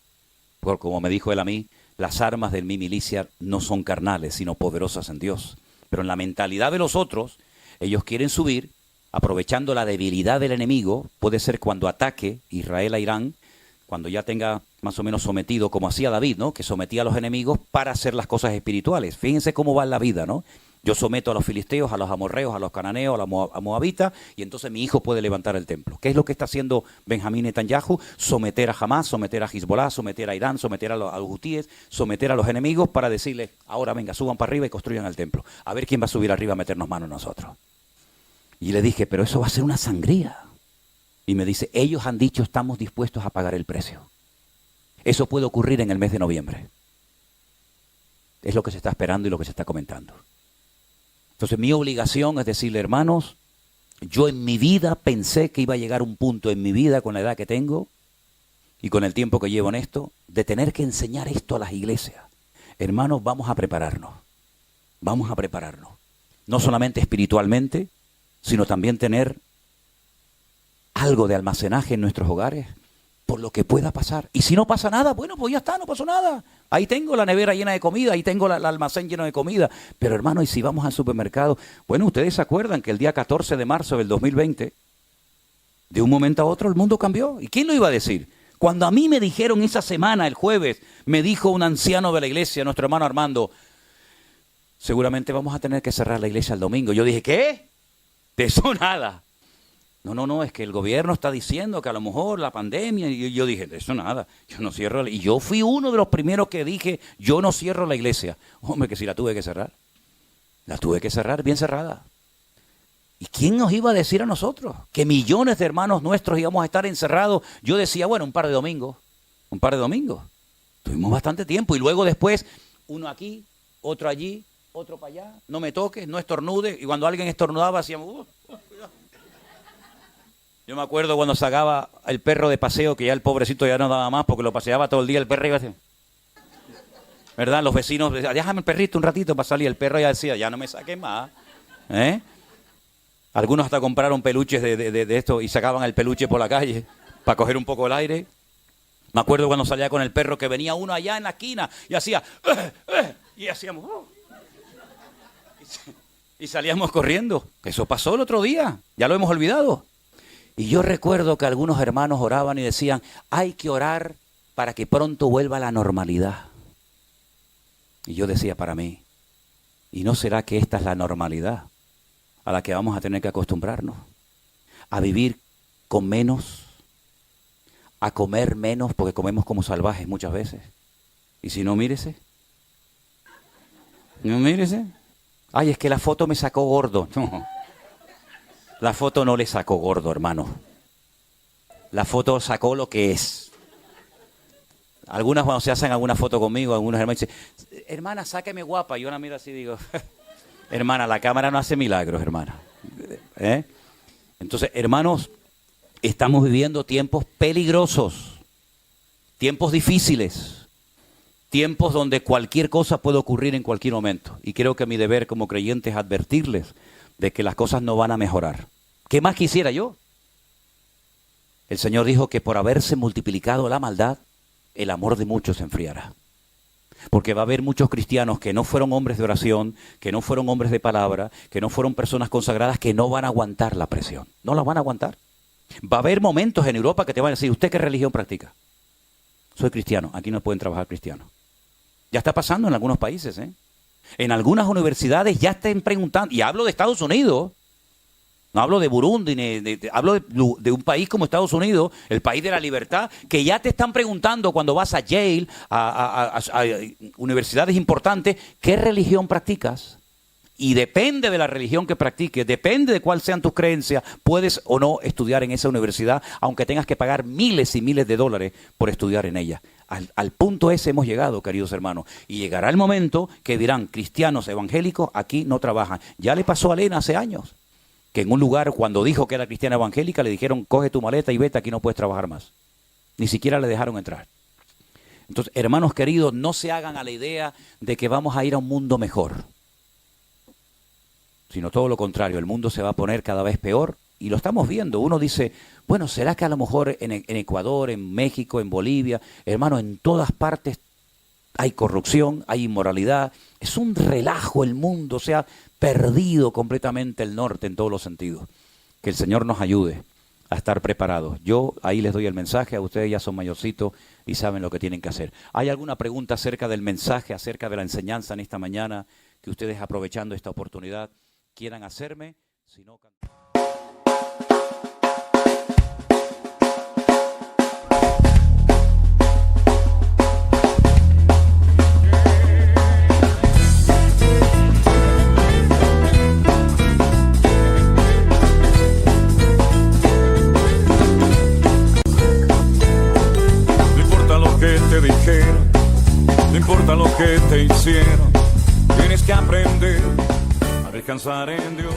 Porque como me dijo él a mí, las armas de mi milicia no son carnales, sino poderosas en Dios. Pero en la mentalidad de los otros, ellos quieren subir, aprovechando la debilidad del enemigo, puede ser cuando ataque Israel a Irán, cuando ya tenga más o menos sometido, como hacía David, ¿no? Que sometía a los enemigos para hacer las cosas espirituales. Fíjense cómo va en la vida, ¿no? Yo someto a los filisteos, a los amorreos, a los cananeos, a los moabitas, y entonces mi hijo puede levantar el templo. ¿Qué es lo que está haciendo Benjamín Netanyahu? Someter a Hamás, someter a Hezbollah, someter a Irán, someter a los hutíes, someter a los enemigos para decirles, ahora venga, suban para arriba y construyan el templo. A ver quién va a subir arriba a meternos manos nosotros. Y le dije, pero eso va a ser una sangría. Y me dice, ellos han dicho, estamos dispuestos a pagar el precio. Eso puede ocurrir en el mes de noviembre. Es lo que se está esperando y lo que se está comentando. Entonces mi obligación es decirle, hermanos, yo en mi vida pensé que iba a llegar un punto en mi vida con la edad que tengo y con el tiempo que llevo en esto, de tener que enseñar esto a las iglesias. Hermanos, vamos a prepararnos. Vamos a prepararnos. No solamente espiritualmente, sino también tener algo de almacenaje en nuestros hogares por lo que pueda pasar. Y si no pasa nada, bueno, pues ya está, no pasó nada. Ahí tengo la nevera llena de comida, ahí tengo el almacén lleno de comida. Pero hermano, y si vamos al supermercado, bueno, ustedes se acuerdan que el día 14 de marzo del 2020, de un momento a otro el mundo cambió. ¿Y quién lo iba a decir? Cuando a mí me dijeron esa semana, el jueves, me dijo un anciano de la iglesia, nuestro hermano Armando, seguramente vamos a tener que cerrar la iglesia el domingo. Yo dije, ¿qué? De eso nada. No, es que el gobierno está diciendo que a lo mejor la pandemia, y yo dije, de eso nada, yo no cierro, y yo fui uno de los primeros que dije, yo no cierro la iglesia. Hombre, que si la tuve que cerrar bien cerrada. ¿Y quién nos iba a decir a nosotros? Que millones de hermanos nuestros íbamos a estar encerrados. Yo decía, bueno, un par de domingos. Tuvimos bastante tiempo, y luego después, uno aquí, otro allí, otro para allá, no me toques, no estornudes, y cuando alguien estornudaba, hacíamos, cuidado. Yo me acuerdo cuando sacaba el perro de paseo, que ya el pobrecito ya no daba más porque lo paseaba todo el día, el perro iba así. ¿Verdad? Los vecinos decían, déjame el perrito un ratito para salir. El perro ya decía, ya no me saques más. Algunos hasta compraron peluches de esto y sacaban el peluche por la calle para coger un poco el aire. Me acuerdo cuando salía con el perro que venía uno allá en la esquina y hacía, y hacíamos, y salíamos corriendo. Eso pasó el otro día, ya lo hemos olvidado. Y yo recuerdo que algunos hermanos oraban y decían, hay que orar para que pronto vuelva la normalidad. Y yo decía para mí, ¿y no será que esta es la normalidad a la que vamos a tener que acostumbrarnos? A vivir con menos, a comer menos, porque comemos como salvajes muchas veces. Y si no, mírese. No, mírese. Ay, es que la foto me sacó gordo. No, la foto no le sacó gordo, hermano. La foto sacó lo que es. Algunas cuando se hacen alguna foto conmigo, algunos hermanos dicen, hermana, sáqueme guapa. Y yo la miro así y digo, hermana, la cámara no hace milagros, hermana. Entonces, hermanos, estamos viviendo tiempos peligrosos, tiempos difíciles, tiempos donde cualquier cosa puede ocurrir en cualquier momento. Y creo que mi deber como creyente es advertirles de que las cosas no van a mejorar. ¿Qué más quisiera yo? El Señor dijo que por haberse multiplicado la maldad, el amor de muchos se enfriará. Porque va a haber muchos cristianos que no fueron hombres de oración, que no fueron hombres de palabra, que no fueron personas consagradas, que no van a aguantar la presión. No la van a aguantar. Va a haber momentos en Europa que te van a decir, ¿usted qué religión practica? Soy cristiano, aquí no pueden trabajar cristianos. Ya está pasando en algunos países, ¿eh? En algunas universidades ya están preguntando, y hablo de Estados Unidos, no hablo de Burundi, hablo de un país como Estados Unidos, el país de la libertad, que ya te están preguntando cuando vas a Yale, a universidades importantes, ¿qué religión practicas? Y depende de la religión que practiques, depende de cuáles sean tus creencias, puedes o no estudiar en esa universidad, aunque tengas que pagar miles y miles de dólares por estudiar en ella. Al punto ese hemos llegado, queridos hermanos. Y llegará el momento que dirán, cristianos evangélicos aquí no trabajan. Ya le pasó a Elena hace años, que en un lugar, cuando dijo que era cristiana evangélica, le dijeron, coge tu maleta y vete, aquí no puedes trabajar más. Ni siquiera le dejaron entrar. Entonces, hermanos queridos, no se hagan a la idea de que vamos a ir a un mundo mejor, sino todo lo contrario, el mundo se va a poner cada vez peor y lo estamos viendo. Uno dice, bueno, ¿será que a lo mejor en Ecuador, en México, en Bolivia, hermano, en todas partes hay corrupción, hay inmoralidad? Es un relajo el mundo, se ha perdido completamente el norte en todos los sentidos. Que el Señor nos ayude a estar preparados. Yo ahí les doy el mensaje, a ustedes ya son mayorcitos y saben lo que tienen que hacer. ¿Hay alguna pregunta acerca del mensaje, acerca de la enseñanza en esta mañana que ustedes, aprovechando esta oportunidad, quieran hacerme? Si no, no importa lo que te dijeron, no importa lo que te hicieron, tienes que aprender a descansar en Dios.